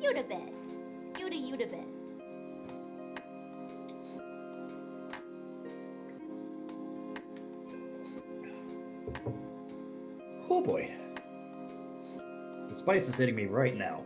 You the best. You the best. Oh boy. The spice is hitting me right now.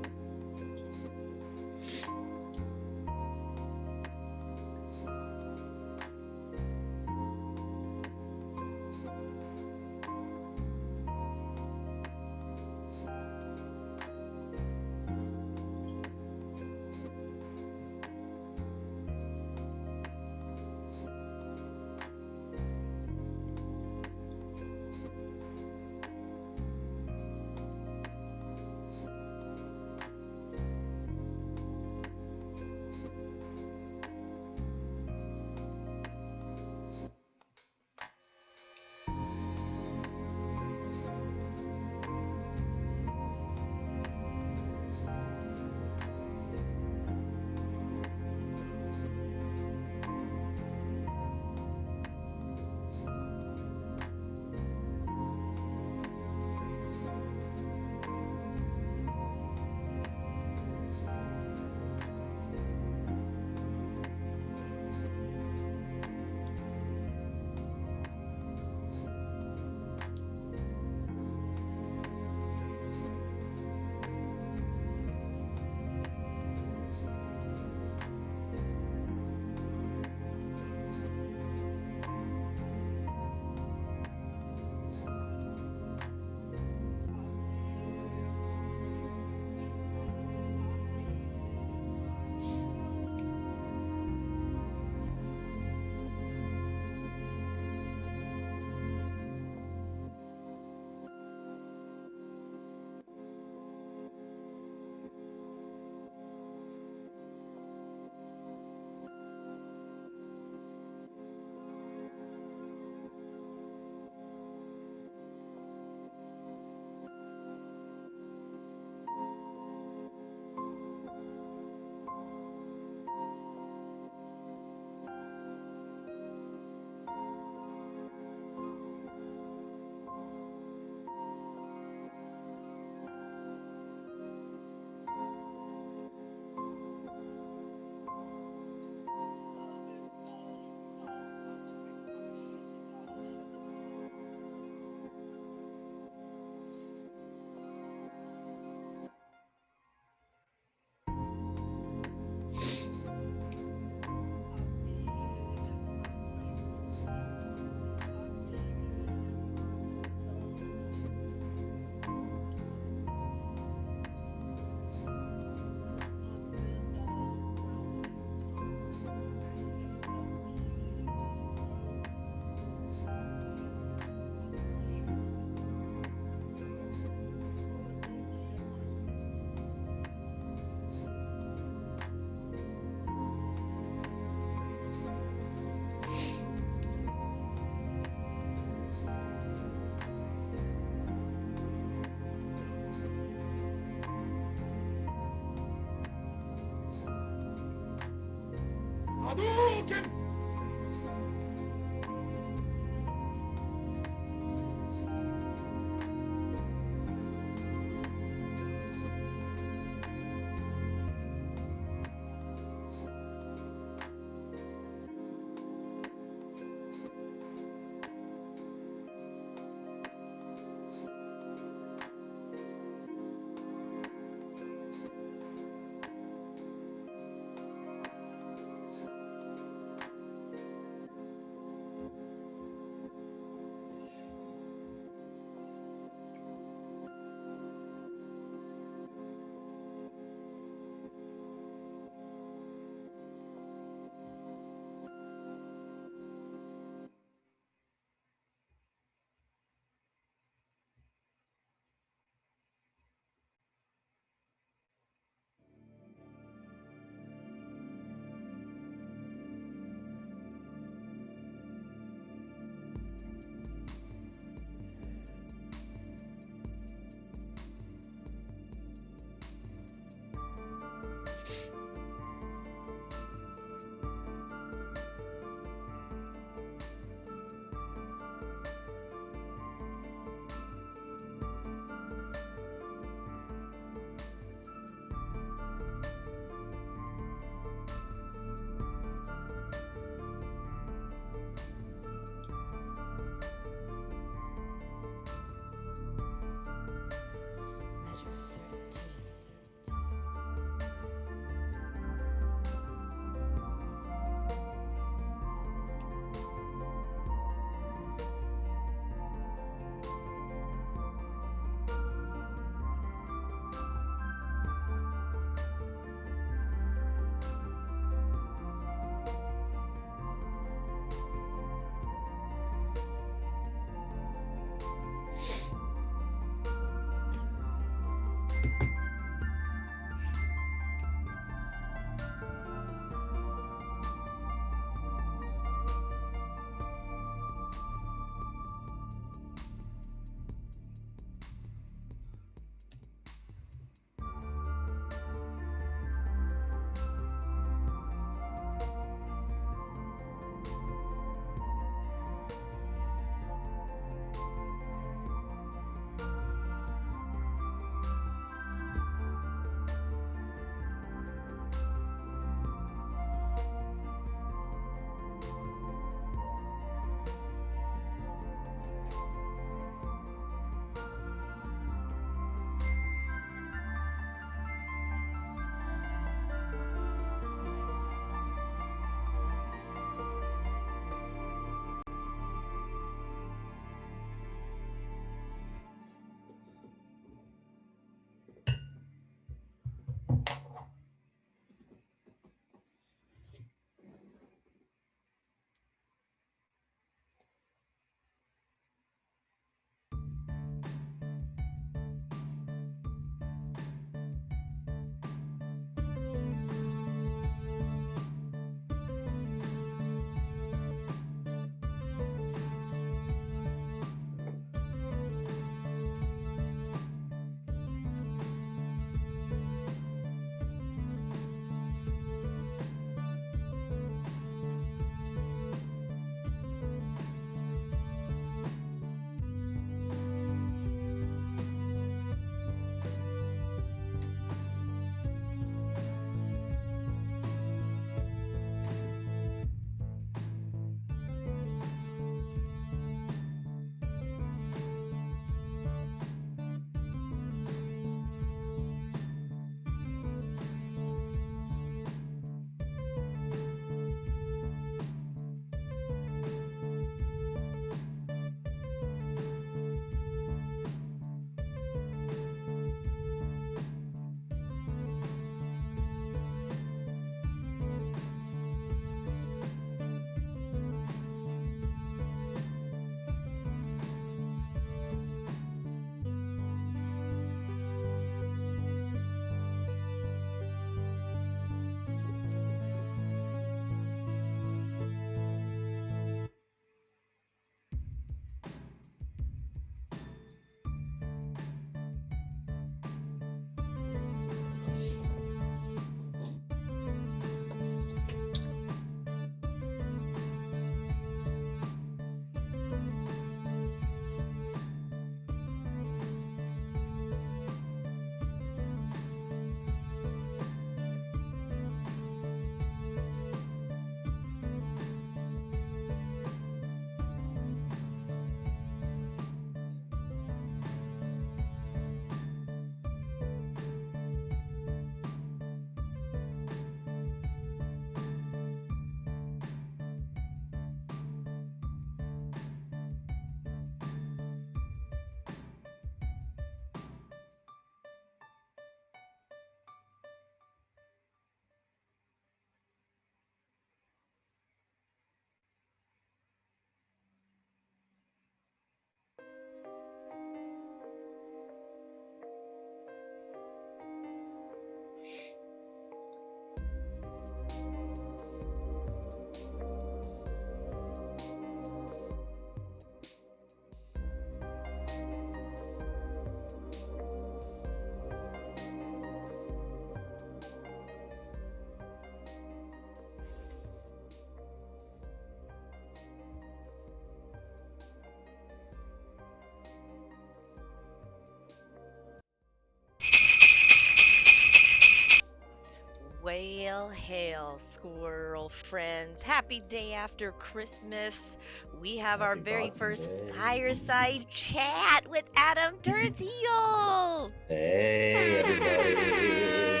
Well, hail, squirrel friends. Happy day after Christmas. We have our Happy very Boxing first Day. fireside chat with Adamturnsheel. Hey, everybody. Hey,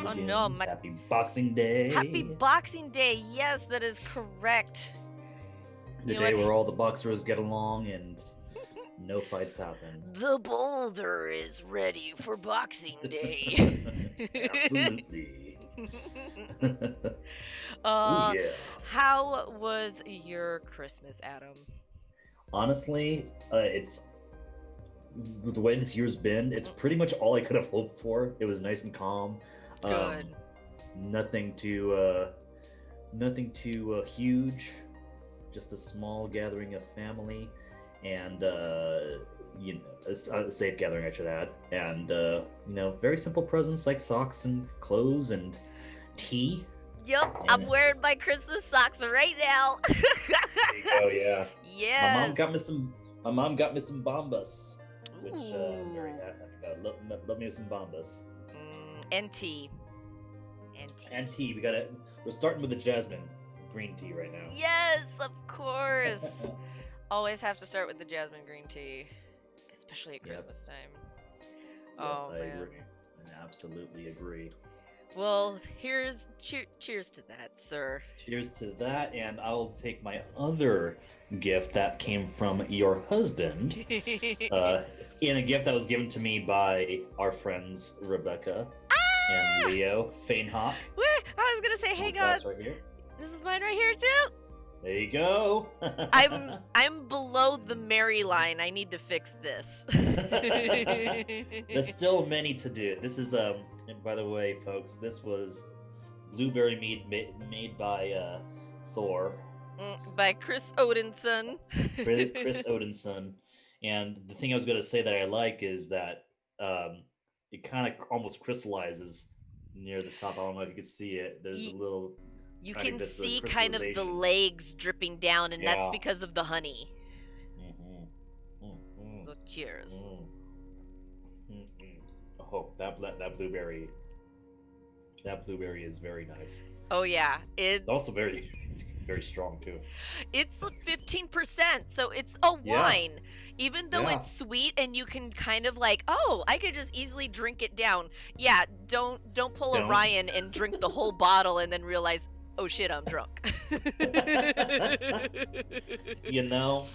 Oh no, hooligans. Happy Boxing Day. Happy Boxing Day. Yes, that is correct. The You know day what? where all the boxers get along and no fights happen. The boulder is ready for Boxing Day. Absolutely. uh, yeah. how was your Christmas, Adam? Honestly, it's the way this year's been, it's pretty much all I could have hoped for. It was nice and calm. Good. Nothing too huge. Just a small gathering of family, and a safe gathering, I should add. And very simple presents like socks and clothes and tea. Yep, And I'm wearing my Christmas socks right now. Oh yeah. Yes. My mom got me some bombas, which I'm very Ooh. happy about. Love me some bombas. And tea. And tea. And tea. We're starting with the jasmine green tea right now. Yes, of course. Always have to start with the jasmine green tea, especially at Yep. Christmas time. Yep, Oh I man. agree. I absolutely agree. Well, cheers to that, sir. Cheers to that, and I'll take my other gift that came from your husband, in a gift that was given to me by our friends Rebecca and Leo Fainhawk. I was gonna say, hey Glass God, right here. this is mine right here too. There you go. I'm below the Mary line. I need to fix this. There's still many to do. This is and by the way, folks, this was blueberry mead made by Thor, By Chris Odinson. Chris Odinson. And the thing I was going to say that I like is that it kind of almost crystallizes near the top. I don't know if you can see it. There's a little. You tiny can bits of see kind of the crystallization. legs dripping down, and that's Yeah. because of the honey. Mm-hmm. So cheers. Oh, that blueberry. That blueberry is very nice. Oh yeah, It's also very, very strong too. it's 15%, so it's a Yeah. wine. Even though Yeah. it's sweet and you can kind of like, oh, I could just easily drink it down. Yeah, don't pull a Don't. Ryan and drink the whole bottle and then realize, oh shit, I'm drunk. You know,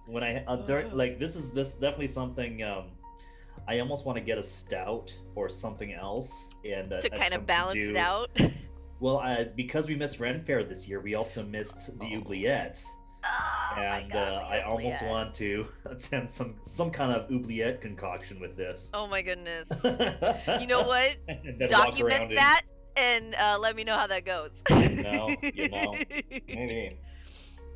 when this is definitely something. I almost want to get a stout or something else and to kind of attempt balance do- it out. Well, because we missed Ren Fair this year, we also missed the oubliettes. Oh, my And God, I almost oubliette. want to attempt some kind of oubliette concoction with this. Oh my goodness. You know what? And then walk around Document and- that and let me know how that goes. You know, maybe.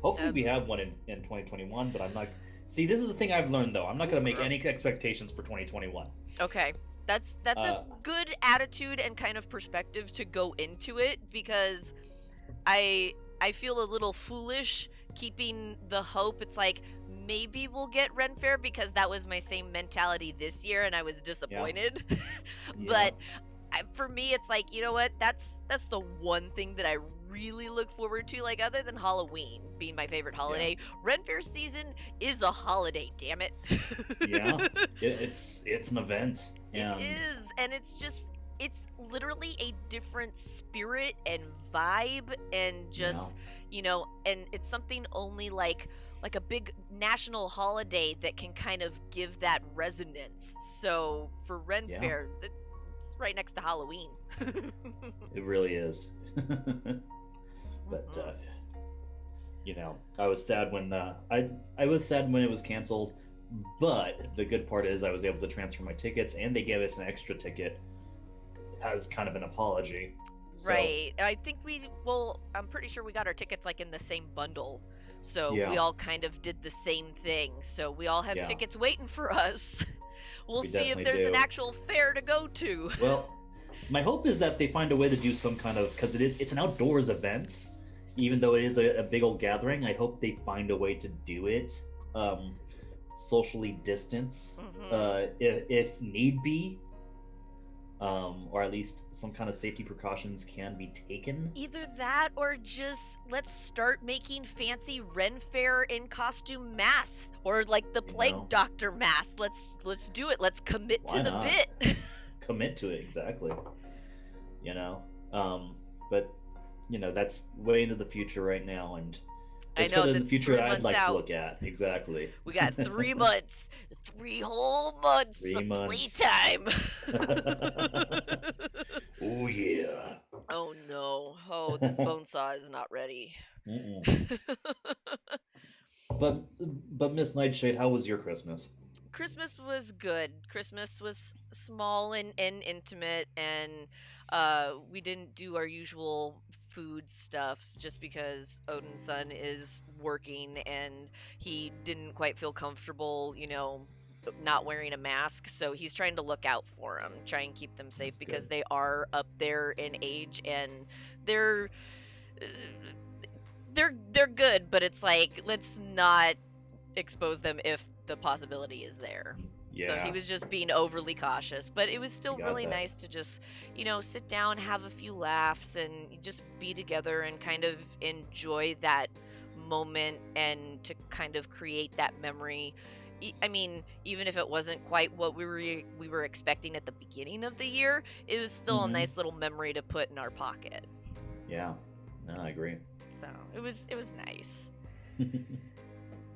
Hopefully we have one in 2021, but I'm not. See, this is the thing I've learned though. I'm not going to make any expectations for 2021. Okay. That's a good attitude and kind of perspective to go into it, because I feel a little foolish keeping the hope. It's like, maybe we'll get Ren Fair, because that was my same mentality this year and I was disappointed. But for me, it's like, you know what? That's the one thing that I really look forward to, like, other than Halloween being my favorite holiday. Ren Fair season is a holiday, damn it. Yeah, it's an event. And It is, and it's literally a different spirit and vibe, and just and it's something only like a big national holiday that can kind of give that resonance. So for Ren Fair, it's right next to Halloween. It really is. But I was sad when I was sad when it was canceled. But the good part is I was able to transfer my tickets, and they gave us an extra ticket as kind of an apology. So, Right. I think I'm pretty sure we got our tickets like in the same bundle. So Yeah. we all kind of did the same thing. So we all have Yeah. tickets waiting for us. We'll We see if definitely there's an do. actual fair to go to. Well, my hope is that they find a way to do some kind of, because it's an outdoors event, even though it is a big old gathering. I hope they find a way to do it socially distance, if need be, or at least some kind of safety precautions can be taken. Either that, or just let's start making fancy Ren Fair in costume masks, or like the Plague Doctor mask. Let's do it. Let's commit Why to the not? bit. Commit to it, exactly. But that's way into the future right now, and I it's know, for the that's future 3 I'd months like out. to look at. Exactly. We got 3 months, 3 whole months 3 of months. playtime. Oh yeah. Oh no! Oh, this bone saw is not ready. Mm-mm. But Miss Nightshade, how was your Christmas? Christmas was good. Christmas was small and intimate, and we didn't do our usual food stuffs just because Odin's son is working and he didn't quite feel comfortable, not wearing a mask. So he's trying to look out for them, try and keep them safe That's because good. they are up there in age and they're they're good, but it's like let's not expose them if the possibility is there. So he Yeah, was just being overly cautious, but it was you still got really that. nice to just, sit down, have a few laughs, and just be together and kind of enjoy that moment and to kind of create that memory. I mean, even if it wasn't quite what we were expecting at the beginning of the year, it was still a Hmm. nice little memory to put in our pocket. Yeah, no, I agree. So it was nice.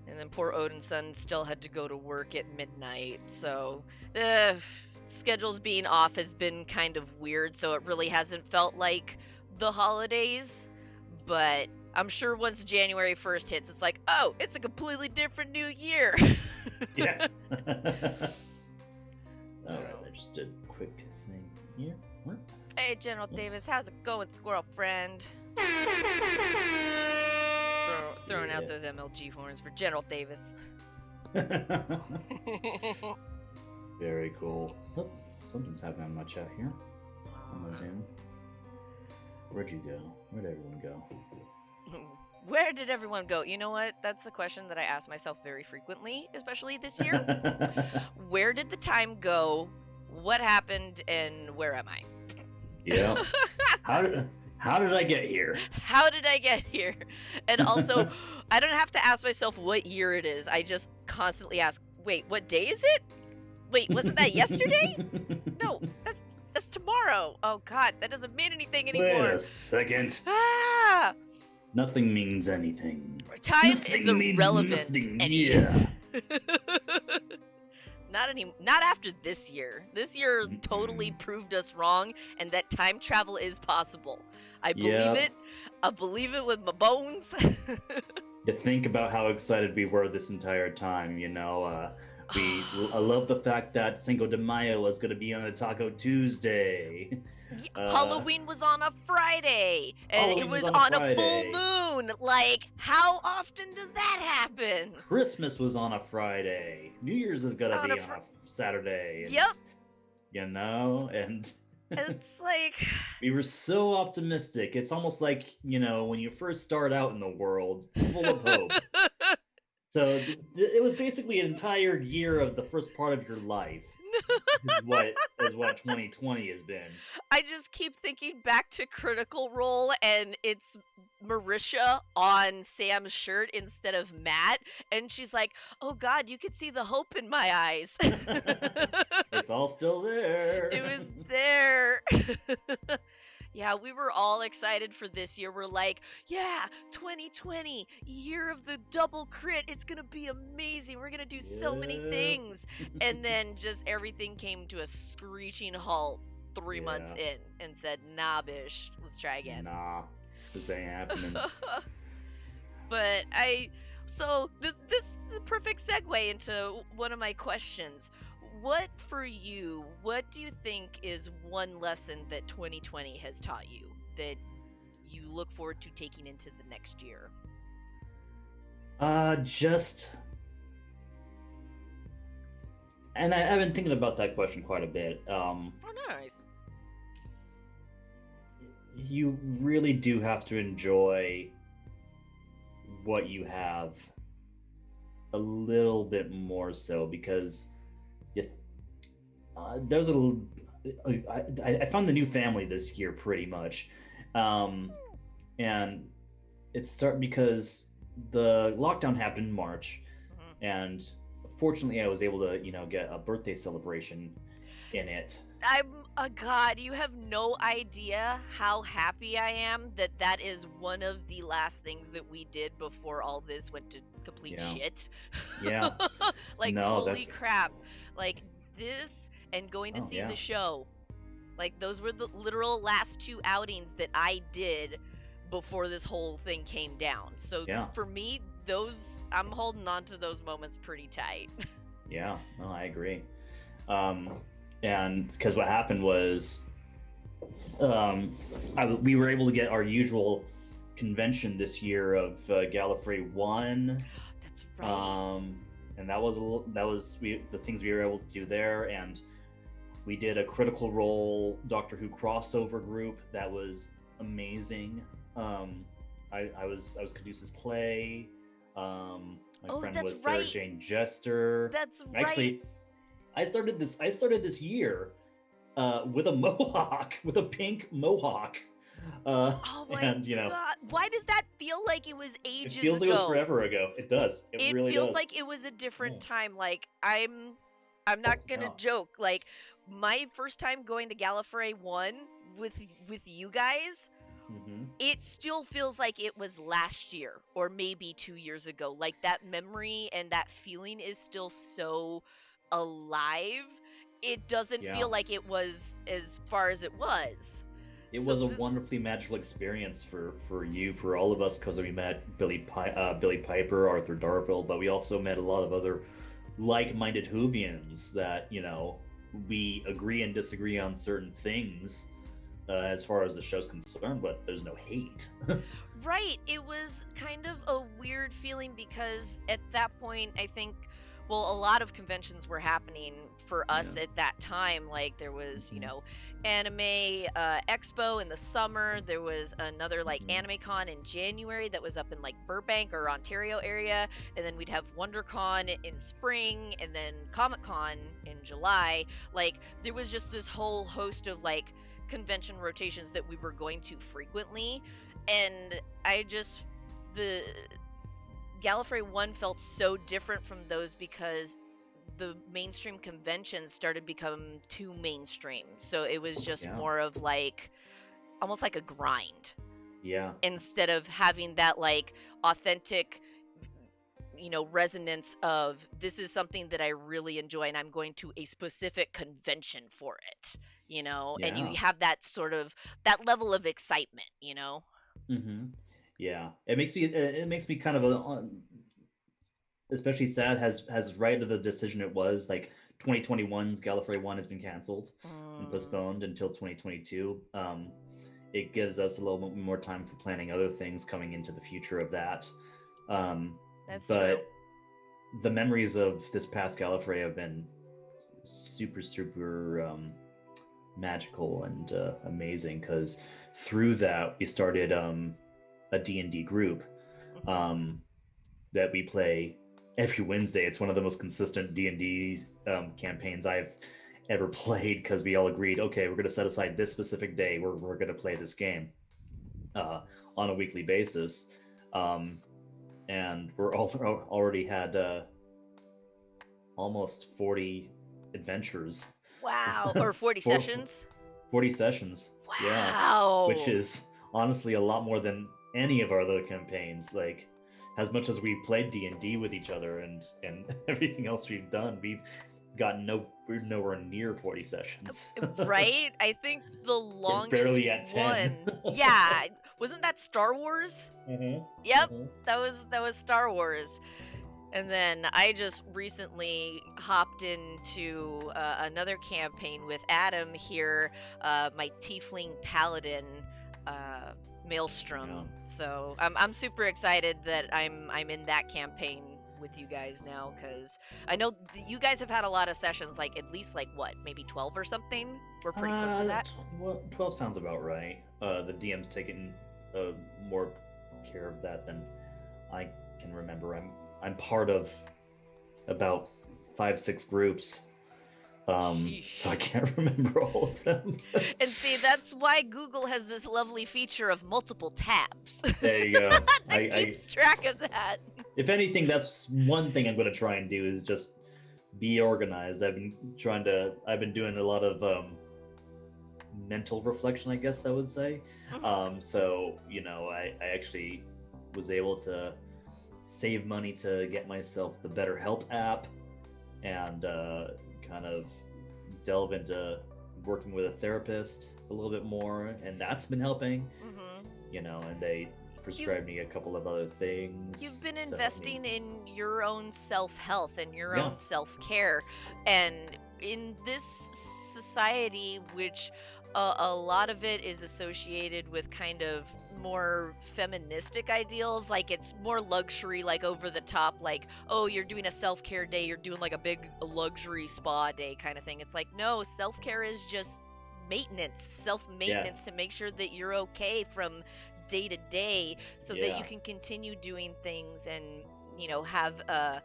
And then poor Odin's son still had to go to work at midnight, so the schedules being off has been kind of weird, so it really hasn't felt like the holidays. But I'm sure once January 1st hits, it's like, oh, it's a completely different new year. Yeah. So, All right, I just did a quick thing here. What? hey, General Davis, how's it going, squirrel friend? Throwing out Yeah. those MLG horns for General Davis. Very cool. Oh, something's happening on my chat here. On my Zoom. Where'd you go? Where'd everyone go? Where did everyone go? You know what? That's the question that I ask myself very frequently, especially this year. Where did the time go? What happened? And where am I? Yeah. How did I get here? How did I get here? And also, I don't have to ask myself what year it is. I just constantly ask, wait, what day is it? Wait, wasn't that yesterday? No, that's tomorrow. Oh God, that doesn't mean anything anymore. Wait a second. Ah! Nothing means anything. Time Nothing is means irrelevant. nothing. Yeah. Not after this year. This year totally proved us wrong, and that time travel is possible. I believe it. I believe it with my bones. You think about how excited we were this entire time, I love the fact that Cinco de Mayo was going to be on a Taco Tuesday. Halloween was on a Friday, and Halloween it was was on on a a full Friday. moon. Like, how often does that happen? Christmas was on a Friday. New Year's is going to On be a on a Saturday. And, Yep. and It's like, we were so optimistic. It's almost like, when you first start out in the world, full of hope. So it was basically an entire year of the first part of your life. is what 2020 has been. I just keep thinking back to Critical Role, and it's Marisha on Sam's shirt instead of Matt, and she's like, "Oh God, you could see the hope in my eyes." It's all still there. It was there. Yeah, we were all excited for this year. We're like, yeah, 2020, year of the double crit. It's going to be amazing. We're going to do so many things. And then just everything came to a screeching halt 3 months in and said, nah, bish, let's try again. Nah, this ain't happening. But so this is the perfect segue into one of my questions. What do you think is one lesson that 2020 has taught you that you look forward to taking into the next year? And I've been thinking about that question quite a bit. Oh, nice. You really do have to enjoy what you have a little bit more so, because there's I found the new family this year pretty much, and because the lockdown happened in March, and fortunately I was able to get a birthday celebration in it. God, you have no idea how happy I am that is one of the last things that we did before all this went to complete shit. Yeah. Like, no, holy crap. Like, this and going to see the show. Like, those were the literal last 2 outings that I did before this whole thing came down. So for me, I'm holding on to those moments pretty tight. Yeah, no, I agree. And because what happened was, we were able to get our usual convention this year of Gallifrey 1. That's right. And that was the things we were able to do there, and we did a Critical Role Doctor Who crossover group that was amazing. I was Caduceus Play. My friend that's was Sarah right. Jane Jester. That's Actually, right. I started this year with a mohawk, with a pink mohawk. Oh my And god! Why does that feel like it was it ages feels like it was ago? forever ago. It does. It really feels does. like it was a different Yeah. time. Like I'm not gonna Yeah. joke. Like my first time going to Gallifrey 1 with you guys, Mm-hmm. it still feels like it was last year or maybe 2 years ago. Like that memory and that feeling is still so alive. It doesn't Yeah. feel like it was as far as it was. It So was a this wonderfully magical experience for you, for all of us, because we met Billy Piper, Arthur Darvill, but we also met a lot of other like-minded Whovians that we agree and disagree on certain things as far as the show's concerned, but there's no hate. Right. It was kind of a weird feeling because at that point, I think, well, a lot of conventions were happening for us Yeah. at that time. Like there was, Mhm. Anime Expo in the summer. There was another like Mhm. Anime Con in January that was up in like Burbank or Ontario area, and then we'd have WonderCon in spring, and then Comic Con in July. Like there was just this whole host of like convention rotations that we were going to frequently, and the Gallifrey 1 felt so different from those because the mainstream conventions started become too mainstream. So it was just Yeah. more of like almost like a grind Yeah. instead of having that like authentic resonance of this is something that I really enjoy and I'm going to a specific convention for it, and Yeah. you have that sort of that level of excitement. Mm-hmm. Yeah. It makes me kind of especially sad has right of the decision it was like 2021's Gallifrey 1 has been canceled and Mm, postponed until 2022. It gives us a little bit more time for planning other things coming into the future of that. Um, that's true. but the memories of this past Gallifrey have been super magical and amazing, because through that we started a D&D group Mhm. um, that we play every Wednesday. It's one of the most consistent D&D campaigns I've ever played, because we all agreed, okay, we're going to set aside this specific day where we're going to play this game uh, on a weekly basis. And we're all already had almost 40 adventures. Wow. Or 40 For sessions. 40 sessions. Yeah. Which Wow. is honestly a lot more than any of our other campaigns. Like, as much as we've played D&D with each other and everything else we've done, we're nowhere near 40 sessions. Right? I think the We're longest barely at 10. one. Yeah, wasn't that Star Wars? Mm-hmm. Yep. Mm-hmm. That was Star Wars. And then I just recently hopped into another campaign with Adam here, my Tiefling Paladin uh, Maelstrom. Yeah. So I'm super excited that I'm in that campaign with you guys now, because I know you guys have had a lot of sessions, like at least like what, maybe 12 or something. We're pretty close to that. 12 sounds about right. The DM's taken more care of that than I can remember. I'm part of about 5-6 groups, so I Sheesh. can't remember all of them. And see, that's why Google has this lovely feature of multiple tabs There you go. that keeps track of that. If anything, that's one thing I'm going to try and do, is just be organized. I've been doing a lot of mental reflection, I guess I would say. Mhm. So I actually was able to save money to get myself the BetterHelp app, and kind of delve into working with a therapist a little bit more, and that's been helping. Mhm. And prescribed me a couple of other things. You've been to help me. investing in your own self-health and your Yeah. own self-care, and in this society, which a lot of it is associated with kind of more feministic ideals, like it's more luxury, like over the top, like, oh, you're doing a self-care day, you're doing like a big luxury spa day kind of thing. It's like, no, self-care is just maintenance, self-maintenance, to make sure that you're okay from day to day, so that you can continue doing things and, you know, have a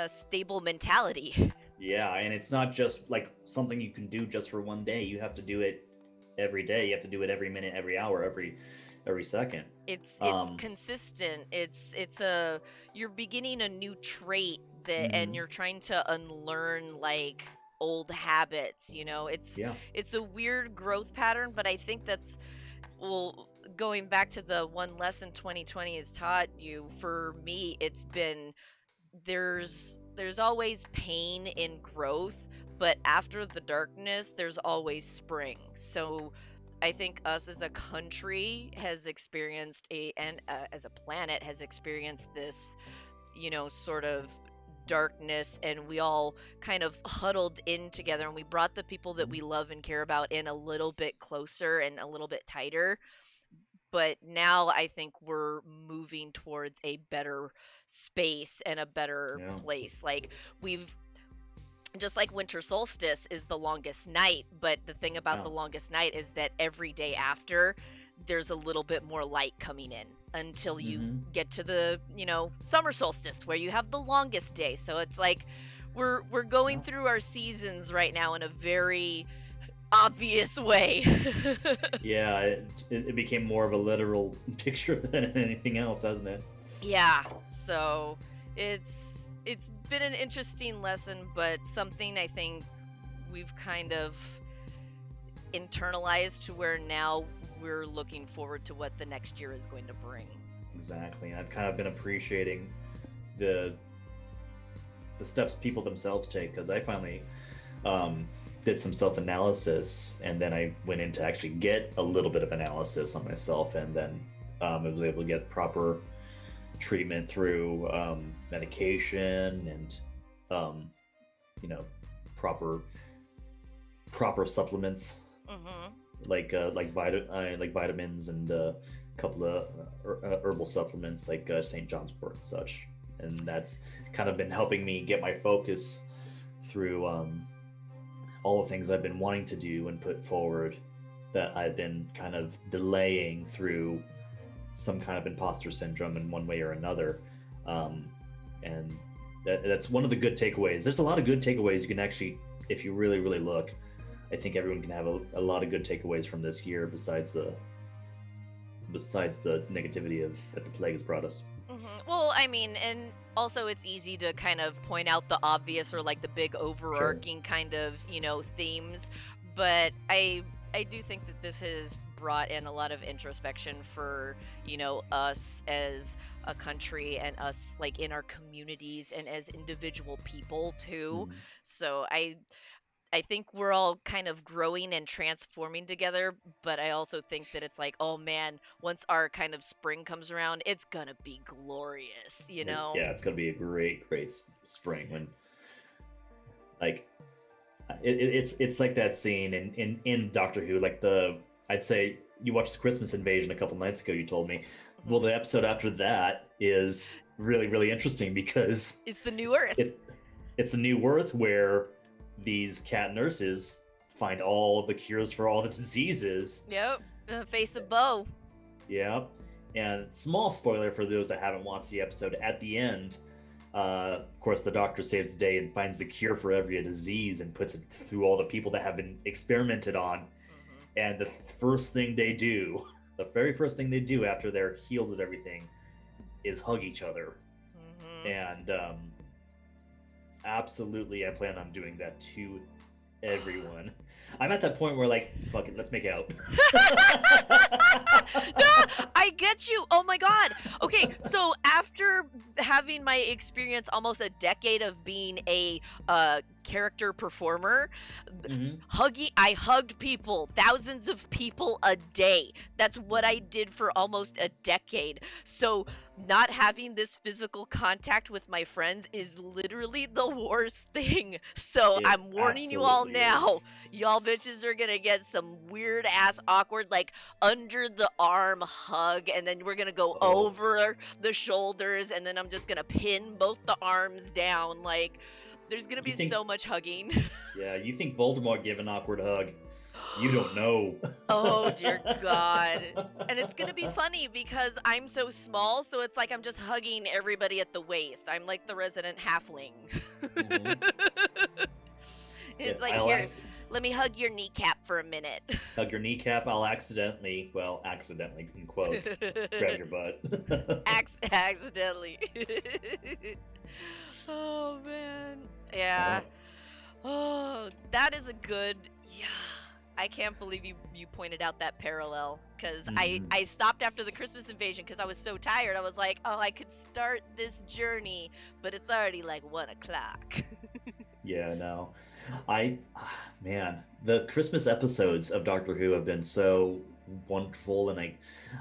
stable mentality. Yeah, and it's not just like something you can do just for one day. You have to do it every day. You have to do it every minute, every hour, every second. It's consistent. You're beginning a new trait that, and you're trying to unlearn like old habits. You know, it's a weird growth pattern, but I think that's, well, going back to the one lesson 2020 has taught you. For me, it's been, there's always pain in growth, but after the darkness there's always spring. So I think us as a country has experienced as a planet has experienced this, you know, sort of darkness, and we all kind of huddled in together, and we brought the people that we love and care about in a little bit closer and a little bit tighter. But now I think we're moving towards a better space and a better place. Like, we've, just like winter solstice is the longest night, but the thing about the longest night is that every day after, there's a little bit more light coming in until you get to the, you know, summer solstice, where you have the longest day. So it's like we're going through our seasons right now in a very obvious way. Yeah, it became more of a literal picture than anything else, hasn't it? Yeah, so it's been an interesting lesson, but something I think we've kind of internalized to where now we're looking forward to what the next year is going to bring. Exactly, and I've kind of been appreciating the steps people themselves take, because I finally did some self-analysis, and then I went in to actually get a little bit of analysis on myself, and then I was able to get proper treatment through medication and you know, proper supplements, like vitamins and a couple of herbal supplements like St. John's wort and such, and that's kind of been helping me get my focus through all the things I've been wanting to do and put forward that I've been kind of delaying through some kind of imposter syndrome in one way or another. And that's one of the good takeaways. There's a lot of good takeaways you can actually, if you really, really look, I think everyone can have a lot of good takeaways from this year, besides the negativity that the plague has brought us. Well, I mean, and also it's easy to kind of point out the obvious, or like the big overarching kind of, you know, themes, but I do think that this has brought in a lot of introspection for, you know, us as a country, and us like in our communities and as individual people too. So I think we're all kind of growing and transforming together, but I also think that it's like, oh man, once our kind of spring comes around, it's gonna be glorious, you know? Yeah, it's gonna be a great spring when, like, it's like that scene in Doctor Who, like I'd say you watched the Christmas Invasion a couple nights ago, you told me. Well, the episode after that is really, really interesting, because it's the New Earth. It's the New Earth, where these cat nurses find all of the cures for all the diseases. Yep, in the face of Bo. Yep. And small spoiler for those that haven't watched the episode, at the end, of course, the doctor saves the day and finds the cure for every disease and puts it through all the people that have been experimented on. And the very first thing they do after they're healed of everything is hug each other. And absolutely, I plan on doing that to everyone. I'm at that point where, like, fuck it, let's make out. I get you. Oh my god. Okay, so after having my experience almost a decade of being a character performer. Mhm. I hugged people, thousands of people a day. That's what I did for almost a decade. So not having this physical contact with my friends is literally the worst thing. So It I'm warning you all absolutely now. is. Y'all bitches are gonna get some weird ass awkward like under the arm hug, and then we're gonna go Oh. over the shoulders, and then I'm just gonna pin both the arms down. Like there's gonna You be think- so much hugging. Yeah, you think Voldemort gave an awkward hug? You don't know. Oh dear God. And it's gonna be funny because I'm so small, so it's like I'm just hugging everybody at the waist. I'm like the resident halfling. Mhm. It's Yeah, like, I'll here, let me hug your kneecap for a minute. hug your kneecap. I'll accidentally in quotes, grab your butt. Accidentally. Oh man. Yeah. Oh, that is a good. Yeah. I can't believe you pointed out that parallel because Mhm. I stopped after the Christmas invasion because I was so tired. I was like, oh, I could start this journey, but it's already like 1 o'clock. Yeah, no. Man, the Christmas episodes of Doctor Who have been so wonderful, and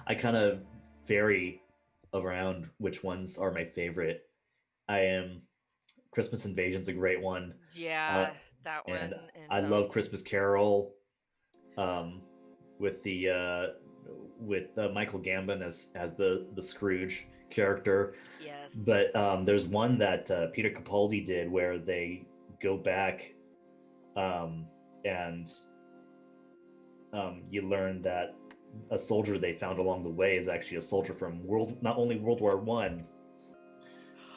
I kind of vary around which ones are my favorite. I am Christmas Invasion's a great one. Yeah, that one. And And I love Christmas Carol, um, with Michael Gambon as the Scrooge character. yes. But there's one that Peter Capaldi did where they go back, and you learn that a soldier they found along the way is actually a soldier from not only World War One,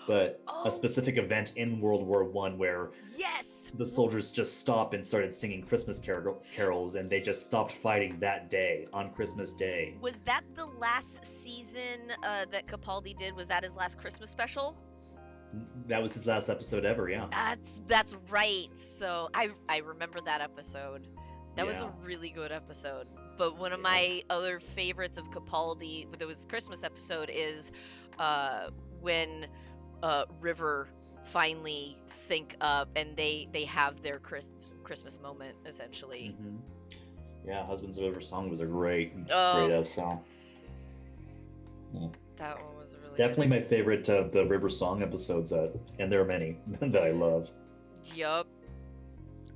but a specific event in World War One where Yes. the soldiers just stopped and started singing Christmas carols, and they just stopped fighting that day on Christmas Day. Was that the last season that Capaldi did? Was that his last Christmas special? That was his last episode ever, yeah. That's right. So I remember that episode. That was Yeah. a really good episode. But one of Yeah. my other favorites of Capaldi, that was Christmas episode, is when River finally sync up and they have their Christmas moment essentially. Mhm. Yeah, Husbands of Ever Song was a great Oh. episode. That one was a really Definitely good my episode. favorite of the River Song episodes, and there are many that I love. Yup.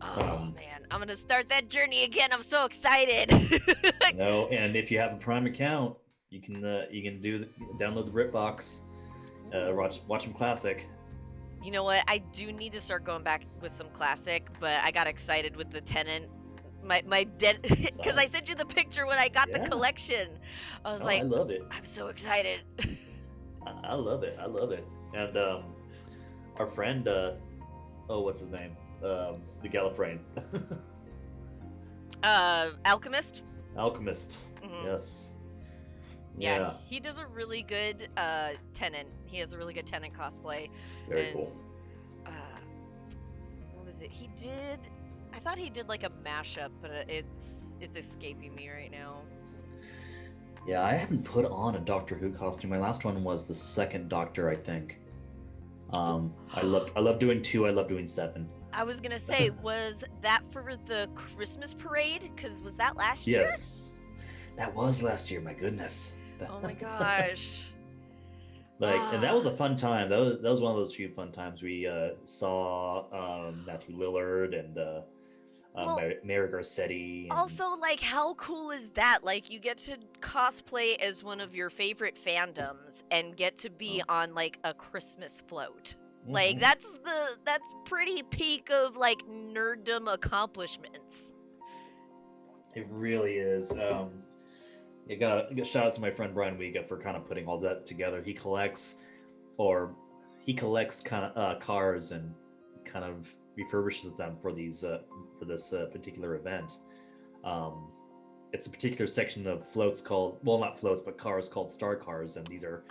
Oh Um, man, I'm gonna start that journey again. I'm so excited. And if you have a Prime account, you can download the BritBox, watch them classic. You know what? I do need to start going back with some classic, but I got excited with the Tenant. My dead because I sent you the picture when I got the Yeah. collection. I was Oh, like, I love it. I'm so excited. I love it. I love it. And our friend, what's his name? The Gallifreyan. Alchemist. Alchemist. Mhm. Yes. Yeah, he does a really good Tenant. He has a really good Tenant cosplay. Very and, cool. What was it? I thought he did like a mashup, but it's escaping me right now. Yeah, I haven't put on a Doctor Who costume. My last one was the second Doctor, I think. I love doing 2. I love doing 7. I was gonna say, was that for the Christmas parade? Cause was that last year? Yes, that was last year. My goodness. Oh my gosh. And that was a fun time. That was one of those few fun times. We saw Matthew Lillard and Mary Garcetti. And... Also, like, how cool is that? Like, you get to cosplay as one of your favorite fandoms and get to be on like a Christmas float. Like, Mhm. that's pretty peak of like nerddom accomplishments. It really is. I got a shout out to my friend Brian Wiega for kind of putting all that together. He collects kind of cars and kind of refurbishes them for this particular event. It's a particular section of floats not floats, but cars called Star Cars, and these are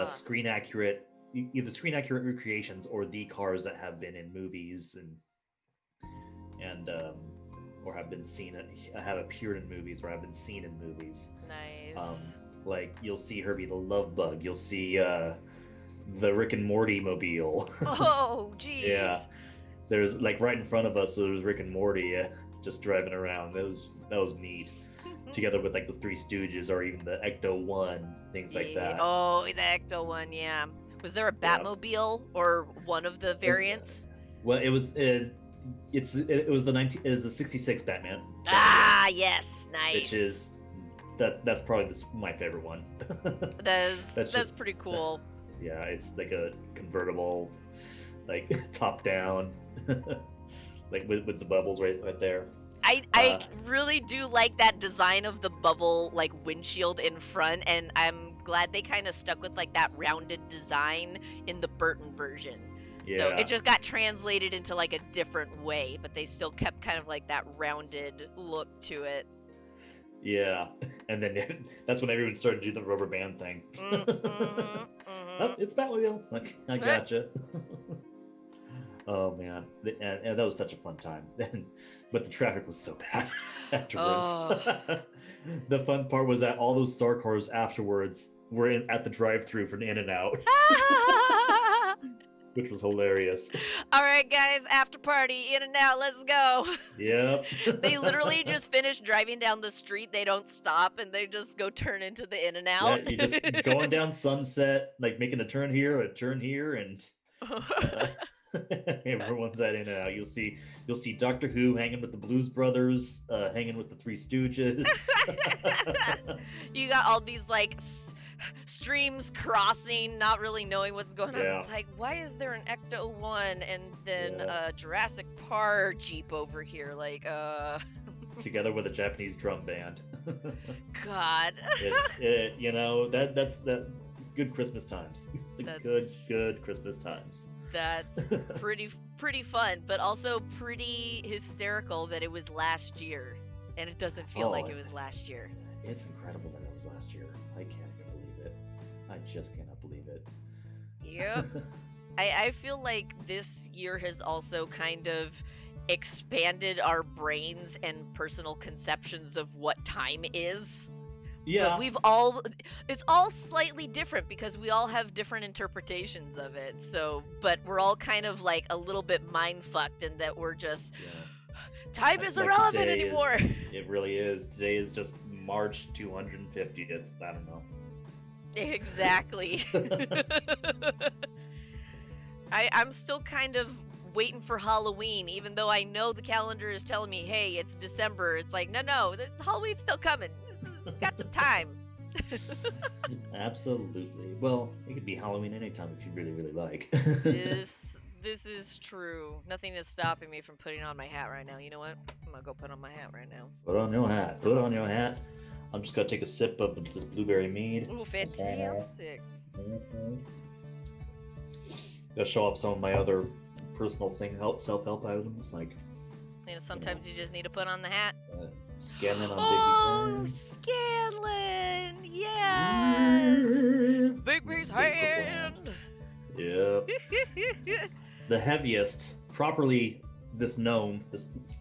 screen accurate, either screen accurate recreations or the cars that have been in movies and or have been seen, have appeared in movies or have been seen in movies. Nice. Like you'll see Herbie the Love Bug, you'll see the Rick and Morty mobile. Oh, geez. Yeah, There's like right in front of us. So there's Rick and Morty just driving around. That was neat. Together with like the Three Stooges or even the Ecto-1, things like that. Oh, the Ecto-1, yeah. Was there a Batmobile or one of the variants? Well, it was the 66 Batman. Ah, yes, nice. Which is that's probably my favorite one. That's pretty cool. Yeah, it's like a convertible, like top down, like with the bubbles right there. I really do like that design of the bubble like windshield in front, and I'm glad they kind of stuck with like that rounded design in the Burton version. Yeah. So it just got translated into like a different way, but they still kept kind of like that rounded look to it. Yeah, and then that's when everyone started to do the rubber band thing. Oh, it's Batmobile. Like, I gotcha. Oh man, and that was such a fun time. But the traffic was so bad afterwards. Oh. The fun part was that all those star cars afterwards were at the drive-thru for an In-N-Out, which was hilarious. All right, guys, after party, In-N-Out, let's go. Yep. They literally just finished driving down the street. They don't stop, and they just go turn into the In-N-Out. Yeah, you're just going down Sunset, like making a turn here, and everyone's at In-N-Out. You'll see Doctor Who hanging with the Blues Brothers, hanging with the Three Stooges. You got all these like streams crossing, not really knowing what's going on. Yeah. It's like, why is there an Ecto-1 and then a Jurassic Park Jeep over here? Like, Together with a Japanese drum band. God. That's good Christmas times. Good Christmas times. That's pretty fun, but also pretty hysterical that it was last year, and it doesn't feel like it was last year. It's incredible that it was last year. I can't even believe it. I just cannot believe it. Yep. I feel like this year has also kind of expanded our brains and personal conceptions of what time is. Yeah. But it's all slightly different because we all have different interpretations of it. So, but we're all kind of like a little bit mind fucked in that we're just, time isn't relevant anymore. It really is. Today is just March 250th. I don't know. Exactly. I'm still kind of waiting for Halloween, even though I know the calendar is telling me, hey, it's December. It's like, no, Halloween's still coming. Got some time. Absolutely. Well, it could be Halloween anytime if you really, really like. This is true. Nothing is stopping me from putting on my hat right now. You know what? I'm gonna go put on my hat right now. Put on your hat. Put on your hat. I'm just gonna take a sip of this blueberry mead. Ooh, fantastic. Gotta show off some of my other personal self-help items, like. Sometimes you just need to put on the hat. Scanlan on Bigby's hand. Scanlan! Yes! Bigby's hand! Yep. The heaviest, properly, this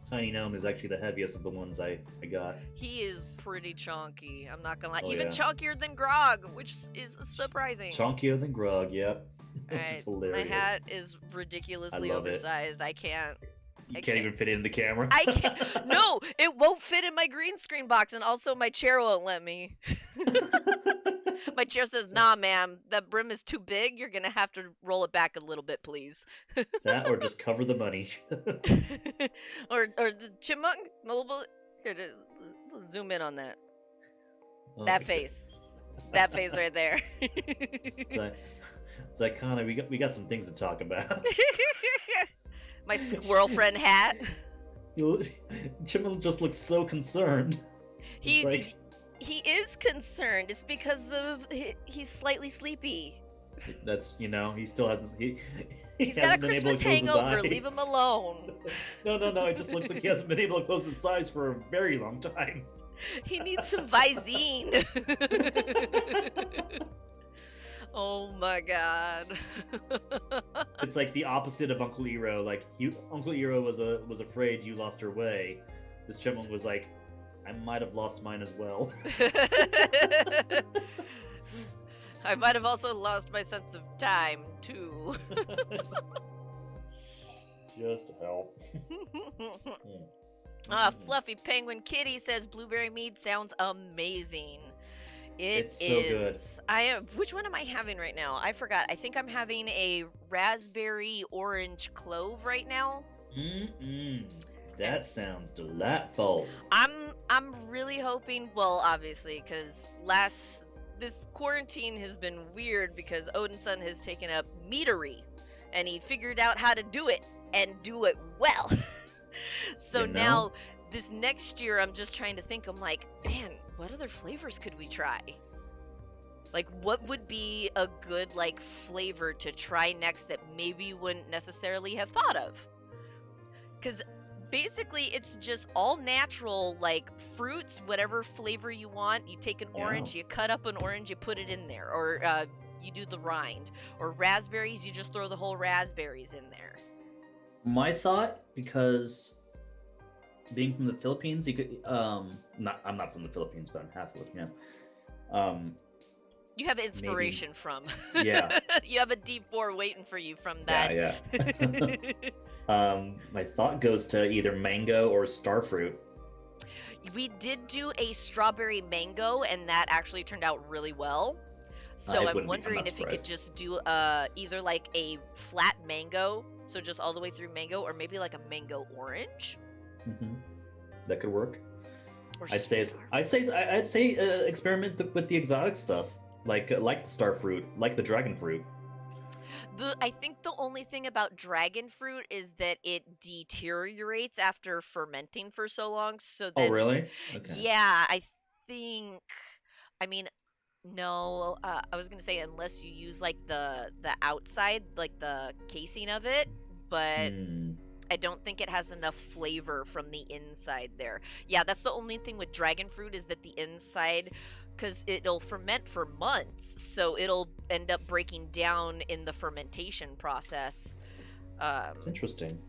tiny gnome is actually the heaviest of the ones I got. He is pretty chunky, I'm not gonna lie. Even chunkier than Grog, which is surprising. Chunkier than Grog, yep. Which is hilarious. My hat is ridiculously oversized. I can't. You can't even fit it in the camera. I can't. No, it won't fit in my green screen box, and also my chair won't let me. My chair says, "Nah, ma'am, that brim is too big. You're gonna have to roll it back a little bit, please." That, or just cover the money. or the chipmunk. Here, let's zoom in on that. Oh, that face. That face right there. It's iconic. We got some things to talk about. My squirrel friend hat. Chipmunk just looks so concerned. He is concerned. It's because of he's slightly sleepy. That's he still hasn't. He's got a Christmas hangover. Leave him alone. No. It just looks like he hasn't been able to close his eyes for a very long time. He needs some Visine. Oh my god. It's like the opposite of Uncle Eero. Like Uncle Eero was afraid you lost her way. This chipmunk was like, I might have lost mine as well. I might have also lost my sense of time too. Just to help. Fluffy Penguin Kitty says blueberry mead sounds amazing. It's so good. Which one am I having right now? I forgot. I think I'm having a raspberry orange clove right now. That sounds delightful. I'm really hoping. Well, obviously, because this quarantine has been weird because Odinson has taken up meadery, and he figured out how to do it and do it well. So now this next year, I'm just trying to think. I'm like, man, what other flavors could we try? Like, what would be a good flavor to try next that maybe you wouldn't necessarily have thought of? Because basically, it's just all natural, fruits, whatever flavor you want. You take an orange, you cut up an orange, you put it in there, or you do the rind. Or raspberries, you just throw the whole raspberries in there. My thought, because being from the Philippines, you could I'm not from the Philippines, but I'm half Filipino. You have inspiration from. Yeah. You have a deep four waiting for you from that. Yeah. My thought goes to either mango or starfruit. We did do a strawberry mango, and that actually turned out really well. So I'm wondering if you could just do either a flat mango, so just all the way through mango, or maybe a mango orange. That could work. Or I'd say experiment with the exotic stuff, like the starfruit, like the dragon fruit. I think the only thing about dragon fruit is that it deteriorates after fermenting for so long. So then, oh really? Okay. Yeah, I think. I mean, no. I was gonna say unless you use the outside, the casing of it, but I don't think it has enough flavor from the inside there. Yeah, that's the only thing with dragon fruit is that the inside, because it'll ferment for months, so it'll end up breaking down in the fermentation process. That's interesting.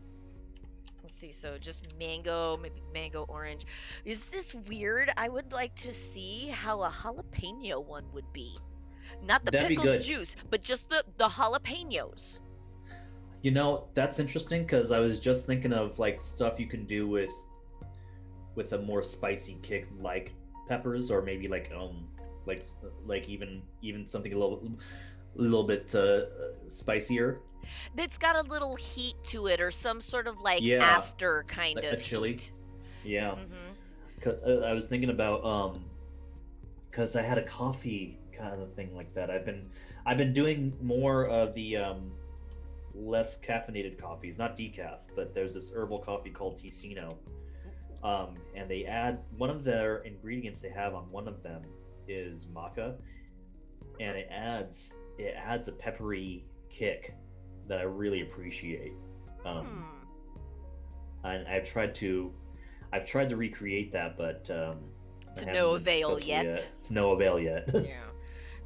Let's see, so just mango, maybe mango orange. Is this weird? I would like to see how a jalapeno one would be. Not the pickled juice, but just the jalapenos. You know, that's interesting because I was just thinking of stuff you can do with a more spicy kick, like peppers, or maybe even something a little bit spicier. That's got a little heat to it, or some sort of after kind of a chili. Heat. Yeah. I was thinking about because I had a coffee kind of thing like that. I've been doing more of the less caffeinated coffees, not decaf, but there's this herbal coffee called Ticino, and they add one of their ingredients they have on one of them is maca, and it adds a peppery kick that I really appreciate. And I've tried to recreate that, but to no avail yet. To no avail yet. Yeah.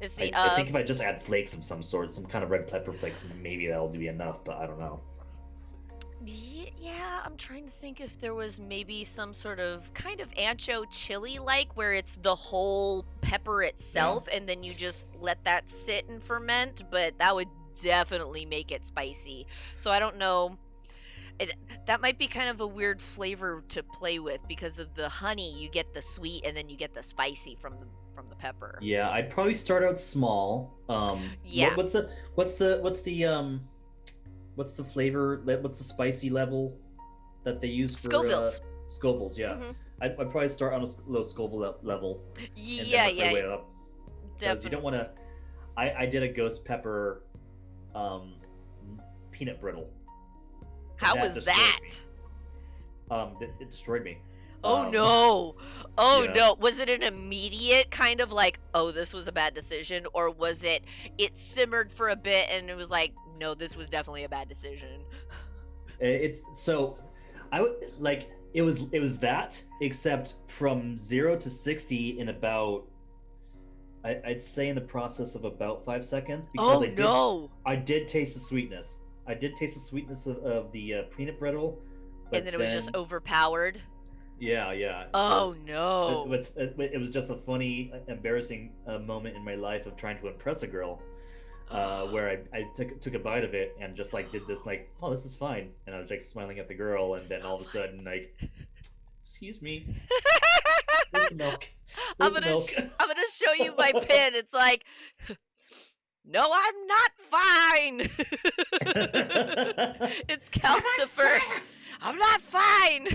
I think if I just add flakes of some sort, some kind of red pepper flakes, maybe that'll be enough, but I don't know. Yeah, I'm trying to think if there was maybe some sort of kind of ancho chili where it's the whole pepper itself, and then you just let that sit and ferment, but that would definitely make it spicy. So I don't know. That might be kind of a weird flavor to play with because of the honey. You get the sweet, and then you get the spicy from the pepper. Yeah, I'd probably start out small. Yeah. What's the flavor? What's the spicy level that they use for Scovilles? Yeah. I'd probably start on a low Scoville level. Yeah, and then way up. Because you don't want to. I did a ghost pepper, peanut brittle. How was that? It destroyed me. Oh no! Oh yeah. No! Was it an immediate kind of oh, this was a bad decision, or was it simmered for a bit and it was no, this was definitely a bad decision? It's so, I would it was that, except from 0 to 60 in about, I'd say in the process of about 5 seconds. Because I did taste the sweetness. I did taste the sweetness of the peanut brittle. And then it was just overpowered. Yeah. Oh no! It was just a funny, embarrassing moment in my life of trying to impress a girl. where I took a bite of it and just like did this like, oh, this is fine, and I was like smiling at the girl, and then all of a sudden like, excuse me, where's the milk? Where's the milk? I'm gonna show you my pin. It's like, no, I'm not fine. It's Calcifer. I'm not fine.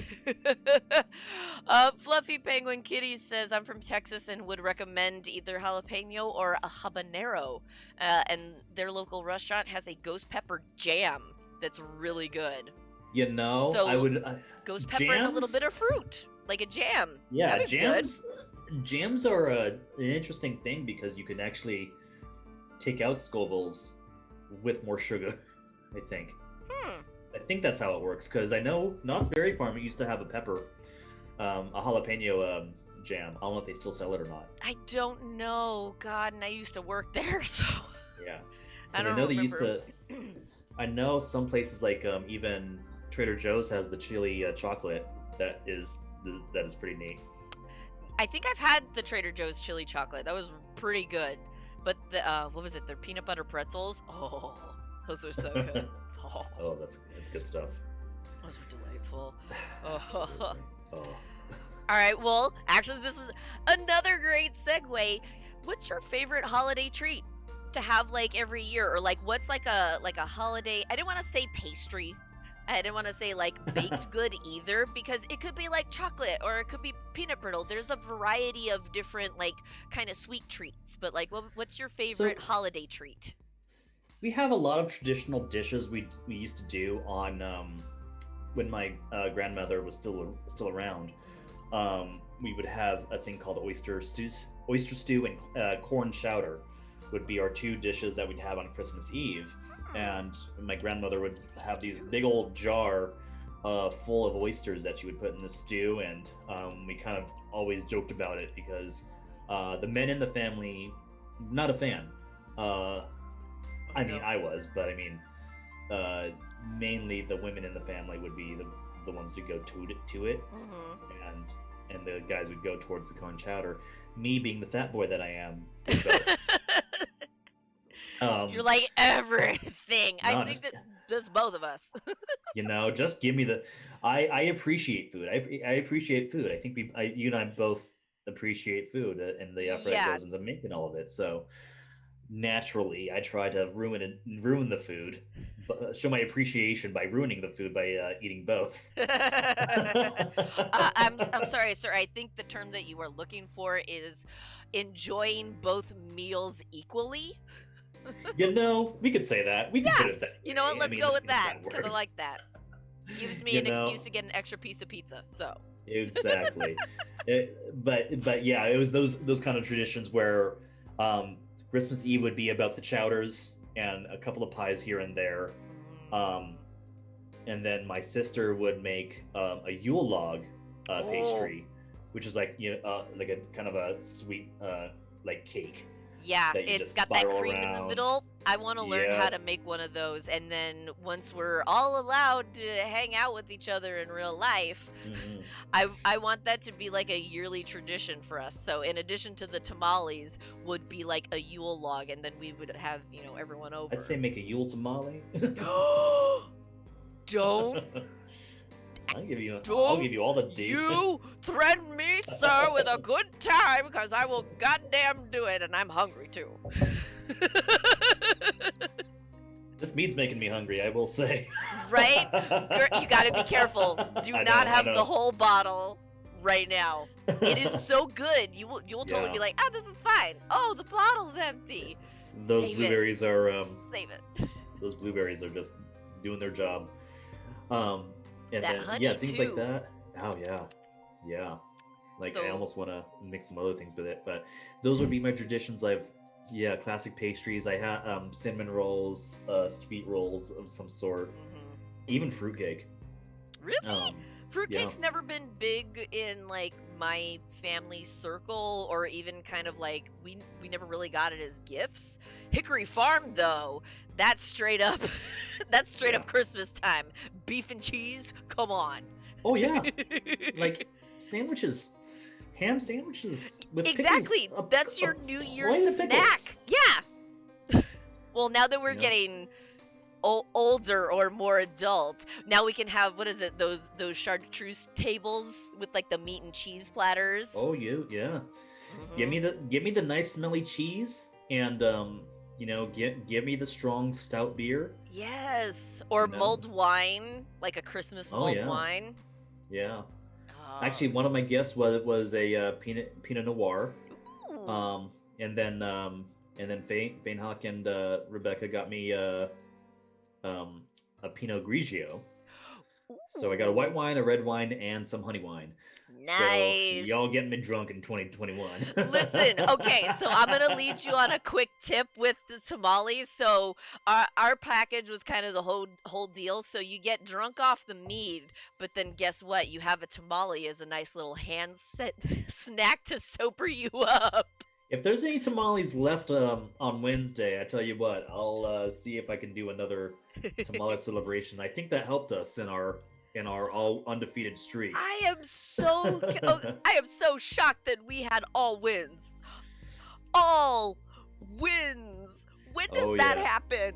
Fluffy Penguin Kitty says, I'm from Texas and would recommend either jalapeno or a habanero. And their local restaurant has a ghost pepper jam that's really good. You know, So, I would Ghost pepper and a little bit of fruit, like a jam. Yeah, That'd be good. jams are an interesting thing because you can actually take out Scovilles with more sugar, I think. I think that's how it works, because I know Knott's Berry Farm used to have a pepper, a jalapeno jam. I don't know if they still sell it or not. I don't know. God, and I used to work there, so... Yeah. I Because I know they used to... I know some places like even Trader Joe's has the chili chocolate that is pretty neat. I think I've had the Trader Joe's chili chocolate. That was pretty good. But the what was it? Their peanut butter pretzels. Oh, those are so good. Oh, that's good stuff. Those were delightful. Absolutely. Oh. All right. Well, actually, this is another great segue. What's your favorite holiday treat to have like every year, or like what's like a holiday? I didn't want to say pastry. I didn't want to say like baked good either, because it could be like chocolate or it could be peanut brittle. There's a variety of different like kind of sweet treats. But like, what's your favorite holiday treat? We have a lot of traditional dishes we used to do on when my grandmother was still around. We would have a thing called oyster stew and corn chowder would be our two dishes that we'd have on Christmas Eve. And my grandmother would have these big old jar full of oysters that she would put in the stew, and we kind of always joked about it because the men in the family, not a fan. I mean, I was, but I mean, mainly the women in the family would be the ones who go to it, and the guys would go towards the corn chowder. Me being the fat boy that I am, did both. You're like everything. I think that's both of us. You know, just give me the. I appreciate food. I appreciate food. I think you and I both appreciate food and the effort that goes into making all of it. So naturally, I try to ruin the food, but show my appreciation by ruining the food by eating both. I'm sorry, sir. I think the term that you are looking for is enjoying both meals equally. You know, we could say that. We can put it that way. You know what? Let's go with that, because I like that. Gives me an excuse to get an extra piece of pizza. So exactly. But yeah, it was those kind of traditions where Christmas Eve would be about the chowders and a couple of pies here and there, and then my sister would make a Yule log pastry, which is like like a kind of a sweet like cake. Yeah, it's got that cream in the middle. I want to learn how to make one of those, and then once we're all allowed to hang out with each other in real life, I want that to be like a yearly tradition for us. So in addition to the tamales, would be like a Yule log, and then we would have everyone over. I'd say make a Yule tamale. Don't. I'll give you all the deets. You threaten me, sir, with a good time, because I will goddamn do it, and I'm hungry too. This meat's making me hungry, I will say. Right? You gotta be careful. Do not have the whole bottle right now. It is so good. You will totally be like, this is fine. Oh, the bottle's empty. Those blueberries are save it. Those blueberries are just doing their job. And that then, honey things too. like that. Oh yeah. Like I almost want to mix some other things with it, but those would be my traditions. Classic pastries. I had cinnamon rolls, sweet rolls of some sort, even fruitcake. Really? Fruitcake's never been big in like my family circle, or even kind of like we never really got it as gifts. Hickory Farm though, that's straight up up Christmas time. Beef and cheese, come on. Oh yeah. Like sandwiches, ham sandwiches with exactly. pickles, that's your New Year's snack. Yeah. Well, now that we're You know? getting older or more adult, now we can have, what is it, those chartreuse tables with like the meat and cheese platters. Oh, yeah. Mhm. Give me the nice smelly cheese, and give me the strong stout beer. Yes, or You know. mulled wine, like a Christmas Oh mulled yeah, wine. yeah. Oh. Actually, one of my guests was a Pinot Noir, Ooh. um, and then Fainhawk and Rebecca got me um, a Pinot Grigio. So I got a white Ooh. wine, a red wine, and some honey wine. So Nice. y'all getting me drunk in 2021. Listen, okay, so I'm gonna lead you on a quick tip with the tamales. So our package was kind of the whole deal. So you get drunk off the mead, but then guess what? You have a tamale as a nice little hand set snack to sober you up. If there's any tamales left on Wednesday, I tell you what, I'll see if I can do another tamale celebration. I think that helped us in our all undefeated streak. I am so shocked that we had all wins. All wins. When does Oh that yeah, happen?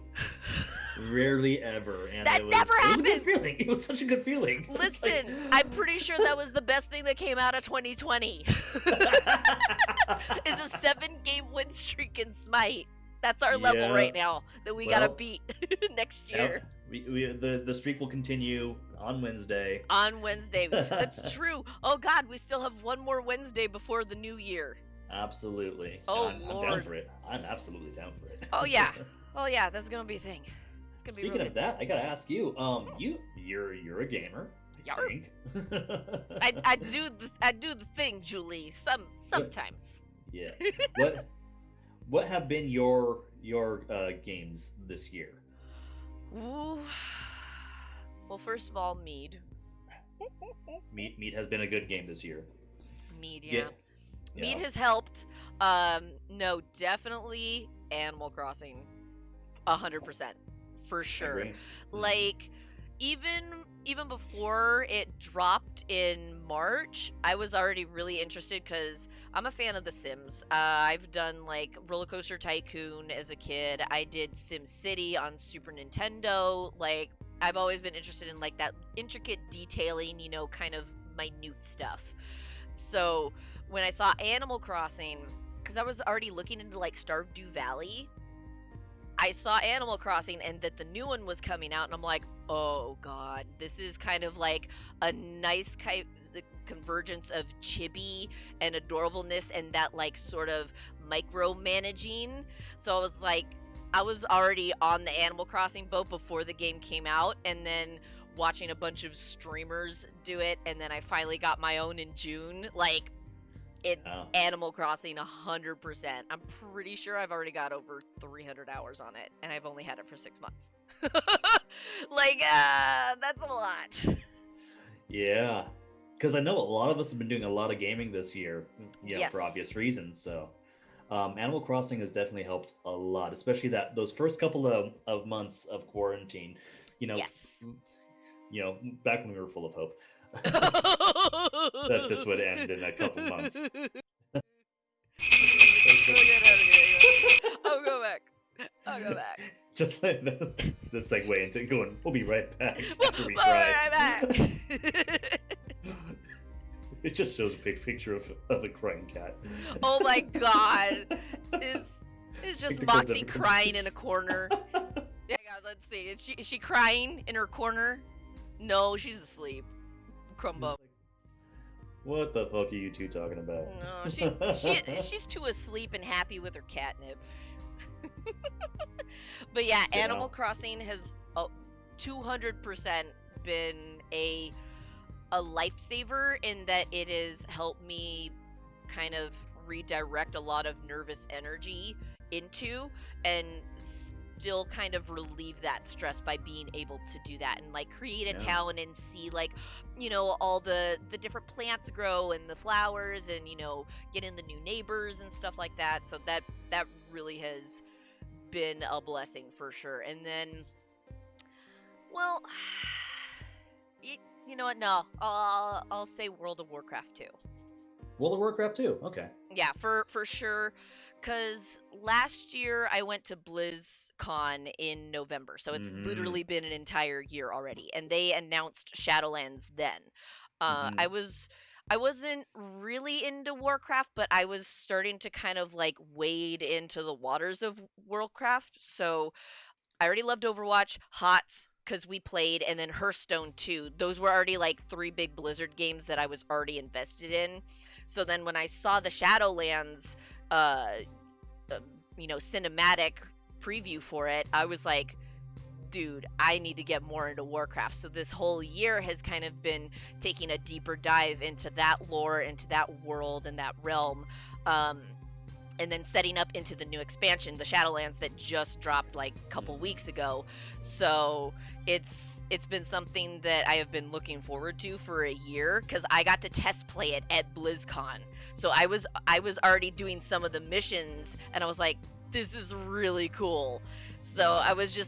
rarely ever, and That never it was a good happens. feeling. It was such a good feeling. It's like, Listen, I'm pretty sure that was the best thing that came out of 2020. Is a 7-game win streak in Smite. That's our level yeah. right now that we gotta Well, beat next now, year the streak will continue on Wednesday. on Wednesday. That's true. Oh God, we still have one more Wednesday before the new year. Absolutely. And Oh I'm down Lord. for it. I'm absolutely down for it. Oh yeah. Oh yeah. That's gonna be a thing. It's gonna be real Speaking of good. that, I gotta ask you. You're a gamer, I Yarp. think. I do the thing, Julie. Sometimes. Yeah. What have been your games this year? Ooh. Well, first of all, mead. Meat has been a good game this year. Mead, Yeah. yeah. Mead Yeah. has helped. No, definitely Animal Crossing, 100%, for I sure. agree. Like, even even before it dropped in March, I was already really interested because I'm a fan of The Sims. I've done like Roller Coaster Tycoon as a kid. I did Sim City on Super Nintendo. Like, I've always been interested in like that intricate detailing, kind of minute stuff. So when I saw Animal Crossing, because I was already looking into like Stardew Valley, I saw Animal Crossing and that the new one was coming out, and I'm like, oh god, this is kind of like a nice the convergence of chibi and adorableness and that like sort of micromanaging. So I was like, I was already on the Animal Crossing boat before the game came out, and then watching a bunch of streamers do it, and then I finally got my own in June. Like, it Yeah. Animal Crossing 100%. I'm pretty sure I've already got over 300 hours on it, and I've only had it for 6 months. Like, that's a lot. Yeah. Because I know a lot of us have been doing a lot of gaming this year, Yes. for obvious reasons. So, Animal Crossing has definitely helped a lot, especially those first couple of months of quarantine. You know, Yes. back when we were full of hope that this would end in a couple months. I'll go back. I'll go back. Just like the segue into going, we'll be right back after we We'll cry. be right back. It just shows a big picture of a crying cat. Oh my god. Is just Technical Moxie crying in a differences. corner. Yeah, God, let's see. Is she crying in her corner? No, she's asleep. Crumb bum. What the fuck are you two talking about? No, she's too asleep and happy with her catnip. But yeah, Yeah. Animal Crossing has 200% been a lifesaver in that it has helped me kind of redirect a lot of nervous energy into and still kind of relieve that stress by being able to do that and like create a Yeah. town and see like all the different plants grow and the flowers and get in the new neighbors and stuff like that. So that really has been a blessing for sure. And then, well, you know what? No, I'll say World of Warcraft too. World of Warcraft 2. Okay. Yeah, for sure. Cause last year I went to BlizzCon in November, so it's Mm-hmm. literally been an entire year already, and they announced Shadowlands then. Mm-hmm. I wasn't really into Warcraft, but I was starting to kind of like wade into the waters of Warcraft. So I already loved Overwatch, HOTS, because we played, and then Hearthstone too. Those were already like three big Blizzard games that I was already invested in. So then when I saw the Shadowlands, uh, uh, cinematic preview for it, I was like, dude, I need to get more into Warcraft. So this whole year has kind of been taking a deeper dive into that lore, into that world, and that realm. And then setting up into the new expansion, the Shadowlands, that just dropped like a couple weeks ago. So it's been something that I have been looking forward to for a year, because I got to test play it at BlizzCon. So I was already doing some of the missions, and I was like, this is really cool. So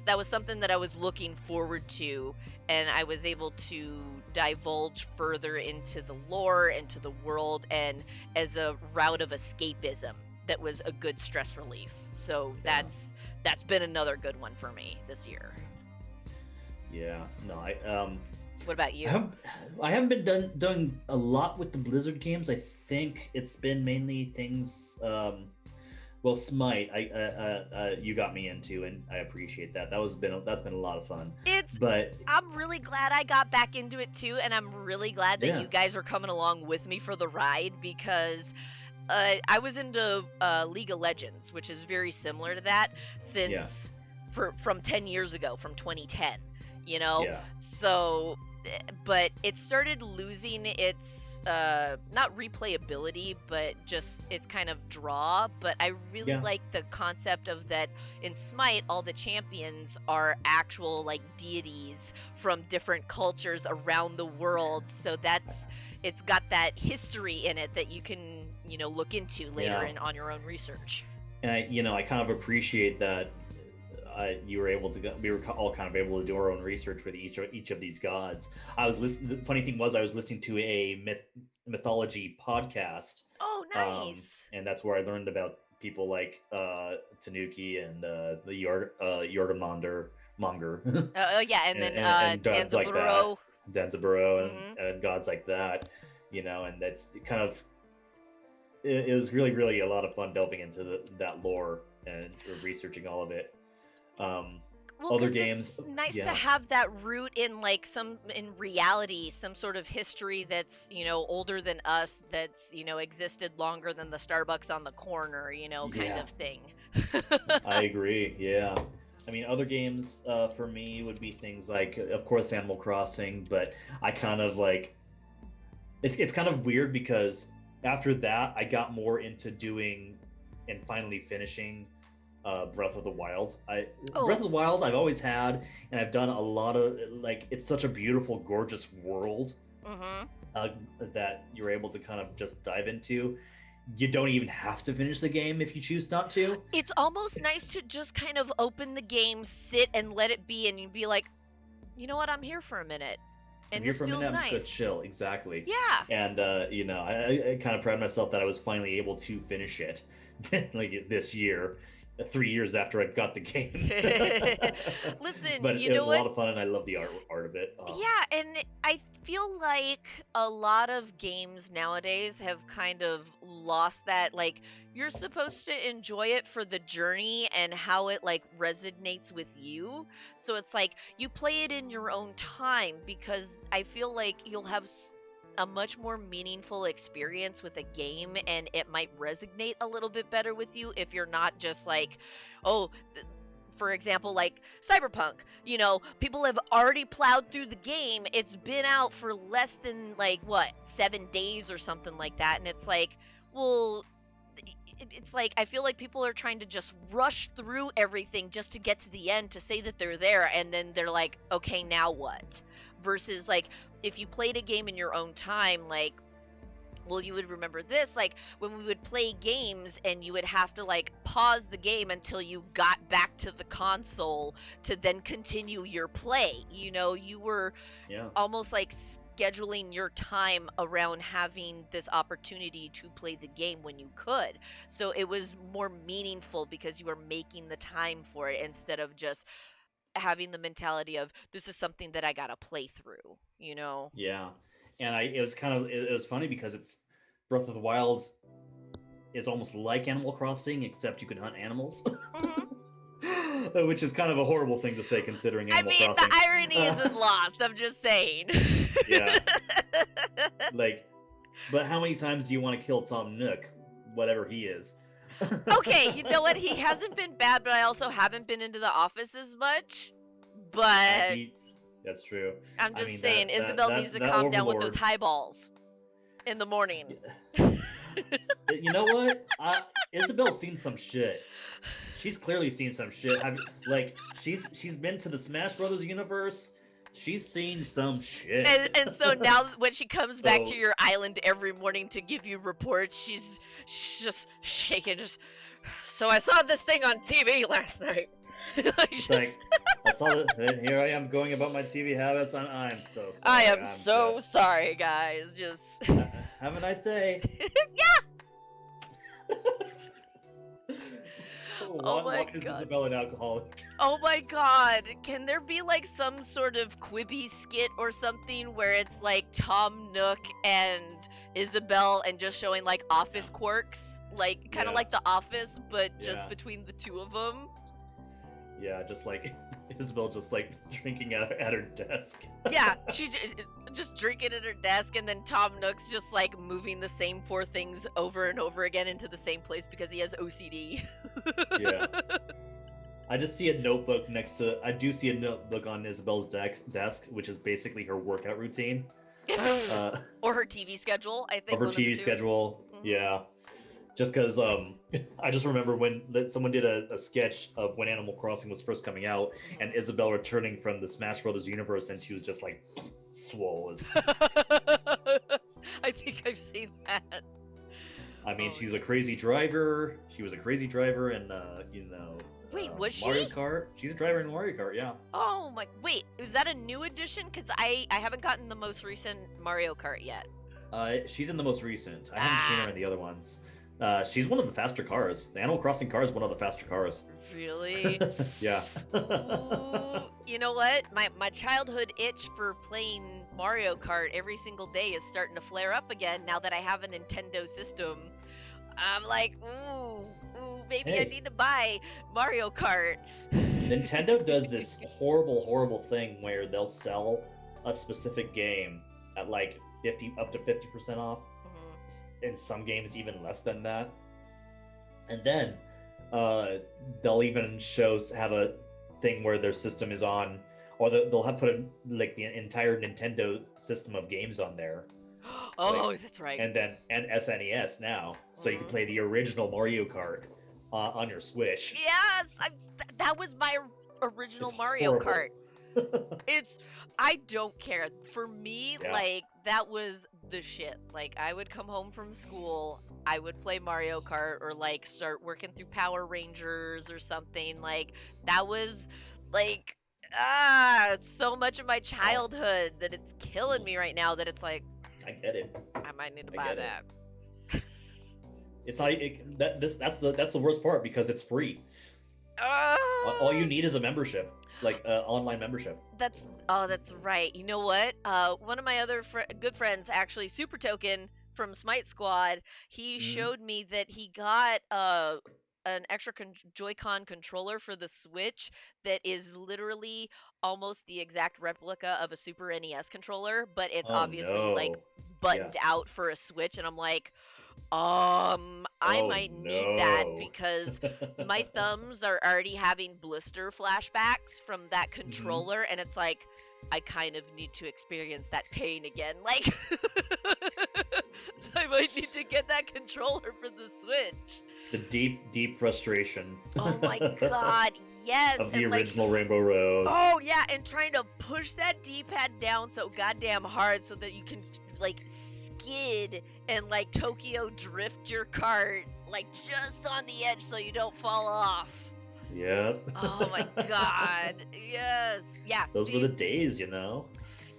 that was something that I was looking forward to, and I was able to divulge further into the lore, into the world, and as a route of escapism that was a good stress relief. So that's been another good one for me this year. Yeah. No, What about you? I haven't been doing a lot with the Blizzard games. I think it's been mainly things. Well, Smite, you got me into, and I appreciate that. That's been a lot of fun. I'm really glad I got back into it too, and I'm really glad that you guys are coming along with me for the ride, because I was into League of Legends, which is very similar to that, since from 10 years ago, from 2010, Yeah. So, but it started losing its not replayability, but just its kind of draw. But I really like the concept of that in Smite, all the champions are actual like deities from different cultures around the world. So it's got that history in it that you can look into later on your own research. And I kind of appreciate that you were able to we were all kind of able to do our own research with each of these gods. The funny thing was, I was listening to a mythology podcast. Oh, nice. And that's where I learned about people like Tanuki and the Jormungandr. Yeah, and then and gods like that. Denzaburo and gods like that, and that's kind of it was really, really a lot of fun delving into that lore and researching all of it. Other games, it's nice to have that root in in reality, some sort of history that's older than us, that's existed longer than the Starbucks on the corner, kind of thing. I agree. Yeah. I mean, other games for me would be things like, of course, Animal Crossing, but I kind of it's kind of weird, because after that I got more into doing and finally finishing Breath of the Wild. Breath of the Wild I've always had, and I've done a lot of it's such a beautiful, gorgeous world that you're able to kind of just dive into. You don't even have to finish the game if you choose not to. It's almost nice to just kind of open the game, sit and let it be, and you'd be like, you know what, I'm here for a minute. And this feels nice. I'm just chill, exactly. Yeah. And I kind of pride myself that I was finally able to finish it this year. 3 years after I got the game. Listen, but it was a lot of fun, and I love the art of it. Yeah, and I feel like a lot of games nowadays have kind of lost that. You're supposed to enjoy it for the journey and how it resonates with you. So it's you play it in your own time, because I feel like you'll have a much more meaningful experience with a game, and it might resonate a little bit better with you if you're not just for example, Cyberpunk, people have already plowed through the game. It's been out for less than 7 days or something like that, and it's well, it's I feel like people are trying to just rush through everything just to get to the end to say that they're there, and then they're okay, now what? Versus if you played a game in your own time, well, you would remember this, when we would play games and you would have to pause the game until you got back to the console to then continue your play. You were almost scheduling your time around having this opportunity to play the game when you could. So it was more meaningful because you were making the time for it instead of just having the mentality of this is something that I gotta play through, you know? Yeah, and it was funny because it's Breath of the Wild is almost like Animal Crossing, except you can hunt animals. Mm-hmm. Which is kind of a horrible thing to say considering Animal Crossing. The irony isn't lost, I'm just saying. Yeah. Like, but how many times do you want to kill Tom Nook, whatever he is? Okay, you know what? He hasn't been bad, but I also haven't been into the office as much. But that's true. I'm just saying, Isabelle needs to calm down with those highballs in the morning. You know what? Isabelle's seen some shit. She's clearly seen some shit. She's been to the Smash Brothers universe. She's seen some shit. And so now when she comes back to your island every morning to give you reports, she's just shaking. So I saw this thing on TV last night. I saw it. Here I am going about my TV habits. I'm so sorry. I am so sorry, guys. Just have a nice day. Yeah. Oh my god. Is Isabelle an alcoholic? Oh my god. Can there be like some sort of Quibi skit or something where it's like Tom Nook and Isabelle and just showing like office quirks? Like kind of like The Office, but just between the two of them? Yeah, just like Isabelle just like drinking at her desk. Yeah, she's just drinking at her desk, and then Tom Nook's just like moving the same 4 things over and over again into the same place because he has OCD. Yeah. I just see a notebook I do see a notebook on Isabelle's desk, which is basically her workout routine. Or her TV schedule, I think. Or her TV schedule, yeah. Just because I just remember when someone did a sketch of when Animal Crossing was first coming out, and Isabelle returning from the Smash Brothers universe, and she was just like swole as. I think I've seen that. I mean, she's a crazy driver. She was a crazy driver, and Wait, was Mario she? Kart. She's a driver in Mario Kart, yeah. Oh my! Wait, is that a new edition? Because I haven't gotten the most recent Mario Kart yet. She's in the most recent. I haven't seen her in the other ones. She's one of the faster cars. The Animal Crossing car is one of the faster cars. Really? Yeah. Ooh, you know what? My childhood itch for playing Mario Kart every single day is starting to flare up again now that I have a Nintendo system. I'm like, maybe I need to buy Mario Kart. Nintendo does this horrible thing where they'll sell a specific game at like up to 50% off. In some games even less than that, and then they'll even have a thing where their system is on, or they'll have put like the entire Nintendo system of games on there. That's right. And SNES now, so you can play the original Mario Kart on your Switch. Yes, that was my original Mario Kart. I don't care. For me, like, that was the shit. Like, I would come home from school, I would play Mario Kart, or, like, start working through Power Rangers or something. Like, that was, like, so much of my childhood that it's killing me right now that it's like, I get it. I might need to buy that. It's like, that's the worst part, because it's free. All you need is a membership. Like online membership. That's right. You know what? One of my other good friends, actually, Super Token from Smite Squad, he showed me that he got an extra Joy-Con controller for the Switch that is literally almost the exact replica of a Super NES controller, but it's obviously like buttoned out for a Switch, and I'm like, I might need that because my thumbs are already having blister flashbacks from that controller, and it's like, I kind of need to experience that pain again. Like, so I might need to get that controller for the Switch. The deep frustration. Oh my god, yes! Of the original Rainbow Road. Oh yeah, and trying to push that D-pad down so goddamn hard so that you can, like, skid and like Tokyo drift your cart like just on the edge so you don't fall off. Yep. Oh my god. Yes. Yeah. Those were the days, you know.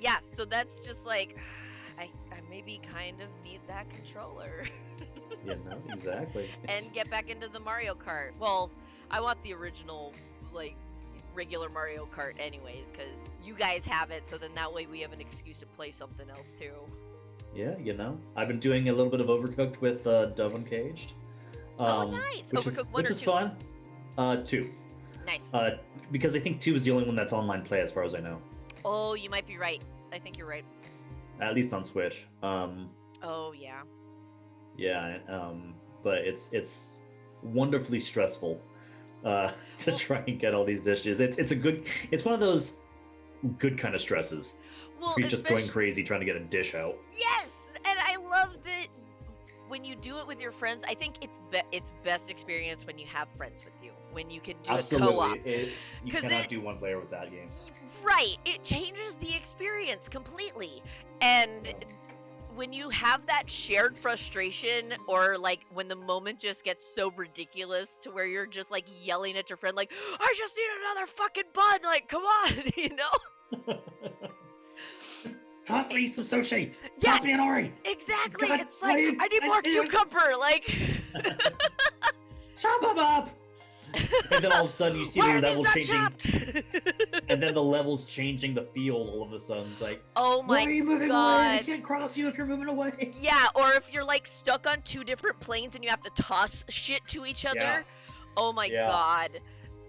yeah, so that's just like, I maybe kind of need that controller. Yeah, no, exactly. And get back into the Mario Kart. Well, I want the original, like, regular Mario Kart anyways, because you guys have it, so then that way we have an excuse to play something else too. Yeah, I've been doing a little bit of Overcooked with Dove Uncaged. Nice! Overcooked 1 or 2? Which is fun. 2. Nice. Because I think 2 is the only one that's online play as far as I know. Oh, you might be right. I think you're right. At least on Switch. Oh, yeah. Yeah, but it's wonderfully stressful to try and get all these dishes. It's one of those good kind of stresses. Well, you're just going crazy trying to get a dish out. Yes, and I love that when you do it with your friends. I think it's best experience when you have friends with you, when you can do it co-op. You cannot do one player with that game. Right, it changes the experience completely, and. Yeah. When you have that shared frustration, or like when the moment just gets so ridiculous to where you're just like yelling at your friend like, I just need another fucking bun, like, come on, you know? Toss me some sushi! Toss me an ori! Exactly! God, it's like, I need more cucumber, like... Chop him up! And then all of a sudden you see the levels changing. And then the levels changing the field all of a sudden. It's like, oh my why are you moving god. away? I can't cross you if you're moving away. Yeah, or if you're like stuck on 2 different planes and you have to toss shit to each other. Yeah. Oh my god.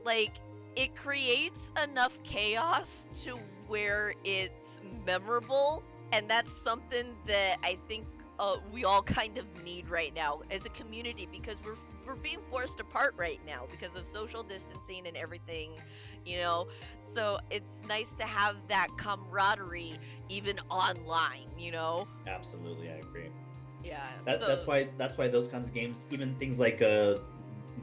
Like, it creates enough chaos to where it's memorable, and that's something that I think we all kind of need right now as a community, because we're being forced apart right now because of social distancing and everything, you know. So it's nice to have that camaraderie even online, you know. Absolutely, I agree. Yeah. That's why those kinds of games, even things like a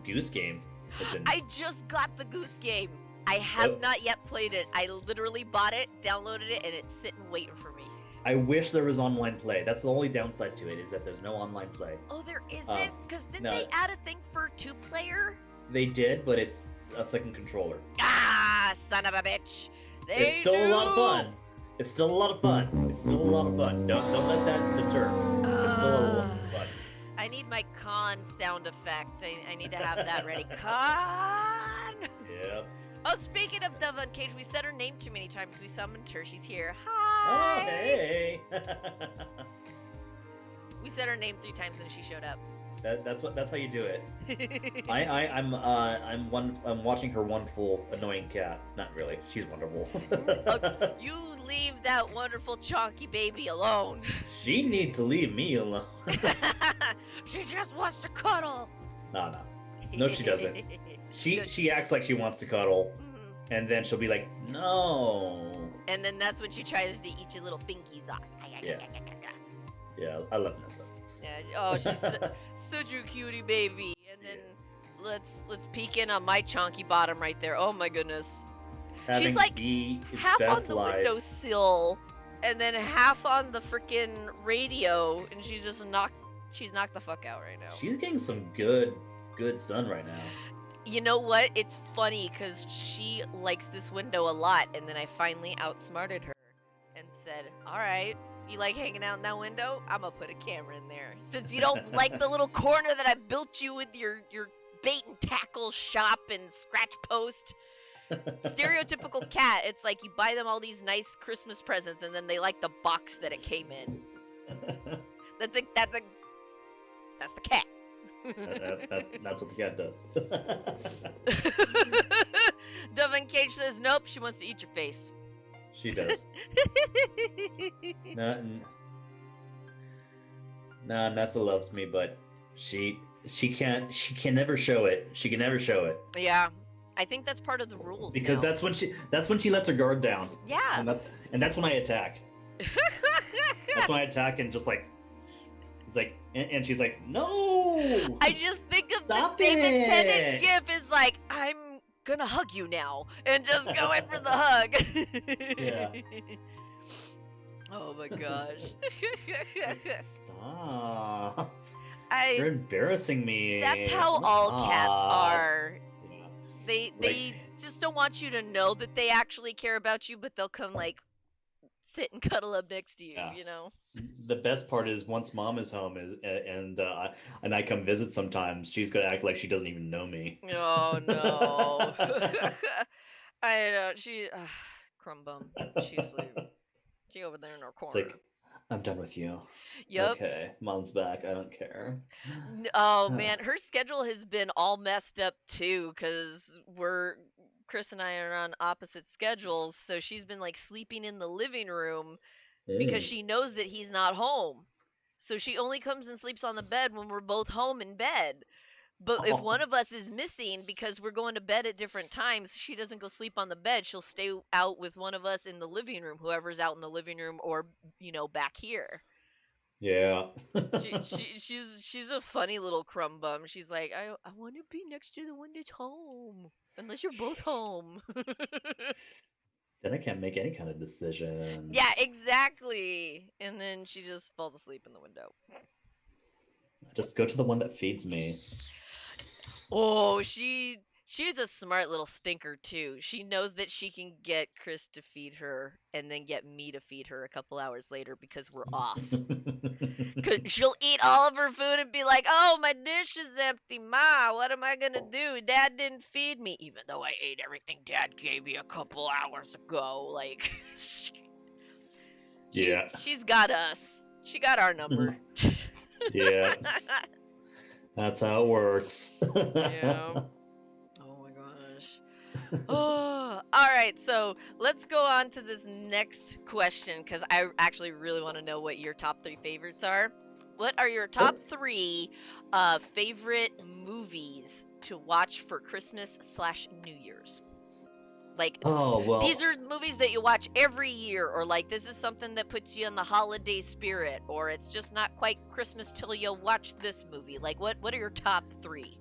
Goose Game, has been... I just got the Goose Game. I have not yet played it. I literally bought it, downloaded it, and it's sitting waiting for me. I wish there was online play. That's the only downside to it, is that there's no online play. Oh, there isn't? Because didn't they add a thing for 2-player? They did, but it's a second controller. Ah, son of a bitch. It's still a lot of fun. It's still a lot of fun. Don't let that deter. It's still a lot of fun. I need my con sound effect. I need to have that ready. Con! Yep. Oh, speaking of Dove Uncaged, we said her name too many times. We summoned her. She's here. Hi! Oh, hey! We said her name 3 times and she showed up. That's how you do it. I'm watching her wonderful annoying cat. Not really. She's wonderful. You leave that wonderful chonky baby alone. She needs to leave me alone. She just wants to cuddle. No, she doesn't. She acts like she wants to cuddle, and then she'll be like, no. And then that's when she tries to eat your little fingies off. Yeah, I love Nessa. Yeah, oh, she's such a cutie baby. And then let's peek in on my chonky bottom right there. Oh my goodness. She's like half on the windowsill, and then half on the freaking radio, and she's knocked the fuck out right now. She's getting some good sun right now. You know what? It's funny because she likes this window a lot, and then I finally outsmarted her and said, alright, you like hanging out in that window? I'm gonna put a camera in there. Since you don't like the little corner that I built you with your bait and tackle shop and scratch post. Stereotypical cat. It's like you buy them all these nice Christmas presents, and then they like the box that it came in. That's the cat. That's what the cat does. Dove Uncaged says nope, she wants to eat your face. She does. Nessa loves me, but she can never show it. She can never show it. Yeah, I think that's part of the rules. Because that's when she lets her guard down. Yeah. And that's when I attack. That's when I attack and just like. It's like, and she's like, no! I just think of Stop the David it! Tennant gif is like, I'm gonna hug you now, and just go in for the hug. Yeah. Oh my gosh. Stop. You're embarrassing me. That's how all cats are. Yeah. They just don't want you to know that they actually care about you, but they'll come like sit and cuddle up next to you, Yeah. you know? The best part is once mom is home and I come visit sometimes, she's gonna act like she doesn't even know me. Oh no. I know, crumb bum. She's asleep. She over there in her It's corner. like, I'm done with you. Yep. Okay, mom's back. I don't care. Oh man, her schedule has been all messed up too, because Chris and I are on opposite schedules, so she's been like sleeping in the living room because Mm. she knows that he's not home. So she only comes and sleeps on the bed when we're both home in bed. But if one of us is missing because we're going to bed at different times, she doesn't go sleep on the bed. She'll stay out with one of us in the living room, whoever's out in the living room or, back here. Yeah. She's a funny little crumb bum. She's like, I want to be next to the one that's home, unless you're both home. Then I can't make any kind of Yeah, decisions. exactly. And then she just falls asleep in the window. Just go to the one that feeds me. Oh, she's a smart little stinker too. She knows that she can get Chris to feed her and then get me to feed her a couple hours later because we're off. Cause she'll eat all of her food and be like, "Oh, my dish is empty, Ma. What am I gonna do? Dad didn't feed me, even though I ate everything Dad gave me a couple hours ago." Like, Yeah. she's got us. She got our number. Yeah. That's how it works. Yeah. Oh my gosh. Oh, all right. So let's go on to this next question because I actually really want to know what your top 3 favorites are. What are your top 3 favorite movies to watch for Christmas/New Year's? Like, Oh, well. these are movies that you watch every year, or like this is something that puts you in the holiday spirit, or it's just not quite Christmas till you watch this movie. Like, what are your top 3?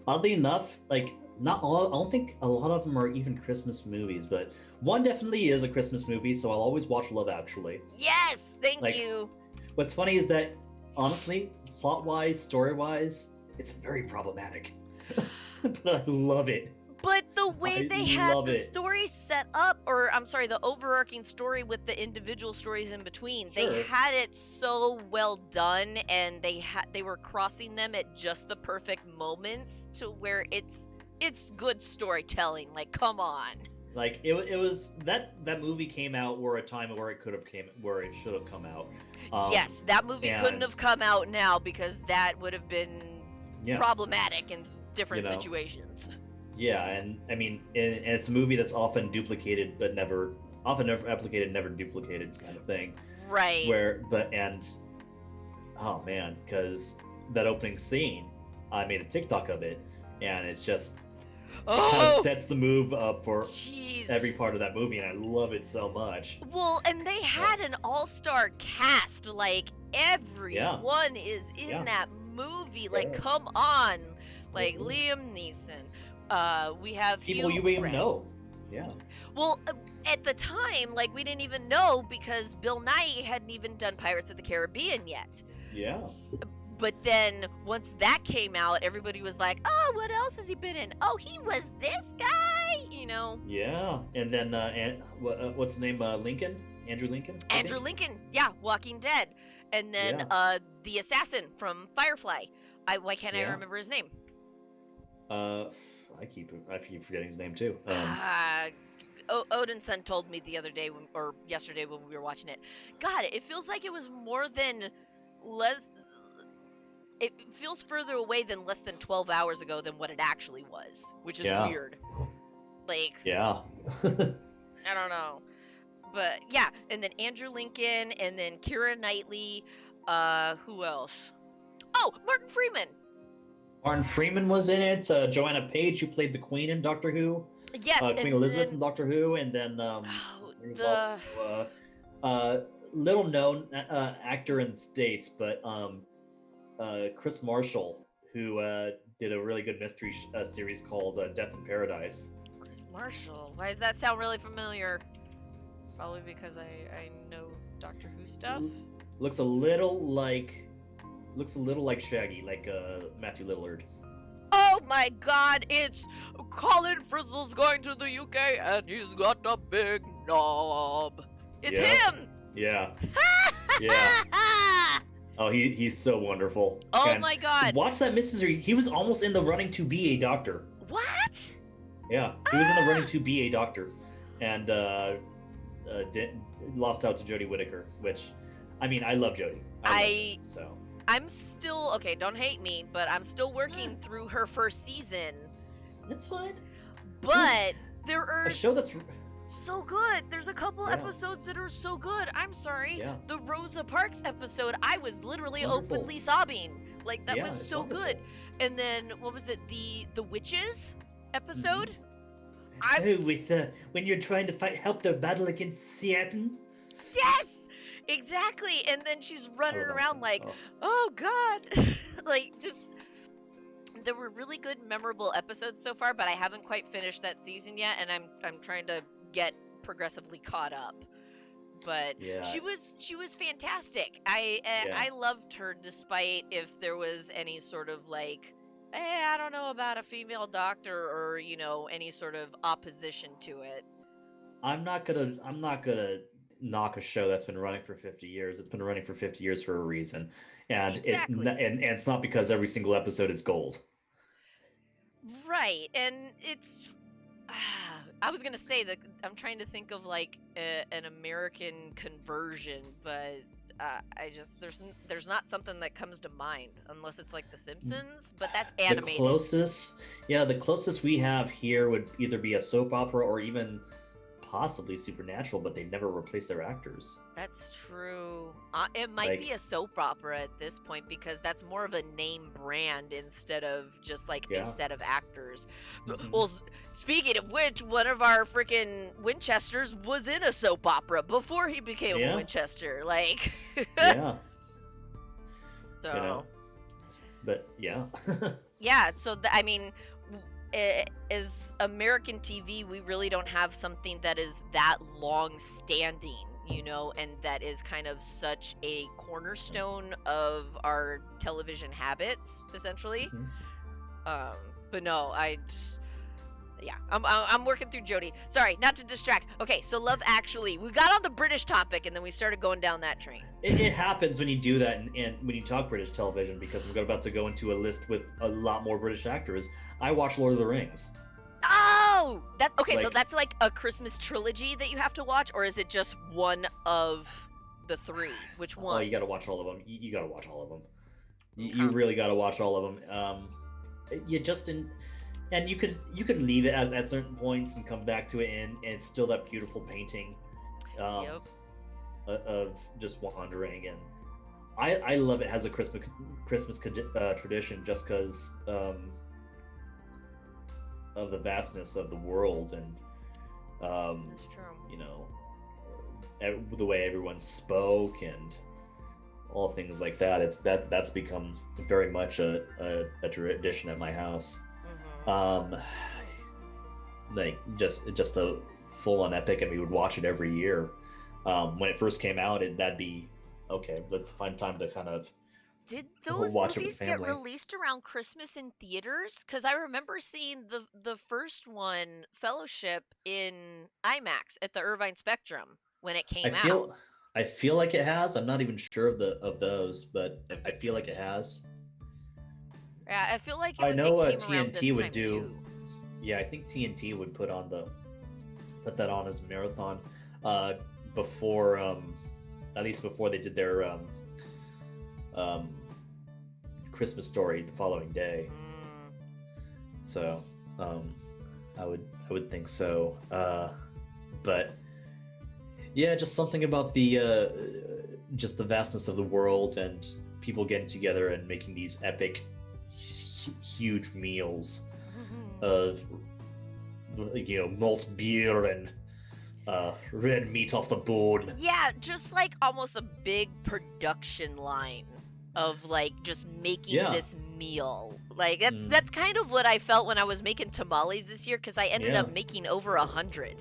Oddly enough, like, not all, I don't think a lot of them are even Christmas movies, but one definitely is a Christmas movie, so I'll always watch Love Actually. Yes, thank Like, you. What's funny is that, honestly, plot-wise, story-wise, it's very problematic. But I love it. But the way they had the it. story set up, or I'm sorry, the overarching story with the individual stories in between, they had it so well done, and they were crossing them at just the perfect moments to where it's good storytelling. Like, come on. Like it was that movie came out where a time where it should have come out. Yes, that movie couldn't have come out now because that would have been problematic in different situations. Yeah, and I mean, and it's a movie that's often duplicated, but never replicated, never duplicated, kind of thing. Right. Oh man, because that opening scene, I made a TikTok of it, and it's just it kind of sets the move up for every part of that movie, and I love it so much. Well, and they had an all-star cast, like everyone is in that movie. Like, come on, like Liam Neeson. We have people Hugh you even know. Yeah. Well, at the time, like, we didn't even know because Bill Nye hadn't even done Pirates of the Caribbean yet. Yeah. But then once that came out, everybody was like, "Oh, what else has he been in? Oh, he was this guy," you know. Yeah, and then what's his name? Lincoln? Andrew Lincoln? Andrew Lincoln, yeah, Walking Dead, and then the assassin from Firefly. Why can't I remember his name? I keep forgetting his name too. Odinson told me the other day or yesterday when we were watching it. God, it feels like it was more than it feels further away than less than 12 hours ago than what it actually was, which is weird. Like, yeah. I don't know. But yeah, and then Andrew Lincoln, and then Keira Knightley, who else? Oh, Martin Freeman. Martin Freeman was in it. Joanna Page, who played the Queen in Doctor Who. Yes, Queen Elizabeth in Doctor Who, and then there was also little known actor in the States, but Chris Marshall, who did a really good mystery series called Death in Paradise. Chris Marshall. Why does that sound really familiar? Probably because I know Doctor Who stuff. Looks a little like Shaggy, like Matthew Lillard. Oh my God! It's Colin Frizzle's going to the UK and he's got a big knob. It's Yeah. him. Yeah. Yeah. Oh, he's so wonderful. Oh And my god. watch that mystery. He was almost in the running to be a doctor. What? Yeah, he was in the running to be a doctor, and lost out to Jodie Whittaker. Which, I mean, I love Jodie. I'm still okay. Don't hate me, but I'm still working through her first season. That's fine. But there are A show that's so good. There's a couple Yeah. episodes that are so good. I'm sorry. Yeah. The Rosa Parks episode, I was literally Wonderful. openly sobbing. Like that Yeah, was it's so wonderful. good. And then what was it? The Witches episode? Oh, with when you're trying to help their battle against Seattle. Yes! Exactly. And then she's running I love around that. like, Oh. oh god. Like just there were really good memorable episodes so far, but I haven't quite finished that season yet, and I'm trying to get progressively caught up. But Yeah. she was fantastic. I loved her despite if there was any sort of like, hey, I don't know about a female doctor or, you know, any sort of opposition to it. I'm not gonna knock a show that's been running for 50 years. It's been running for 50 years for a reason, and Exactly. and it's not because every single episode is gold. Right, and it's I was gonna say that I'm trying to think of like an American conversion, but I just there's not something that comes to mind unless it's like The Simpsons, but that's animated. The closest we have here would either be a soap opera or even possibly Supernatural, but they never replace their actors. That's true. It might Like- be a soap opera at this point because that's more of a name brand instead of just like Yeah. a set of actors. Mhm. Well, speaking of which, one of our freaking Winchesters was in a soap opera before he became Yeah. a Winchester. Like, Yeah, so you know. But yeah. yeah. So I mean, as American TV, we really don't have something that is that long-standing, you know, and that is kind of such a cornerstone of our television habits, essentially. Mhm. But no, I'm working through Jodie. Sorry, not to distract. Okay, so Love Actually, we got on the British topic, and then we started going down that train. It happens when you do that and when you talk British television, because I'm about to go into a list with a lot more British actors. I watch Lord of the Rings. Oh, that's okay. So Like- that's like a Christmas trilogy that you have to watch, or is it just one of the three? Which Oh, one? you got to watch all of them. You got to watch all of them. You Okay. really got to watch all of them. You just and you could leave it at certain points and come back to it, and it's still that beautiful painting Yep. of just wandering. And I love it. Has a Christmas tradition just because of the vastness of the world and That's true. you know, the way everyone spoke and all things like that. That's become very much a tradition at my house. Mhm. Like just a full-on epic, and we would watch it every year. When it first came out, that'd be okay. Let's find time to kind of Did We'll those watch it with movies get family. released around Christmas in theaters? Because I remember seeing the first one, Fellowship, in IMAX at the Irvine Spectrum when it came out. I feel like it has. I'm not even sure of those, but I I think feel so. like it has. Yeah, I feel like I know it came around TNT this would time do. too. Yeah, I think TNT would put that on as a marathon before at least before they did their Christmas Story the following day. Mm. So I would think so. But yeah, just something about the just the vastness of the world and people getting together and making these epic huge meals of malt beer and red meat off the bone. Yeah, just like almost a big production line of like just making Yeah. this meal. Like that's Mm. that's kind of what I felt when I was making tamales this year because I ended Yeah. up making over 100,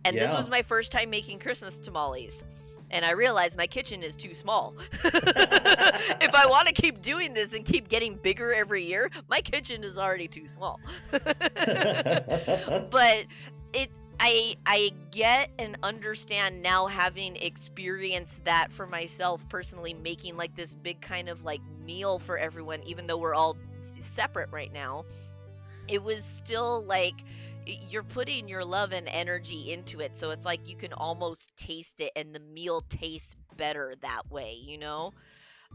and this was Yeah. my first time making Christmas tamales. And I realized my kitchen is too small. If I want to keep doing this and keep getting bigger every year, my kitchen is already too small. But I get and understand now, having experienced that for myself personally, making like this big kind of like meal for everyone, even though we're all separate right now. It was still like you're putting your love and energy into it, so it's like you can almost taste it, and the meal tastes better that way, you know.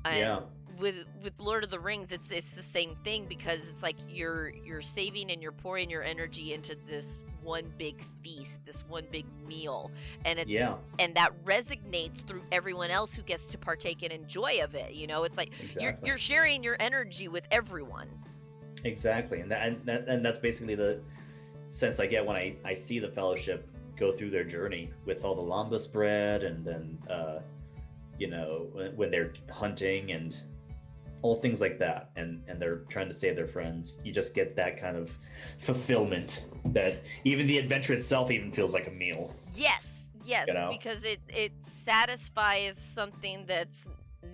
And Yeah. with Lord of the Rings, it's the same thing, because it's like you're saving and you're pouring your energy into this one big feast, this one big meal, and Yeah. that resonates through everyone else who gets to partake and enjoy of it, you know. It's like Exactly. you're sharing your energy with everyone. Exactly, and that's basically the sense I get when I see the Fellowship go through their journey with all the lambus bread, and then when they're hunting and all things like that, and they're trying to save their friends. You just get that kind of fulfillment that even the adventure itself even feels like a meal. Yes, You know? because it satisfies something that's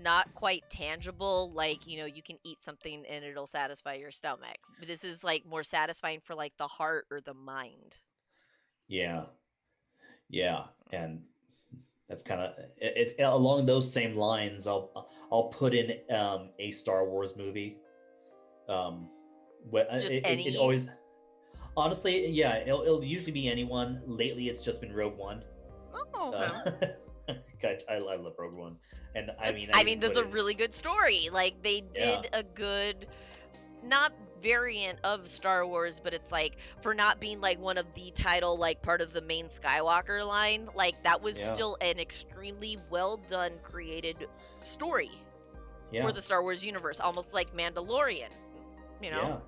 not quite tangible, like, you know, you can eat something and it'll satisfy your stomach. This is like more satisfying for like the heart or the mind. Yeah, yeah, and that's kind of it's along those same lines. I'll put in a Star Wars movie. Just It any. always, honestly, yeah, it'll usually be anyone. Lately, it's just been Rogue One. Oh, okay. God, I love Rogue One, and I mean, I even mean, there's put a in, really good story. Like, they yeah, did a good, not variant of Star Wars, but it's like, for not being like one of the title, like part of the main Skywalker line, like that was yeah, still an extremely well done, created story yeah, for the Star Wars universe, almost like Mandalorian, you know?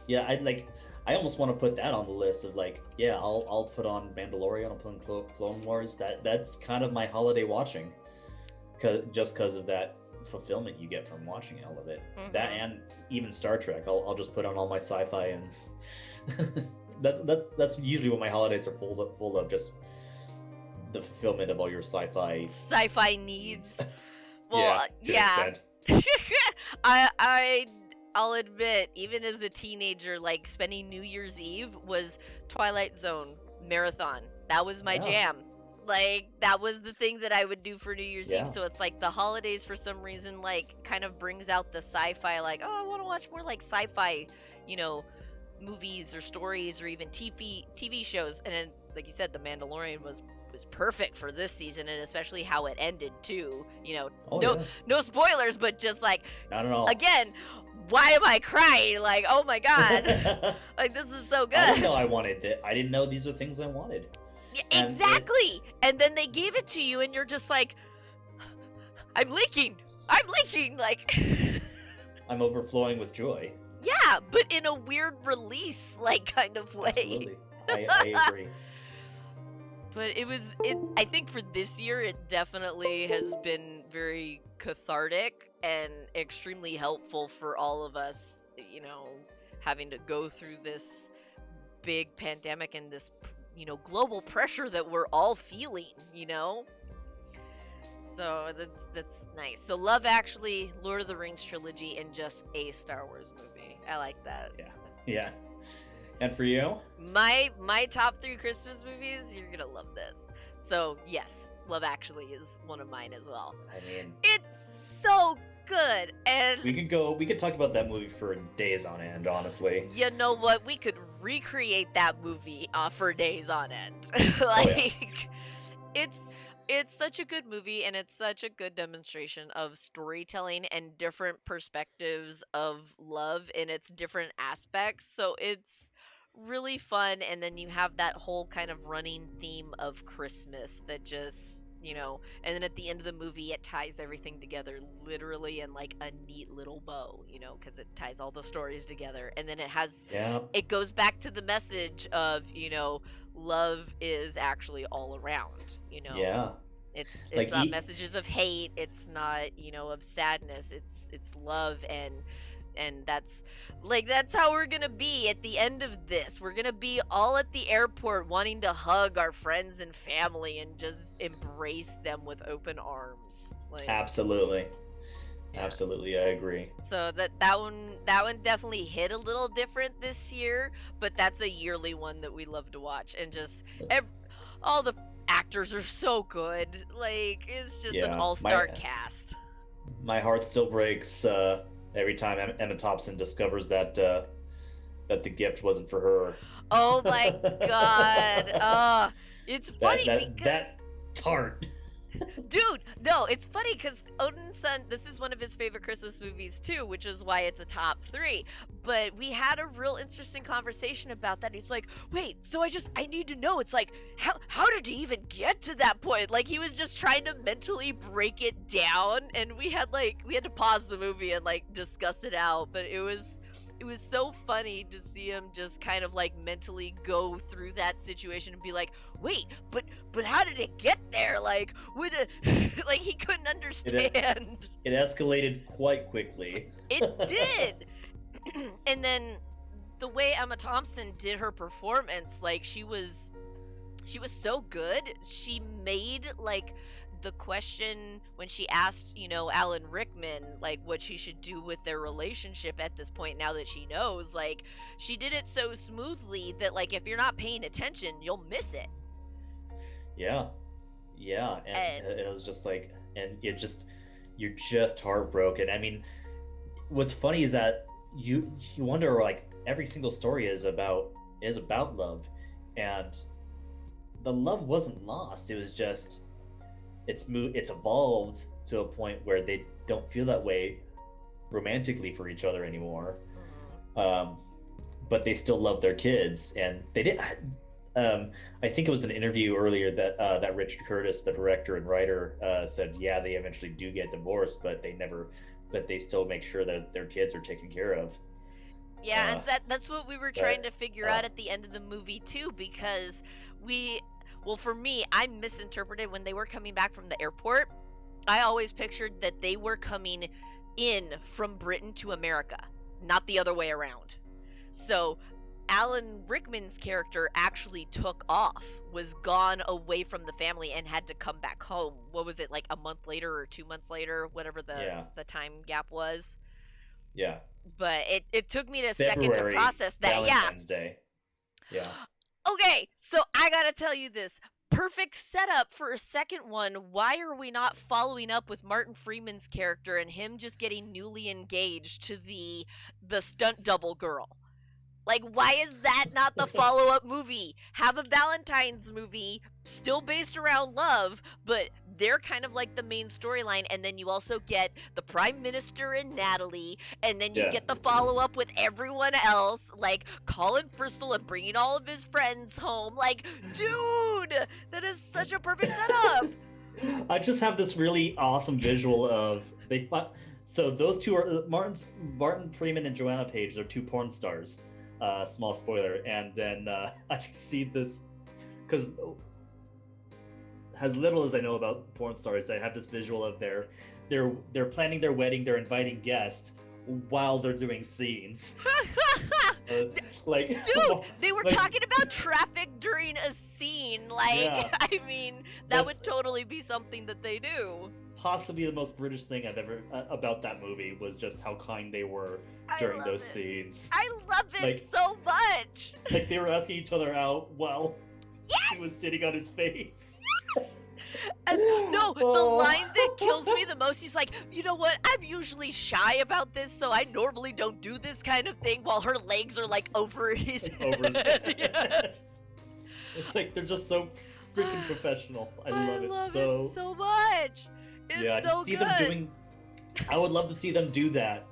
yeah, yeah. I almost want to put that on the list of like, yeah, I'll put on Mandalorian, I'll put on Clone Wars. That's kind of my holiday watching, because of that fulfillment you get from watching all of it. That, Mm-hmm. and even Star Trek, I'll just put on all my sci-fi, and that's usually what my holidays are full of, just the fulfillment of all your sci-fi Sci-fi needs. needs. Well, Yeah, to an yeah. extent. I'll admit, even as a teenager, like spending New Year's Eve was Twilight Zone marathon. That was my Yeah, jam. Like, that was the thing that I would do for New Year's Eve. yeah, So it's like the holidays, for some reason, like kind of brings out the sci-fi. Like, oh, I want to watch more like sci-fi, you know, movies or stories or even TV shows. And then, like you said, The Mandalorian was perfect for this season, and especially how it ended too. You know, oh no yeah, no spoilers, but just like, not at all. again, why am I crying? Like, oh my god, like this is so I didn't good. know I wanted it. I didn't know these were things I wanted. Yeah, And it, exactly. And then they gave it to you, and you're just like, I'm leaking. I'm leaking. Like, I'm overflowing with joy. yeah, but in a weird release, like, kind of way. Absolutely. I agree. But I think for this year, it definitely has been very cathartic and extremely helpful for all of us, you know, having to go through this big pandemic and this, you know, global pressure that we're all feeling, you know? So that's nice. So Love Actually, Lord of the Rings trilogy, and just a Star Wars movie. I like that. Yeah. Yeah. And for you? My top 3 Christmas movies, you're gonna love this. So yes, Love Actually is one of mine as well. I mean, It's so good, and we could talk about that movie for days on end, honestly. you know what? We could recreate that movie for days on end. Oh yeah. Like, it's such a good movie, and it's such a good demonstration of storytelling and different perspectives of love in its different aspects. So it's really fun, and then you have that whole kind of running theme of Christmas that just, you know, and then at the end of the movie it ties everything together literally in like a neat little bow, you know, because it ties all the stories together, and then Yeah. it goes back to the message of, you know, love is actually all around, you know. Yeah. It's Like not messages of hate, it's not, you know, of sadness, it's love, and that's how we're gonna be at the end of this. We're gonna be all at the airport wanting to hug our friends and family and just embrace them with open arms. Like, absolutely. Absolutely, I agree. So that one definitely hit a little different this year, but that's a yearly one that we love to watch, and just all the actors are so good. Like, it's just an Yeah, all-star cast. my heart still breaks every time Emma Thompson discovers that that the gift wasn't for her. Oh my god. It's funny because that tart. dude, no, it's funny because Odin's son, this is one of his favorite Christmas movies too, which is why it's a top 3. But we had a real interesting conversation about that. He's like, wait, so I need to know. It's like, how did he even get to that point? Like, he was just trying to mentally break it down, and we had to pause the movie and like discuss it out. But it was so funny to see him just kind of like mentally go through that situation and be like, wait, but how did it get there? Like, like, he couldn't understand. It escalated quite quickly. It did. And then the way Emma Thompson did her performance, like, she was so good. She made, like, the question when she asked, Alan Rickman, like, what she should do with their relationship at this point now that she knows, like, she did it so smoothly that, like, if you're not paying attention, you'll miss it. Yeah, and it was just like, and you're just heartbroken. I mean, what's funny is that you wonder, like, every single story is about love, and the love wasn't lost. It was just it's evolved to a point where they don't feel that way romantically for each other anymore. But they still love their kids, and they did. I think it was an interview earlier that Richard Curtis, the director and writer, said, yeah, they eventually do get divorced, but they still make sure that their kids are taken care of. Yeah, and that's what we were trying to figure out at the end of the movie too, because for me, I misinterpreted when they were coming back from the airport. I always pictured that they were coming in from Britain to America, not the other way around. So Alan Rickman's character actually took off, was gone away from the family, and had to come back home. What was it, like a month later or 2 months later, whatever the time gap was? Yeah. But it took me a second to process that. Valentine's Day. Yeah. Okay, so I gotta tell you this. Perfect setup for a second one. Why are we not following up with Martin Freeman's character and him just getting newly engaged to the stunt double girl? Like, why is that not the follow-up movie? Have a Valentine's movie, still based around love, but they're kind of like the main storyline, and then you also get the Prime Minister and Natalie, and then you get the follow-up with everyone else, like Colin Firth and bringing all of his friends home. Like, dude, that is such a perfect setup. I just have this really awesome visual of so those two are Martin Freeman and Joanna Page. They're two porn stars. Small spoiler, and then I just see this because as little as I know about porn stars, I have this visual of they're planning their wedding, they're inviting guests while they're doing scenes. Dude, they were talking about traffic during a scene. Like, yeah. I mean, that would totally be something that they do. Possibly the most British thing I've ever about that movie was just how kind they were during those scenes. I love it so much. Like, they were asking each other out while he was sitting on his face. Yes! And no, the line that kills me the most, he's like, you know what, I'm usually shy about this, so I normally don't do this kind of thing, while her legs are like over his head. Yes. It's like they're just so freaking professional. I love it so much. It's so to see good. them doing. I would love to see them do that,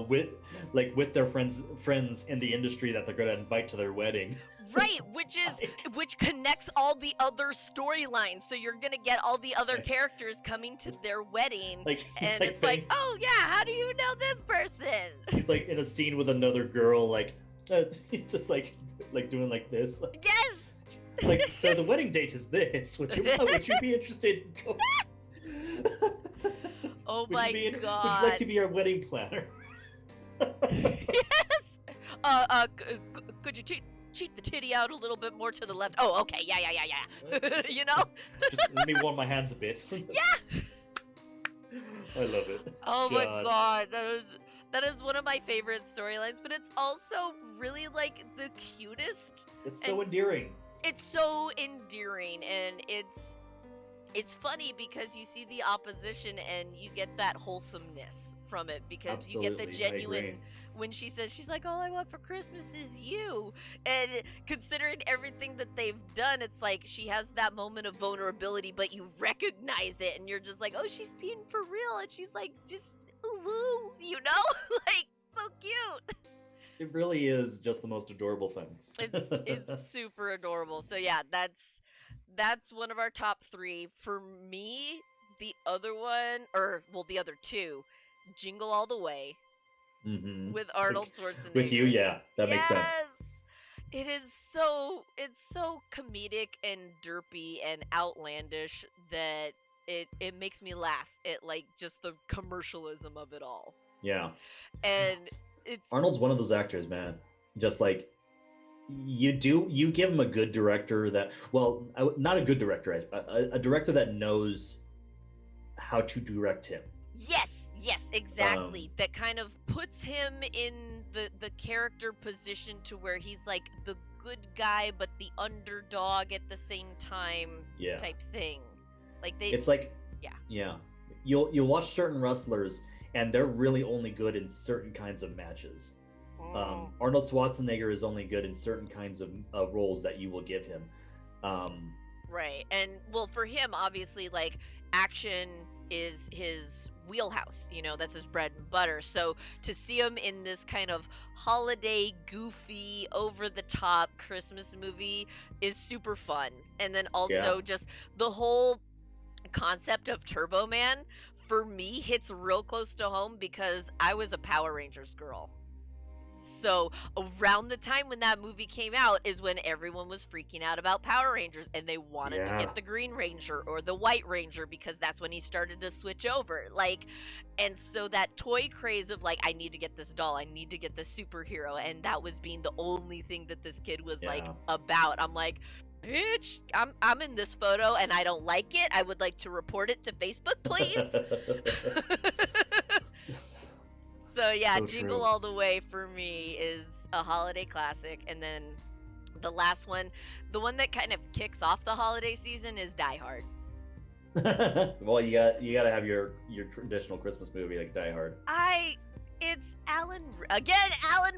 with their friends in the industry that they're gonna invite to their wedding. Right, which connects all the other storylines. So you're gonna get all the other characters coming to their wedding, and it's like, oh yeah, how do you know this person? He's like in a scene with another girl, he's just like doing like this. Yes. Like, so the wedding date is this. Would you be interested in going? Oh my god! Would you like to be our wedding planner? Yes. Could you cheat the titty out a little bit more to the left? Oh, okay. Yeah. You know. Just let me warm my hands a bit. Yeah. I love it. Oh my god, that is one of my favorite storylines, but it's also really like the cutest. It's so endearing. It's so endearing, and it's funny because you see the opposition and you get that wholesomeness from it, because Absolutely, you get the genuine, when she says, she's like, all I want for Christmas is you. And considering everything that they've done, it's like she has that moment of vulnerability, but you recognize it and you're just like, oh, she's being for real. And she's like, just ooh, woo, you know? Like, so cute. It really is just the most adorable thing. It's super adorable. So yeah, that's one of our top 3. For me, the other one, or well, the other 2, Jingle All the Way, with Arnold Schwarzenegger. With you, yeah, that makes sense. It's so comedic and derpy and outlandish that it makes me laugh at like just the commercialism of it all. Yeah. And it's Arnold's one of those actors, man. Just like you give him a good director that, well, not a good director, a director that knows how to direct him. Yes, exactly. That kind of puts him in the character position to where he's like the good guy but the underdog at the same time, type thing. Like it's like you'll watch certain wrestlers and they're really only good in certain kinds of matches. Arnold Schwarzenegger is only good in certain kinds of roles that you will give him. Right. And well, for him, obviously, like, action is his wheelhouse, you know, that's his bread and butter. So to see him in this kind of holiday, goofy, over the top Christmas movie is super fun. And then also just the whole concept of Turbo Man, for me, hits real close to home because I was a Power Rangers girl. So around the time when that movie came out is when everyone was freaking out about Power Rangers, and they wanted to get the Green Ranger or the White Ranger because that's when he started to switch over. Like, and so that toy craze of like, I need to get this doll, I need to get this superhero, and that was being the only thing that this kid was like about. I'm like, bitch, I'm in this photo and I don't like it. I would like to report it to Facebook, please. So yeah, so Jingle All the Way for me is a holiday classic. And then the last one, the one that kind of kicks off the holiday season, is Die Hard. Well, you gotta have your traditional Christmas movie like Die Hard. It's Alan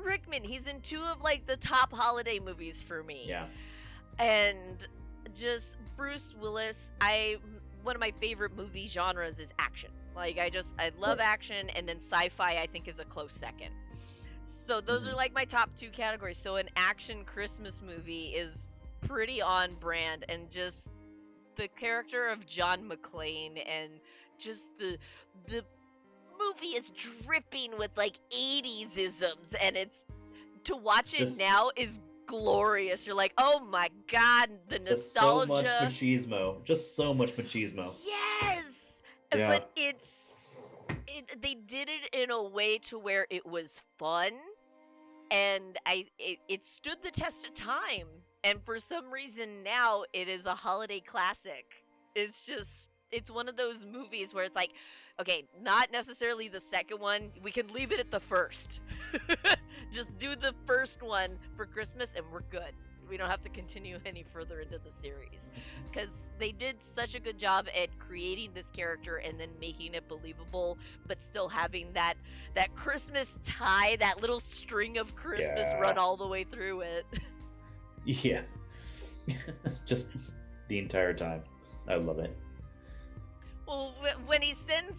Rickman. He's in 2 of like the top holiday movies for me. Yeah. And just Bruce Willis. One of my favorite movie genres is action. Like, I love action, and then sci-fi I think is a close second. So those are like my top 2 categories. So an action Christmas movie is pretty on brand, and just the character of John McClane, and just the movie is dripping with like 80s isms, and it's to watch it now is glorious. You're like, oh my god, the nostalgia. Just so much machismo. Yes. Yeah. But they did it in a way to where it was fun, and it stood the test of time. And for some reason now it is a holiday classic. It's one of those movies where it's like, okay, not necessarily the second one. We can leave it at the first. Just do the first one for Christmas and we're good. We don't have to continue any further into the series, because they did such a good job at creating this character and then making it believable, but still having that Christmas tie, that little string of Christmas run all the way through it. Yeah. Just the entire time. I love it. Well, when he sends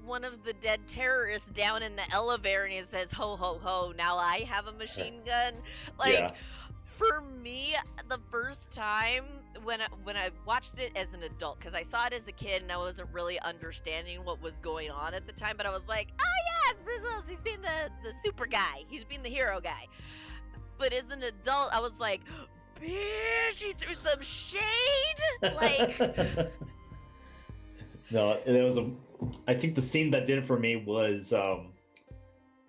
one of the dead terrorists down in the elevator and he says, ho, ho, ho, now I have a machine gun. Like, for me, the first time when I watched it as an adult, because I saw it as a kid and I wasn't really understanding what was going on at the time, but I was like, oh yeah, it's Bruce Willis, he's being the super guy, he's being the hero guy. But as an adult, I was like, bitch, he threw some shade. Like, no, it was I think the scene that did it for me was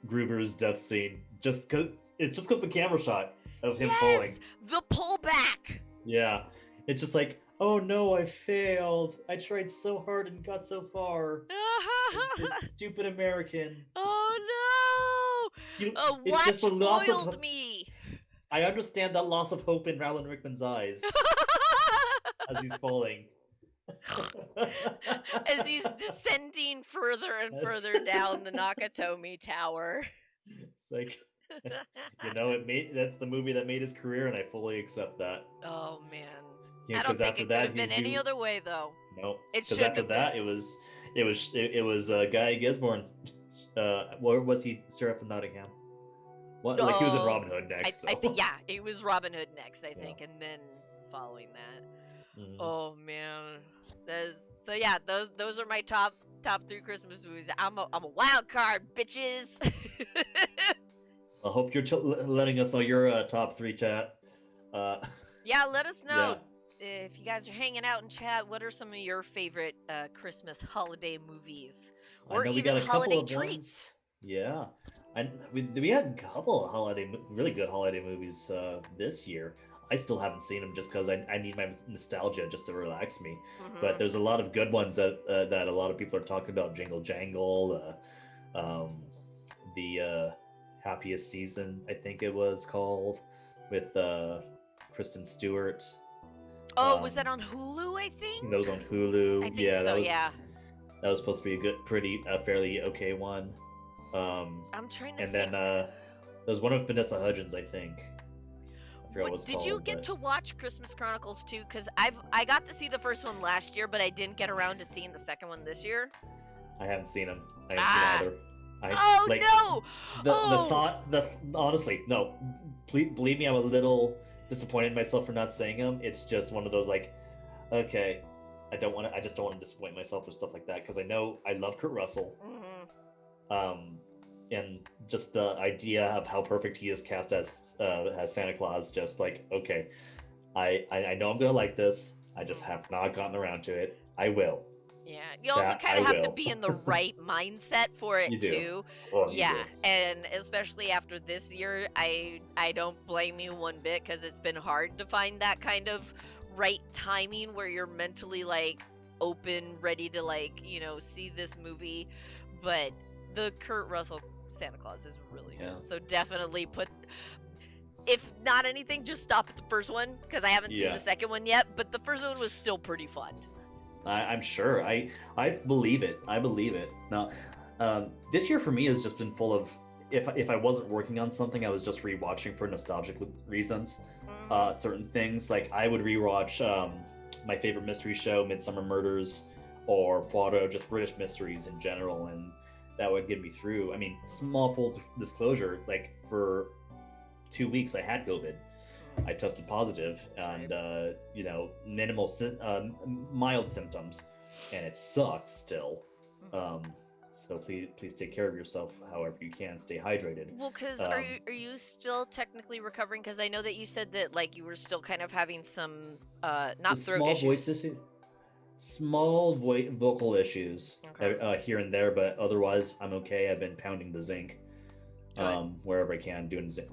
Gruber's death scene. Just because the camera shot of him falling. The pullback. Yeah. It's just like, oh no, I failed. I tried so hard and got so far. This stupid American. Oh no! You, A it's just watch a loss of. foiled me. I understand that loss of hope in Alan Rickman's eyes as he's falling. As he's descending further and further down the Nakatomi Tower. It's like, that's the movie that made his career, and I fully accept that. Oh man. Yeah, I don't think after it could that have been any other way though. No, It because should after have that been. it was Guy Gisborne. Where was he? Sheriff of Nottingham. What? Like he was in Robin Hood next. I think it was Robin Hood next, I think, and then following that. Mhm. Oh man, those are my top 3 Christmas movies. I'm a wild card, bitches. I hope you're letting us know your top 3, chat. Yeah, let us know if you guys are hanging out in chat. What are some of your favorite Christmas holiday movies, or even holiday treats? Yeah, and we had a couple of really good holiday movies this year. I still haven't seen them just because I need my nostalgia just to relax me. But there's a lot of good ones that a lot of people are talking about. Jingle Jangle, the Happiest Season, I think it was called, with Kristen Stewart. Oh, was that on Hulu? I think that was on Hulu. I think so. That was supposed to be a fairly okay one. I'm trying to. And then there was one of Vanessa Hudgens, I think. Did you get to watch Christmas Chronicles 2? Because I got to see the first one last year, but I didn't get around to seeing the second one this year. I haven't seen them. I haven't seen either. No! Honestly, no. Please believe me, I'm a little disappointed in myself for not saying them. It's just one of those like, okay, I just don't want to disappoint myself with stuff like that because I know I love Kurt Russell. And just the idea of how perfect he is cast as Santa Claus, just like, okay, I know I'm gonna like this. I just have not gotten around to it. I will. Yeah, you also kind of have to be in the right mindset for it too. Yeah, and especially after this year, I don't blame you one bit because it's been hard to find that kind of right timing where you're mentally like open, ready to like see this movie. But the Kurt Russell Santa Claus is really good. So definitely if not anything, just stop at the first one because I haven't seen the second one yet. But the first one was still pretty fun. I'm sure. I believe it. I believe it. Now, this year for me has just been full of. If I wasn't working on something, I was just rewatching for nostalgic reasons. Certain things like I would rewatch my favorite mystery show, Midsummer Murders, or Poirot, just British mysteries in general, and that would get me through. I mean, small full disclosure, like for 2 weeks I had COVID. I tested positive and mild symptoms, and it sucks still. So please take care of yourself however you can. Stay hydrated. Well, because are you still technically recovering? Because I know that you said that like you were still kind of having some not throat issues. Small vocal issues here and there, but otherwise I'm okay. I've been pounding the zinc wherever I can,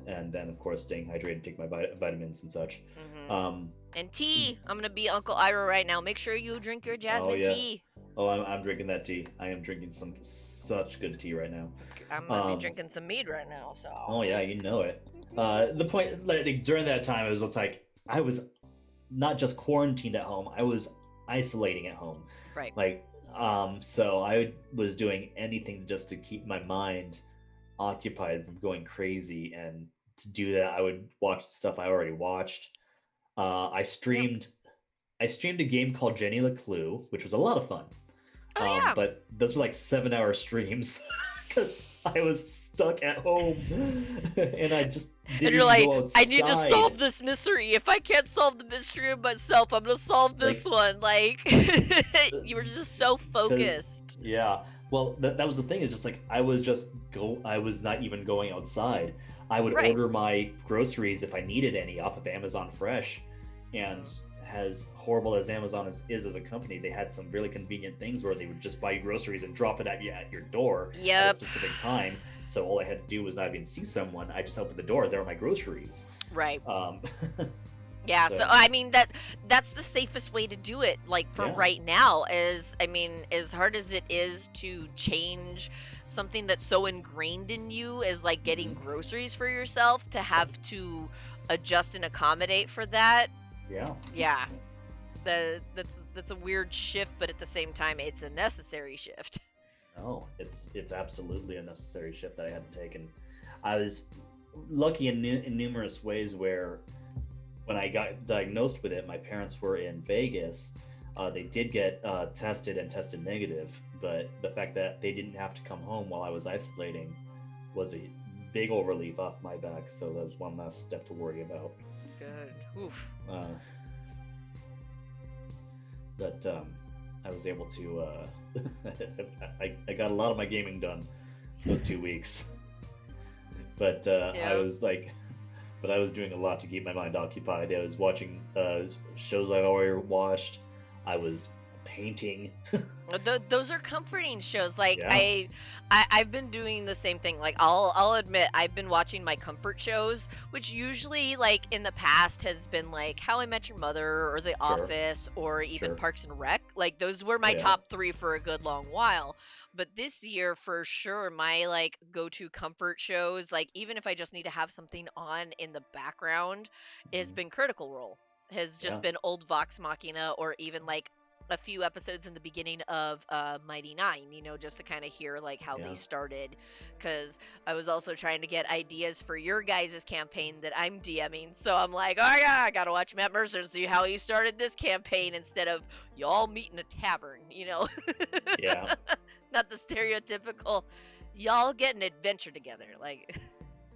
and then of course staying hydrated, take my vitamins and such. And tea. I'm gonna be Uncle Ira right now. Make sure you drink your jasmine tea. Oh, I'm drinking that tea. I am drinking such good tea right now. I'm gonna be drinking some mead right now. So. Oh yeah, you know it. The point, like during that time, it was like I was not just quarantined at home. I was isolating at home. Right. Like, so I was doing anything just to keep my mind occupied from going crazy, and to do that, I would watch stuff I already watched. I streamed a game called Jenny LeClue, which was a lot of fun. But those were like 7-hour streams because I was stuck at home and I just didn't go outside. I need to solve this mystery. If I can't solve the mystery myself, I'm gonna solve this one. Like you were just so focused. Yeah. Well, that was the thing. Is just like I was not even going outside. I would order my groceries if I needed any off of Amazon Fresh, and as horrible as Amazon is as a company, they had some really convenient things where they would just buy groceries and drop it at your door at a specific time. So all I had to do was not even see someone. I just opened the door. There were my groceries. Right. Yeah, so I mean that's the safest way to do it, like for Yeah. right now. Is I mean, as hard as it is to change something that's so ingrained in you as like getting groceries for yourself, to have to adjust and accommodate for that. Yeah. Yeah. That's a weird shift, but at the same time it's a necessary shift. No, it's absolutely a necessary shift that I had to take, and I was lucky in numerous ways where when I got diagnosed with it, my parents were in Vegas. They did get tested and tested negative, but the fact that they didn't have to come home while I was isolating was a big old relief off my back. So that was one less step to worry about. Good. Oof. But I was able to. I got a lot of my gaming done those 2 weeks, but Yeah. I was like. But I was doing a lot to keep my mind occupied. I was watching shows I've already watched. I was painting. Those are comforting shows. Like Yeah. I've been doing the same thing. Like I'll admit I've been watching my comfort shows, which usually like in the past has been like How I Met Your Mother or The Office or even Sure. Parks and Rec. Like those were my Yeah. top 3 for a good long while. But this year for sure my like go-to comfort shows, like even if I just need to have something on in the background, has been Critical Role. Has just Yeah. been old Vox Machina, or even like a few episodes in the beginning of Mighty Nine, you know, just to kind of hear like how Yeah. they started. Because I was also trying to get ideas for your guys' campaign that I'm DMing. So I'm like, oh yeah, I gotta watch Matt Mercer to see how he started this campaign instead of y'all meet in a tavern, you know? Yeah. Not the stereotypical y'all get an adventure together. Like,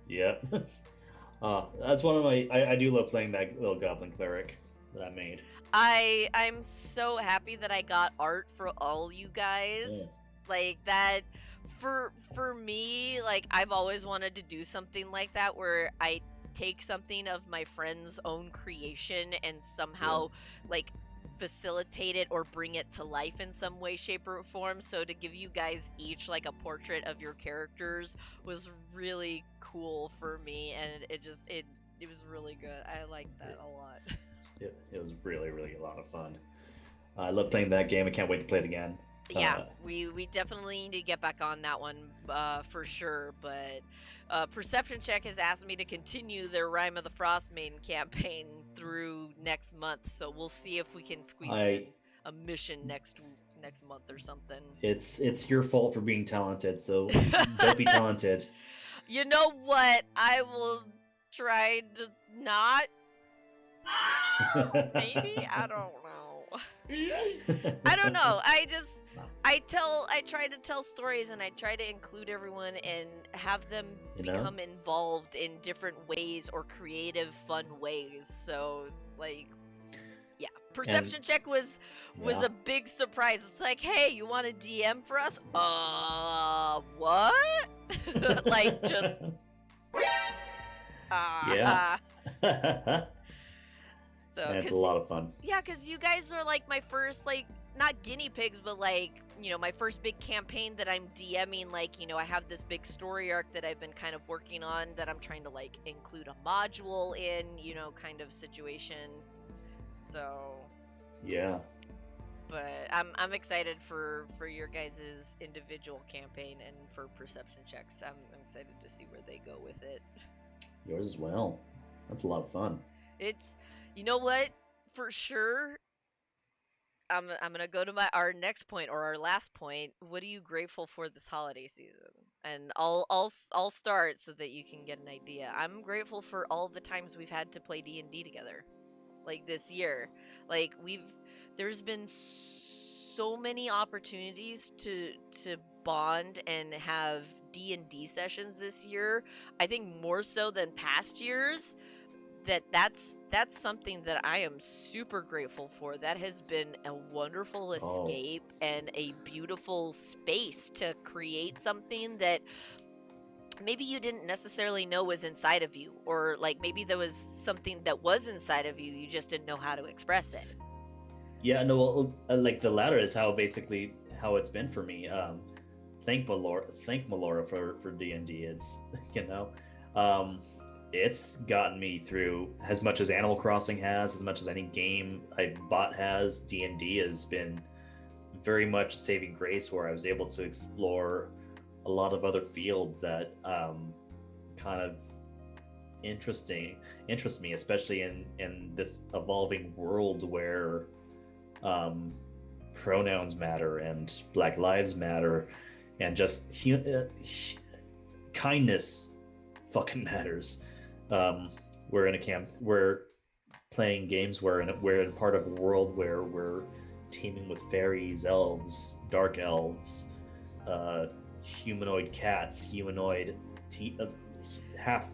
Yeah. That's one of my. I do love playing that little goblin cleric that I made. I'm so happy that I got art for all you guys. Yeah. Like that for me, like I've always wanted to do something like that where I take something of my friend's own creation and somehow like facilitate it or bring it to life in some way, shape, or form. So to give you guys each like a portrait of your characters was really cool for me, and it was really good. I liked that a lot. It was really a lot of fun. I love playing that game. I can't wait to play it again. Yeah, we definitely need to get back on that one for sure. But Perception Check has asked me to continue their Rime of the Frostmaiden campaign through next month, so we'll see if we can squeeze in a mission next month or something. It's your fault for being talented, so don't be talented. You know what? I will try to not. Maybe? I don't know. I don't know. I try to tell stories, and I try to include everyone and have them become involved in different ways or creative, fun ways. So, like, yeah, Perception Check was a big surprise. It's like, hey, you want a DM for us? What? Like, just. Yeah. So it's a lot of fun. Yeah, because you guys are like my first, like, not guinea pigs, but like, you know, my first big campaign that I'm DMing. Like, you know, I have this big story arc that I've been kind of working on that I'm trying to like include a module in, you know, kind of situation. So. Yeah. But I'm excited for your guys' individual campaign and for Perception Checks. I'm excited to see where they go with it. Yours as well. That's a lot of fun. It's, you know what, for sure. I'm gonna go to our next point, or our last point. What are you grateful for this holiday season? And I'll start so that you can get an idea. I'm grateful for all the times we've had to play D&D together, like this year. Like there's been so many opportunities to bond and have D&D sessions this year. I think more so than past years. That's something that I am super grateful for. That has been a wonderful escape and a beautiful space to create something that maybe you didn't necessarily know was inside of you, or like maybe there was something that was inside of you just didn't know how to express it. Yeah, no, well, like the latter is how it's been for me. Thank Melora for D&D. It's, you know, it's gotten me through as much as Animal Crossing has, as much as any game I bought has. D&D has been very much a saving grace, where I was able to explore a lot of other fields that kind of interest me, especially in this evolving world where pronouns matter and Black Lives Matter, and just kindness fucking matters. We're playing games where we're in part of a world where we're teaming with fairies, elves, dark elves, humanoid cats, half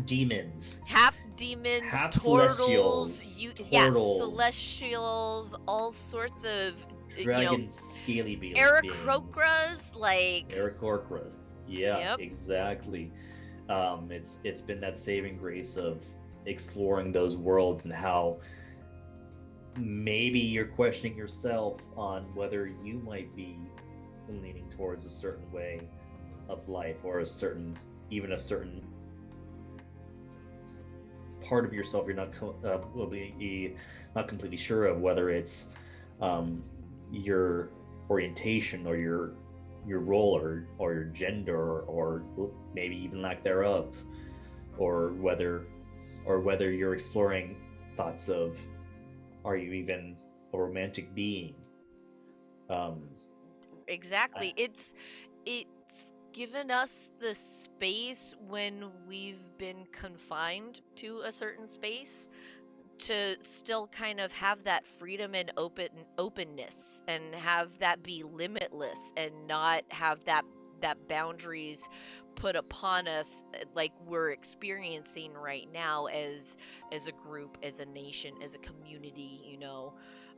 demons, half demons, half turtles, celestials, celestials, all sorts of dragon scaly beings, Aarakocras, like Aarakocra. Yeah, Yep. exactly. It's been that saving grace of exploring those worlds, and how maybe you're questioning yourself on whether you might be leaning towards a certain way of life, or a certain part of yourself you're not completely sure of, whether it's your orientation, or your role, or your gender, or maybe even lack thereof, or whether you're exploring thoughts of, are you even a romantic being? Exactly. It's given us the space when we've been confined to a certain space to still kind of have that freedom and openness, and have that be limitless, and not have that boundaries put upon us, like we're experiencing right now as a group, as a nation, as a community.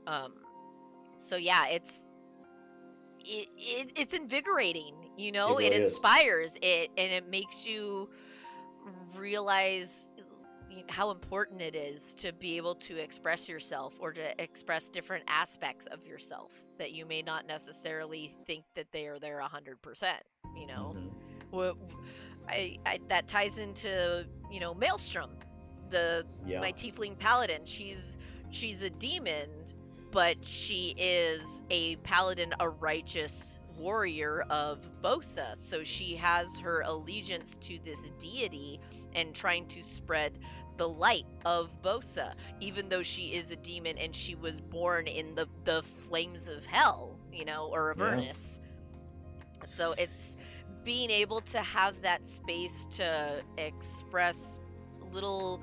um so yeah, it's invigorating. It It really is. inspires it, and it makes you realize how important it is to be able to express yourself, or to express different aspects of yourself that you may not necessarily think that they are there 100%. You know, Mhm. Wh- that ties into Maelstrom, Yeah. my tiefling paladin. She's a demon, but she is a paladin, a righteous warrior of Bosa. So she has her allegiance to this deity and trying to spread the light of Bosa, even though she is a demon and she was born in the flames of hell, or Avernus. So it's being able to have that space to express little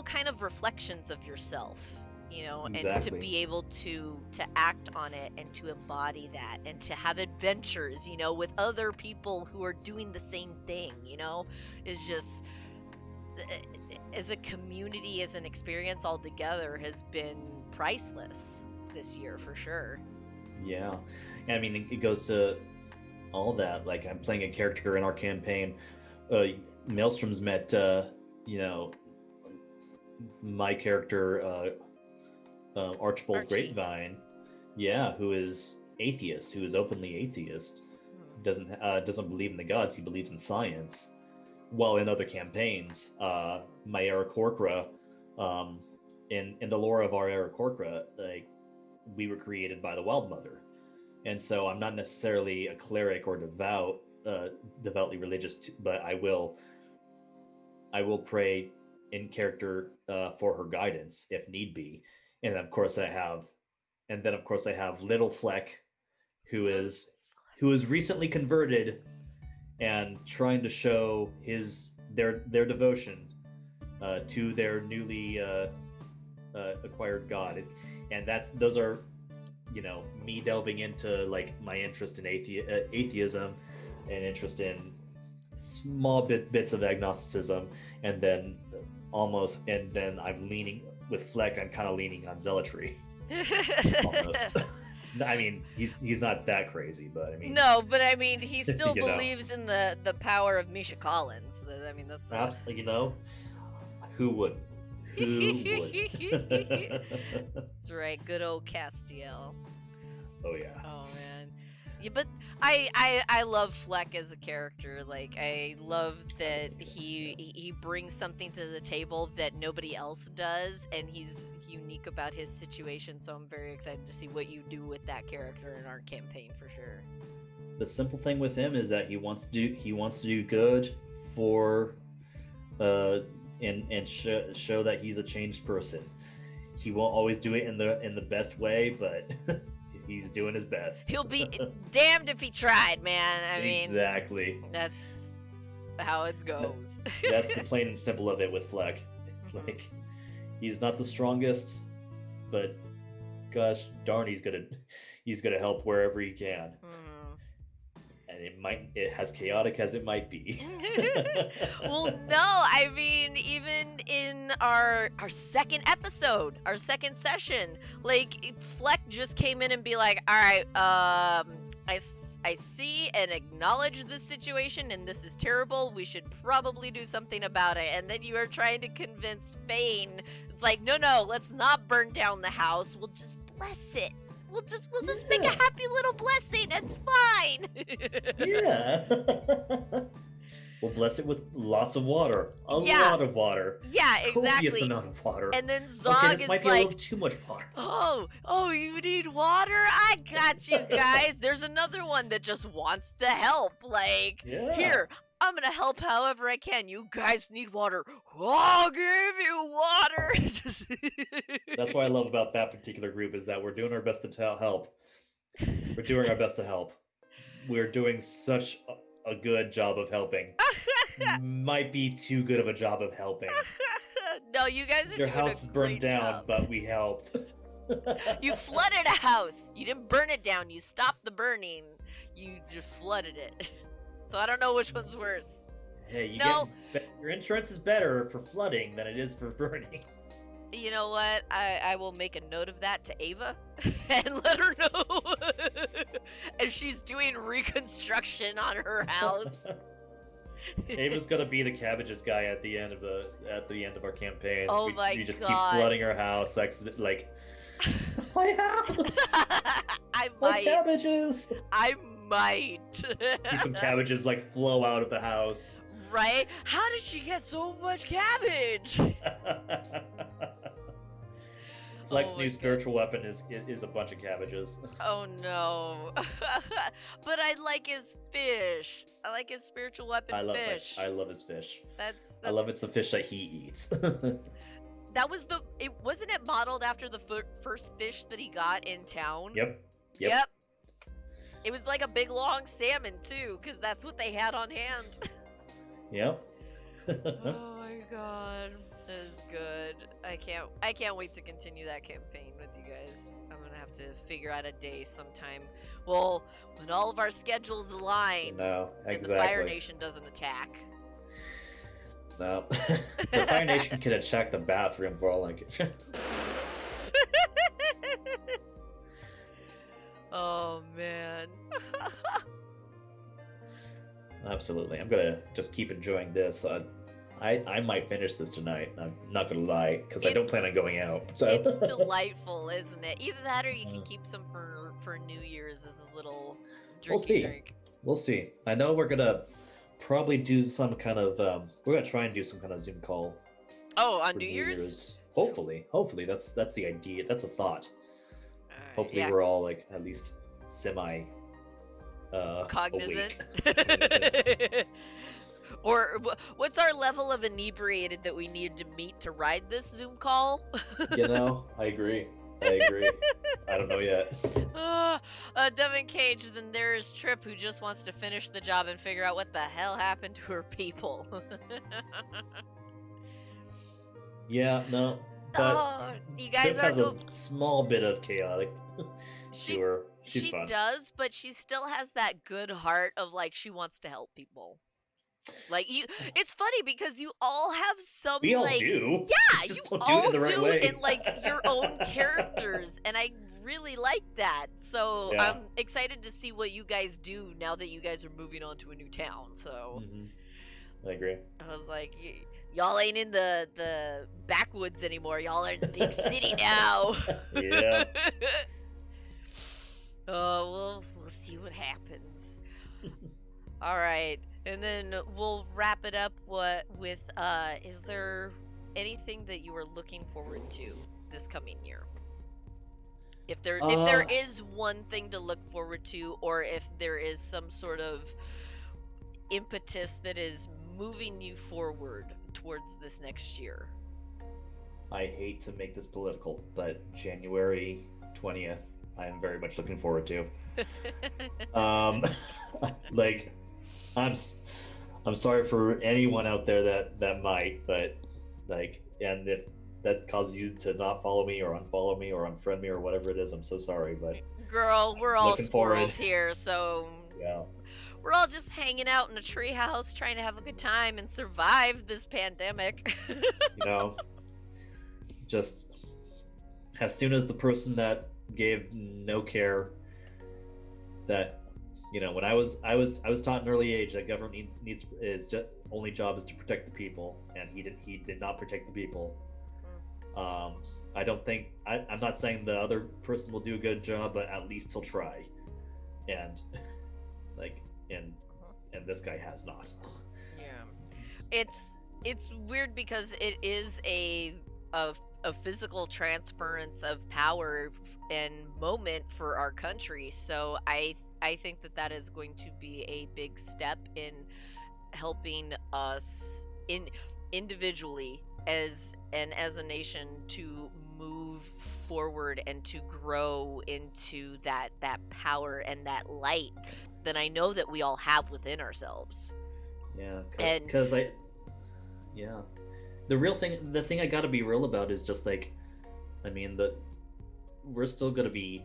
kind of reflections of yourself, and to Exactly. be able to act on it, and to embody that, and to have adventures, with other people who are doing the same thing, is just, as a community, as an experience altogether, has been priceless this year for sure. Yeah. And I mean, it goes to all that. Like, I'm playing a character in our campaign. Maelstrom's met, my character, Archibald Archie. Grapevine. Yeah, who is atheist, who is openly atheist. Doesn't believe in the gods. He believes in science. While in other campaigns, my Aarakocra, in the lore of our Aarakocra, like, we were created by the Wild Mother, and so I'm not necessarily a cleric or devoutly religious, but I will pray in character for her guidance if need be. And then of course I have Little Fleck, who is recently converted and trying to show their devotion to their newly acquired god. And those are, me delving into, like, my interest in atheism, and interest in small bits of agnosticism, and then I'm leaning with Fleck. I'm kind of leaning on zealotry almost. I mean, he's not that crazy, but I mean, No, but I mean, he still you know. believes in the power of Misha Collins. I mean, that's Absolutely, who would? That's right, good old Castiel. Oh yeah. Oh man. Yeah, but I love Fleck as a character. Like, I love that he brings something to the table that nobody else does, and he's unique about his situation. So I'm very excited to see what you do with that character in our campaign for sure. The simple thing with him is that he wants to do good for, and show that he's a changed person. He won't always do it in the best way, but he's doing his best. He'll be damned if he tried, man. I mean, exactly. That's how it goes. That's the plain and simple of it with Fleck. Like, he's not the strongest, but gosh darn, he's gonna help wherever he can. And it has chaotic as it might be. Well, no, I mean, even in our second episode, our second session, like, Fleck just came in and be like, all right, I see and acknowledge this situation, and this is terrible. We should probably do something about it. And then you are trying to convince Fane. It's like, no, let's not burn down the house. We'll just bless it. We'll just make a happy little blessing. It's fine. Yeah. We'll bless it with lots of water. A lot of water. Yeah, exactly. Copious amount of water. And then Zog this is might be like, a little too much water. Oh, you need water? I got you guys. There's another one that just wants to help. Like, here, I'm gonna help however I can. You guys need water. I'll give you water. That's what I love about that particular group, is that we're doing our best to help. We're doing our best to help. We're doing such a good job of helping. Might be too good of a job of helping. No, you guys are Your doing house is burned down, job. but we helped. You flooded a house. You didn't burn it down. You stopped the burning. You just flooded it. So I don't know which one's worse. Hey, your insurance is better for flooding than it is for burning. You know what? I will make a note of that to Ava and let her know. And she's doing reconstruction on her house. Ava's gonna be the cabbages guy at the end of our campaign. Oh we just keep flooding our house, like my house. My cabbages. I might. See some cabbages like flow out of the house. Right? How did she get so much cabbage? Fleck's new spiritual weapon is a bunch of cabbages. Oh no. But I like his fish. I like his spiritual weapon fish. I love his fish. That's I love it's the fish that he eats. That was wasn't it modeled after the first fish that he got in town? Yep. It was like a big long salmon too, because that's what they had on hand. Yep. Oh my god, that is good. I can't wait to continue that campaign with you guys. I'm gonna have to figure out a day sometime. Well, when all of our schedules align, no, exactly. and the Fire Nation doesn't attack. No, the Fire Nation can attack the bathroom for all I can. Oh man. Absolutely. I'm gonna just keep enjoying this. I might finish this tonight. I'm not gonna lie, because I don't plan on going out. So it's delightful, isn't it? Either that, or you can keep some for New Year's as a little drink. We'll see. I know we're gonna probably do some kind of. We're gonna try and do some kind of Zoom call. Oh, on New Year's? Hopefully, that's the idea. That's a thought. Hopefully, yeah. We're all like at least semi. Cognizant. Or what's our level of inebriated that we need to meet to ride this Zoom call? I agree. I don't know yet. Devin Cage, then there is Trip, who just wants to finish the job and figure out what the hell happened to her people. Yeah, no. But you guys Trip has a small bit of chaotic to her. She's fun. Does, but she still has that good heart of like she wants to help people. Like it's funny because you all have some. We all like, do. Yeah, you all do it the right way. in like your own characters, and I really like that. So yeah. I'm excited to see what you guys do now that you guys are moving on to a new town. So I agree. I was like, y'all ain't in the backwoods anymore. Y'all are in the big city now. Yeah. Oh, we'll see what happens. All right, and then we'll wrap it up. With is there anything that you are looking forward to this coming year? If there Uh, is one thing to look forward to, or if there is some sort of impetus that is moving you forward towards this next year. I hate to make this political, but January 20th, I am very much looking forward to. Um, like, I'm I'm sorry for anyone out there that might, but like, and if that causes you to not follow me or unfollow me or unfriend me or whatever it is, I'm so sorry, but Girl, we're all looking forward. squirrels here, so Yeah. we're all just hanging out in a treehouse trying to have a good time and survive this pandemic. You know, just as soon as the person that gave no care that when I was taught in an early age that government needs is just only job is to protect the people, and he did not protect the people. I don't think I'm not saying the other person will do a good job, but at least he'll try, and like and this guy has not. Yeah. It's weird because it is a physical transference of power and moment for our country. So I think that is going to be a big step in helping us individually as a nation to move forward and to grow into that power and that light that I know that we all have within ourselves. Yeah, And because yeah, the thing I got to be real about is just like, I mean, we're still gonna be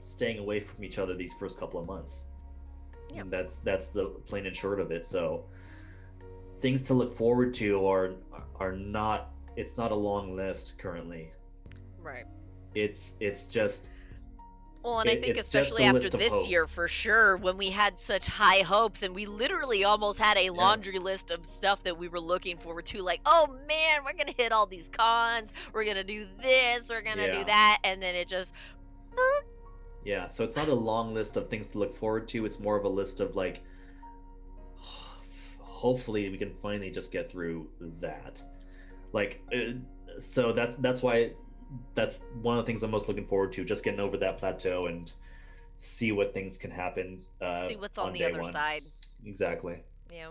staying away from each other these first couple of months. Yeah. And that's the plain and short of it. So things to look forward to are not. It's not a long list currently. right. It's just. Well, and I think It's just especially a after list of this hope. year, for sure, when we had such high hopes and we literally almost had a laundry list of stuff that we were looking forward to, like, oh man, we're gonna hit all these cons, we're gonna do this, we're gonna do Yeah. that, and then it just Yeah, so it's not a long list of things to look forward to. It's more of a list of like, hopefully we can finally just get through that. Like, so that's why that's one of the things I'm most looking forward to. Just getting over that plateau and see what things can happen. see what's on the day other one. side. Exactly. Yeah.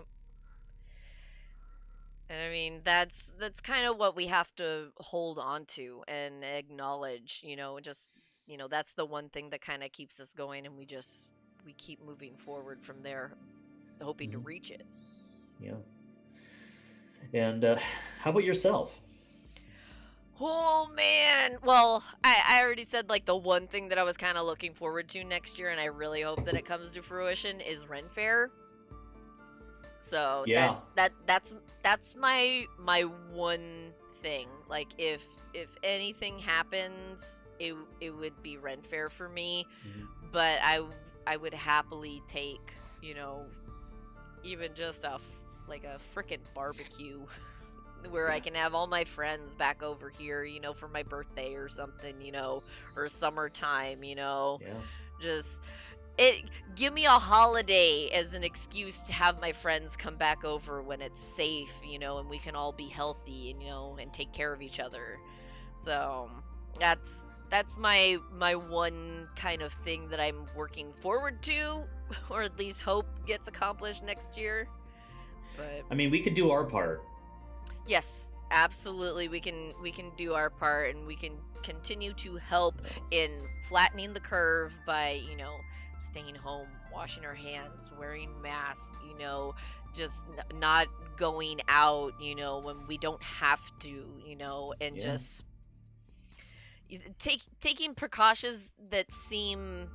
And I mean, that's kind of what we have to hold on to and acknowledge, just, that's the one thing that kind of keeps us going, and we keep moving forward from there, hoping to reach it. Yeah. And how about yourself? Oh man. Well, I already said like the one thing that I was kind of looking forward to next year, and I really hope that it comes to fruition, is Ren Fair. So Yeah. that's my one thing. Like if anything happens, it would be Ren Fair for me. But I would happily take, even just like a frickin' barbecue where I can have all my friends back over here, for my birthday or something, or summertime, Yeah. just give me a holiday as an excuse to have my friends come back over when it's safe, and we can all be healthy and and take care of each other. So that's my one kind of thing that I'm working forward to, or at least hope gets accomplished next year. But I mean, we could do our part. yes, absolutely, we can do our part, and we can continue to help in flattening the curve by staying home, washing our hands, wearing masks, just not going out, when we don't have to, and just taking precautions that seem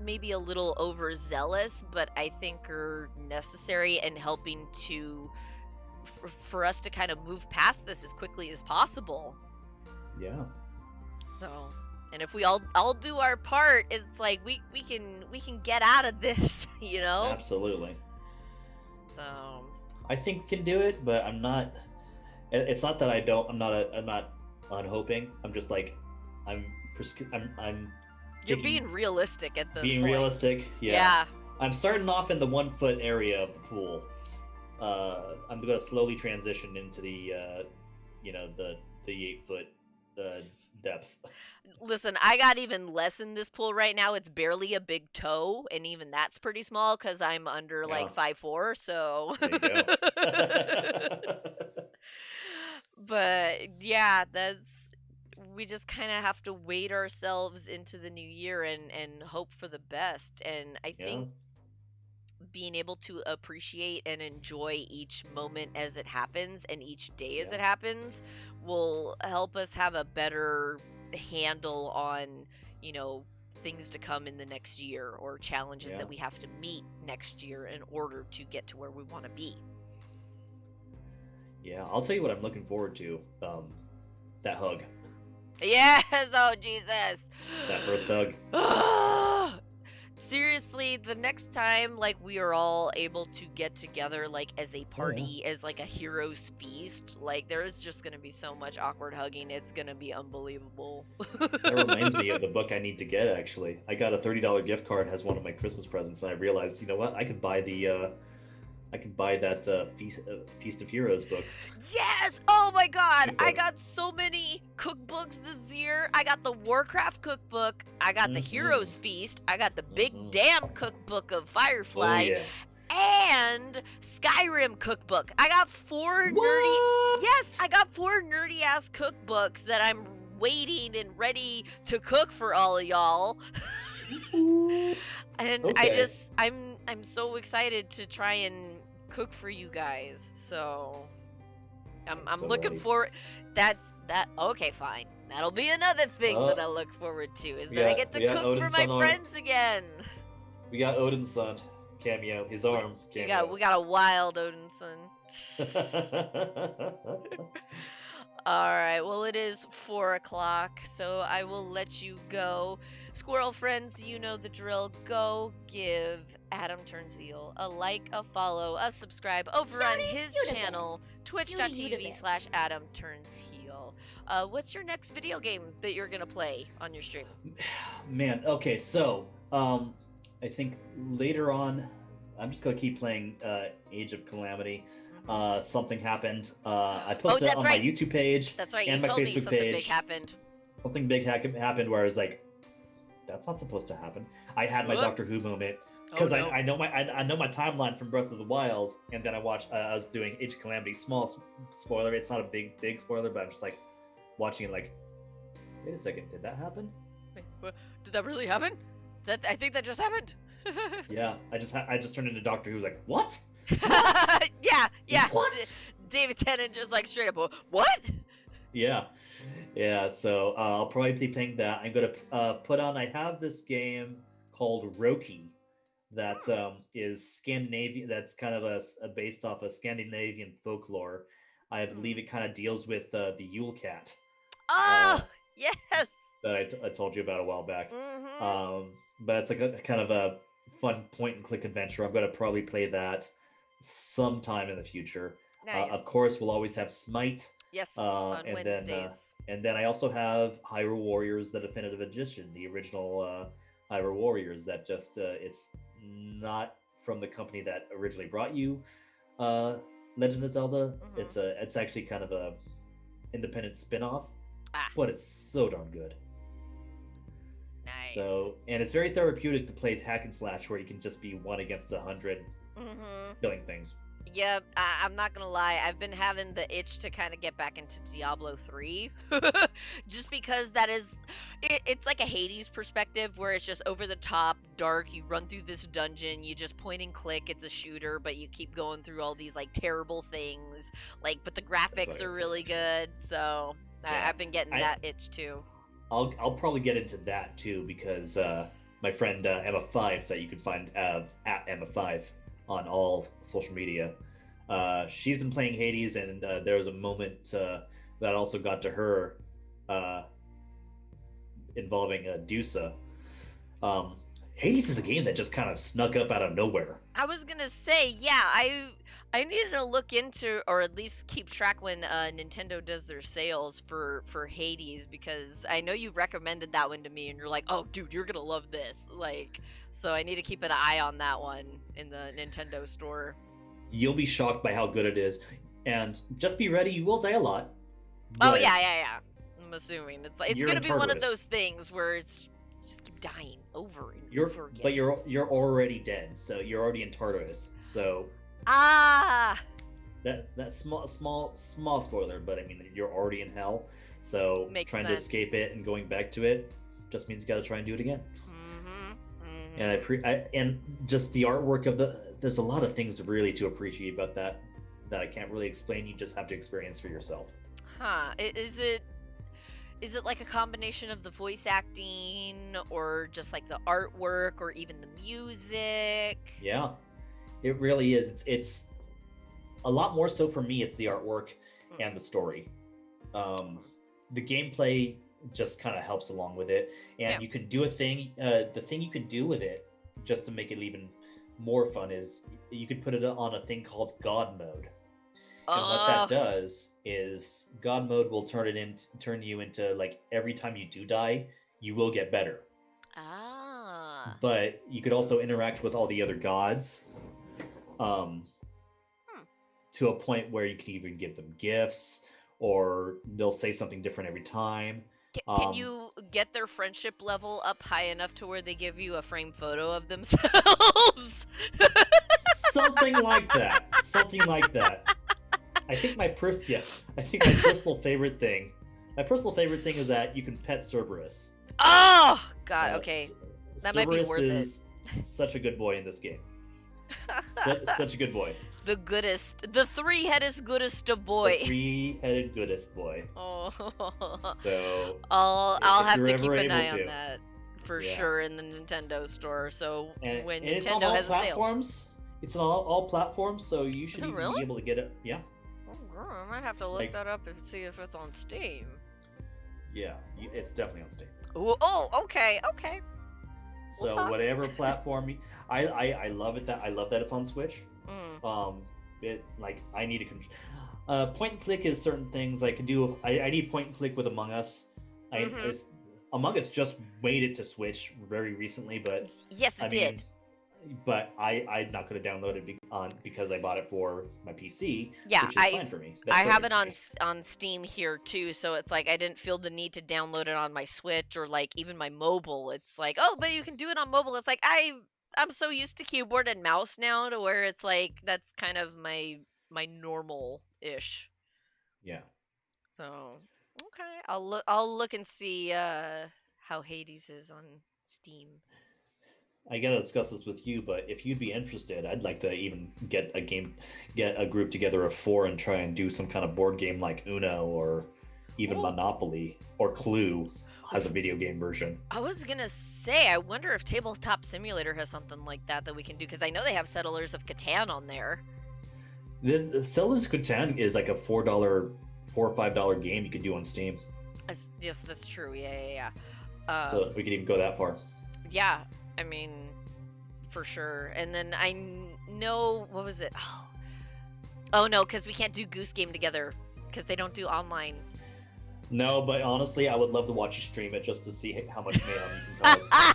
maybe a little overzealous, but I think are necessary and helping to for us to kind of move past this as quickly as possible. Yeah. So, and if we all do our part, it's like we can get out of this, Absolutely. So I think we can do it, but I'm not. It's not that I'm not unhoping. I'm just like, I'm You're being realistic at this being point. realistic. Yeah. I'm starting off in the 1 foot area of the pool. I'm gonna slowly transition into the the 8 foot depth. Listen, I got even less in this pool right now. It's barely a big toe, and even that's pretty small because I'm under Yeah. like 5'4", so. There you go. But yeah, we just kind of have to wait ourselves into the new year and hope for the best. And I think being able to appreciate and enjoy each moment as it happens and each day as it happens will help us have a better handle on, things to come in the next year or challenges that we have to meet next year in order to get to where we want to be. Yeah, I'll tell you what I'm looking forward to. That hug. Yes, oh Jesus. That first hug. Seriously, the next time we are all able to get together as a party, as a hero's feast, there is just gonna be so much awkward hugging. It's gonna be unbelievable. That reminds me of the book I need to get. Actually, I got a $30 gift card as one of my Christmas presents, and I realized, you know what, I could buy that Feast of Heroes book. Yes! Oh my god! I got so many cookbooks this year. I got the Warcraft cookbook. I got the Heroes Feast. I got the Big Damn cookbook of Firefly. And Skyrim cookbook. I got 4 nerdy... Yes! I got 4 nerdy-ass cookbooks that I'm waiting and ready to cook for all of y'all. And I'm so excited to try and cook for you guys. So I'm looking forward. Okay, fine. That'll be another thing that I look forward to is that I get to cook for my friends again. We got Odin's son cameo, his arm cameo. We got a wild Odin's son. Alright, well it is 4 o'clock, so I will let you go. Squirrel friends, you know the drill. Go give Adamturnsheel a like, a follow, a subscribe over on his channel, twitch.tv/AdamTurnsheel. What's your next video game that you're gonna play on your stream? Man, okay, so I think later on, I'm just gonna keep playing Age of Calamity. Something happened. I posted it on my YouTube page and my Facebook page. Something big happened where I was like, that's not supposed to happen. I had my Doctor Who moment because I know my timeline from Breath of the Wild, and then I was doing Age of Calamity. Small spoiler. It's not a big spoiler, but I'm just watching it wait a second, did that happen? Wait, did that really happen? I think that just happened. Yeah, I just turned into Doctor Who's like, what? Yeah. What? David Tennant just straight up, what? Yeah. So I'll probably be playing that. I'm gonna put on. I have this game called Roki that is Scandinavian. That's kind of based off of Scandinavian folklore. I believe it kind of deals with the Yule Cat. Oh, yes. That I told you about a while back. Mm-hmm. But it's a kind of a fun point and click adventure. I'm gonna probably play that sometime in the future. Nice. Of course, we'll always have Smite. Yes, on Wednesdays. And then I also have Hyrule Warriors, the Definitive Edition, the original Hyrule Warriors. That just it's not from the company that originally brought you Legend of Zelda. It's actually kind of a independent spin-off, but it's so darn good. Nice. So, and it's very therapeutic to play hack and slash where you can just be 1 against 100 killing things. Yep, I'm not gonna lie, I've been having the itch to kind of get back into Diablo 3. Just because it's like a Hades perspective where it's just over the top, dark, you run through this dungeon, you just point and click, it's a shooter, but you keep going through all these terrible things, but the graphics are really good, so yeah, I've been getting that itch too. I'll probably get into that too because my friend Emma5 that you can find at Emma5 on all social media. She's been playing Hades, and there was a moment that also got to her involving Dusa. Hades is a game that just kind of snuck up out of nowhere. I was gonna say, yeah, I needed to look into, or at least keep track when Nintendo does their sales for Hades, because I know you recommended that one to me, and you're like, "Oh, dude, you're gonna love this." Like, so I need to keep an eye on that one in the Nintendo store. You'll be shocked by how good it is, and just be ready. You will die a lot. Oh But yeah. I'm assuming it's you're gonna in be one of Tartarus. those things where it's just keep dying over and You're over again. but you're already dead, so you're already in Tartarus. So Ah. that small spoiler, but I mean you're already in hell. So Makes trying sense. to escape it and going back to it just means you got to try and do it again. And and just the artwork of there's a lot of things really to appreciate about that I can't really explain. You just have to experience for yourself. Huh? Is it like a combination of the voice acting, or just like the artwork, or even the music? Yeah, it really is. It's a lot more so for me. It's the artwork and the story. The gameplay just kind of helps along with it, and you can do a thing. The thing you can do with it, just to make it even more fun, is you can put it on a thing called God mode. And what that does is God mode will turn you into, like, every time you do die, you will get better. But you could also interact with all the other gods, to a point where you can even give them gifts, or they'll say something different every time. Can you get their friendship level up high enough to where they give you a framed photo of themselves? Something like that. Something like that. I think my personal favorite thing is that you can pet Cerberus. Oh God, okay. That might be Cerberus worth is such a good boy in this game. Such a good boy. The goodest, the three-headed goodest of boy. The three-headed goodest boy. Oh. So I'll have to you're keep ever an eye able on to. that for sure in the Nintendo store. So And when it's on Nintendo all has platforms. a sale. It's on all platforms, so you should Is it even really? be able to get it. Yeah. Oh, girl, I might have to look that up and see if it's on Steam. Yeah, it's definitely on Steam. Ooh, oh, okay. So whatever platform, I love it I love that it's on Switch. I need a point and click is certain things I can do. I need point and click with Among Us. Among Us just made it to Switch very recently, but yes, it did. But I'm not going to download it because I bought it for my PC. Yeah, which is fine for me. I have it on Steam here too, so it's like I didn't feel the need to download it on my Switch or like even my mobile. It's like, oh, but you can do it on mobile. It's like I'm so used to keyboard and mouse now to where it's like that's kind of my normal-ish. Yeah. So okay, I'll look and see how Hades is on Steam. I gotta discuss this with you, but if you'd be interested, I'd like to even get a group together of 4 and try and do some kind of board game like Uno or even Monopoly or Clue has a video game version. I was gonna say, I wonder if Tabletop Simulator has something like that we can do, because I know they have Settlers of Catan on there. The Settlers of Catan is like a $4 or $5 game you can do on Steam. Yes, that's true. Yeah. So we could even go that far. Yeah, I mean, for sure. And then I know, what was it? Oh no, because we can't do Goose Game together because they don't do online. No, but honestly, I would love to watch you stream it just to see how much mayhem you can cause.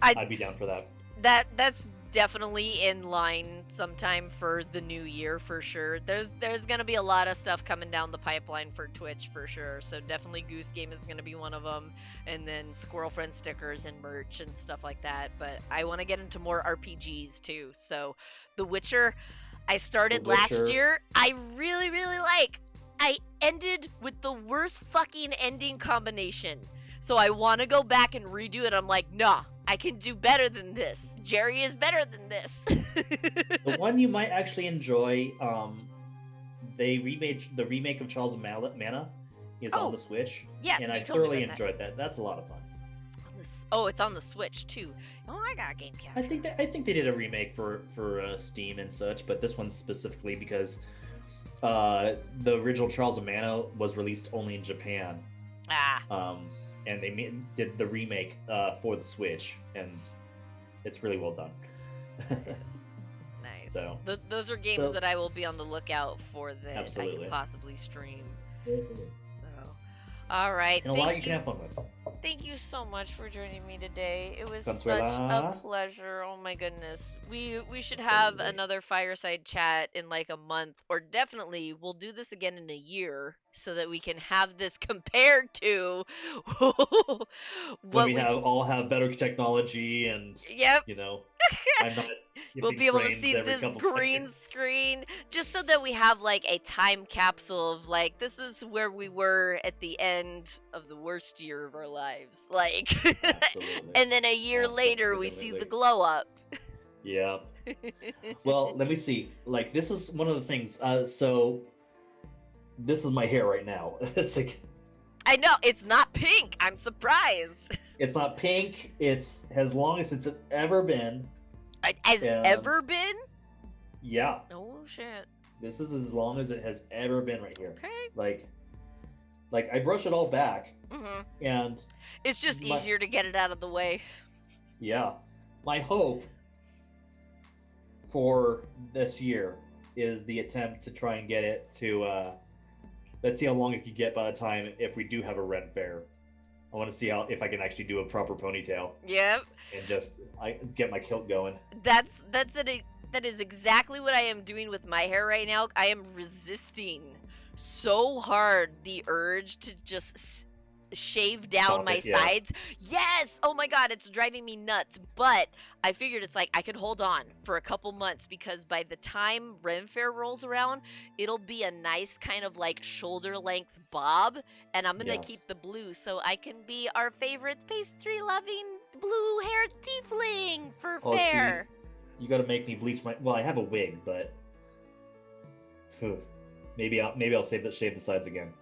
I'd be down for that. That's definitely in line sometime for the new year for sure. There's gonna be a lot of stuff coming down the pipeline for Twitch for sure. So definitely Goose Game is gonna be one of them, and then Squirrel Friend stickers and merch and stuff like that. But I want to get into more RPGs too. So The Witcher, I started last year. I really like. I ended with the worst fucking ending combination. So I want to go back and redo it. I'm like, nah, I can do better than this. Jerry is better than this. The one you might actually enjoy, they remade the remake of Charles of Mana is on the Switch. Yes, and I thoroughly enjoyed that. That's a lot of fun. It's on the Switch too. Oh, I got a game capture. I think they did a remake for Steam and such, but this one specifically because the original Charles of Mana was released only in Japan. And they did the remake for the Switch, and it's really well done. Nice. Nice. So Those are games that I will be on the lookout for that I absolutely. can possibly stream. Mhm. So, all right. And a lot you can have fun with. Thank you so much for joining me today. It was Consuela. such a pleasure. Oh my goodness. We should have Absolutely. another fireside chat in like a month, or definitely we'll do this again in a year so that we can have this compared to When we all have better technology and Yep. you know, I'm not We'll skipping be able to frames see every this couple green seconds. screen just so that we have like a time capsule of like this is where we were at the end of the worst year of our lives. Like Absolutely. and then a year later we see the glow up. Yeah. Well, let me see. Like this is one of the things. So this is my hair right now. It's like I know it's not pink. I'm surprised. it's not pink. It's as long as it's ever been. Has ever been? Yeah. Oh shit. This is as long as it has ever been right here. Okay. Like I brush it all back, and it's just easier to get it out of the way. Yeah. My hope for this year is the attempt to try and get it to let's see how long it could get by the time if we do have a Ren Fair. I want to see if I can actually do a proper ponytail. Yep. And just get my kilt going. That is exactly what I am doing with my hair right now. I am resisting so hard the urge to just shave down my sides. Yes! Oh my god, it's driving me nuts. But I figured it's like I could hold on for a couple months because by the time Ren Fair rolls around, it'll be a nice kind of like shoulder length bob, and I'm gonna keep the blue so I can be our favorite pastry loving blue haired tiefling for fair. See, you gotta make me bleach my. Well, I have a wig, but maybe I'll shave the sides again.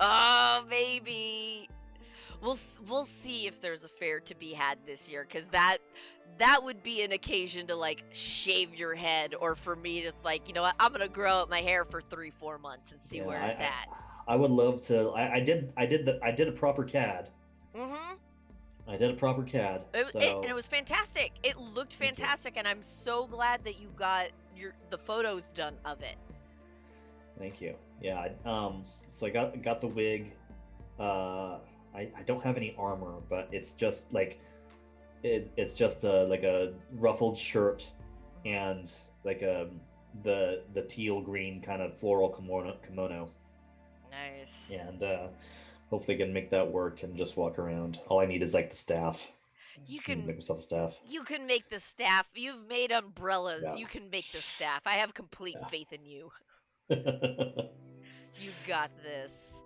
Oh, maybe. We'll see if there's a fair to be had this year, because that would be an occasion to like shave your head, or for me to like, you know what, I'm gonna grow out my hair for 3-4 months and see where it's at. I would love to. I did a proper CAD. I did a proper CAD. And it was fantastic. It looked fantastic, and I'm so glad that you got the photos done of it. Thank you. Yeah. So I got the wig. I don't have any armor, but it's just like it's just like a ruffled shirt and like the teal green kind of floral kimono. Nice. And hopefully I can make that work and just walk around. All I need is like the staff. You can make myself a staff. You can make the staff. You've made umbrellas. Yeah. You can make the staff. I have complete faith in you. You got this.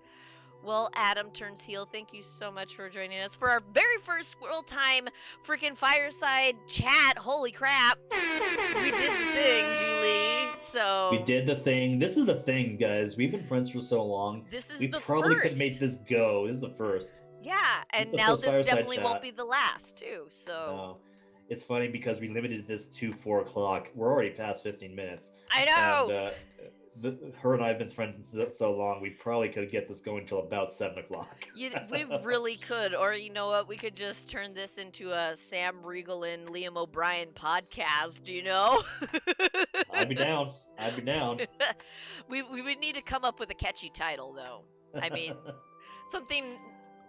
Well, Adamturnsheel, thank you so much for joining us for our very first Squirrel Time freaking Fireside chat. Holy crap. We did the thing, Julie. So we did the thing. This is the thing, guys. We've been friends for so long. We probably could make this go. This is the first. Yeah, and now this definitely won't be the last, too. So no. It's funny because we limited this to 4 o'clock. We're already past 15 minutes. I know. And her and I have been friends so long, we probably could get this going till about 7 o'clock. We really could. Or you know what? We could just turn this into a Sam Riegel and Liam O'Brien podcast, you know? I'd be down. We would need to come up with a catchy title, though. I mean, something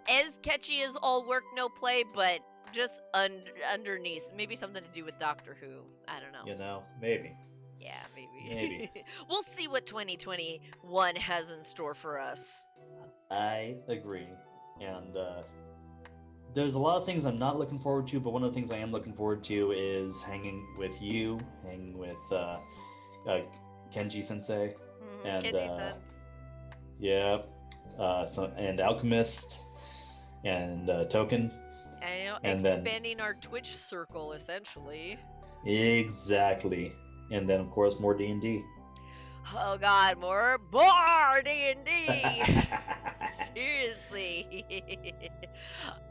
as catchy as All Work, No Play, but just underneath. Maybe something to do with Doctor Who. I don't know. You know, maybe. Yeah, maybe. We'll see what 2021 has in store for us. I agree. And there's a lot of things I'm not looking forward to, but one of the things I am looking forward to is hanging with you, hanging with Kenji-sensei. And Kenji-sen. Yeah. And Alchemist. And Token. I know, and expanding our Twitch circle, essentially. Exactly. And then, of course, more D&D. Oh god, more D&D! Seriously.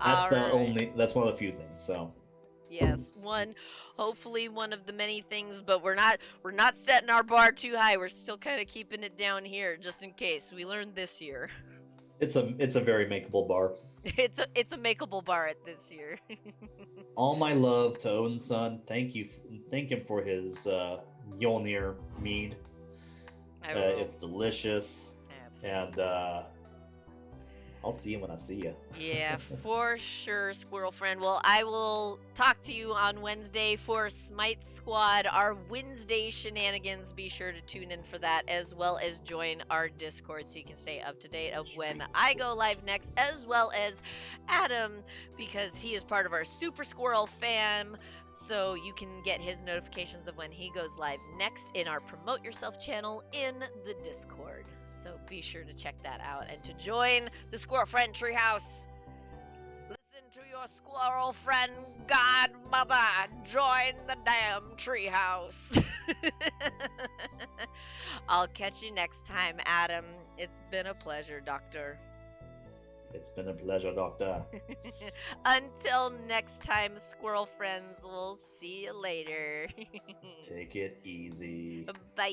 That's one of the few things, so. Yes, hopefully one of the many things, but we're not setting our bar too high. We're still kind of keeping it down here, just in case. We learned this year. It's a very makeable bar. It's a makeable bar at this year. All my love to Odin's son. Thank him for his Mjolnir mead. I will. It's delicious, Absolutely. and I'll see you when I see you. Yeah, for sure, squirrel friend. Well, I will talk to you on Wednesday for Smite Squad, our Wednesday shenanigans. Be sure to tune in for that, as well as join our Discord so you can stay up to date of when I go live next, as well as Adam, because he is part of our Super Squirrel fam. So you can get his notifications of when he goes live next in our Promote Yourself channel in the Discord. So be sure to check that out and to join the Squirrel Friend Treehouse. Listen to your squirrel friend godmother. Join the damn treehouse. I'll catch you next time, Adam. It's been a pleasure, Doctor. It's been a pleasure, Doctor. Until next time, squirrel friends, we'll see you later. Take it easy. Bye.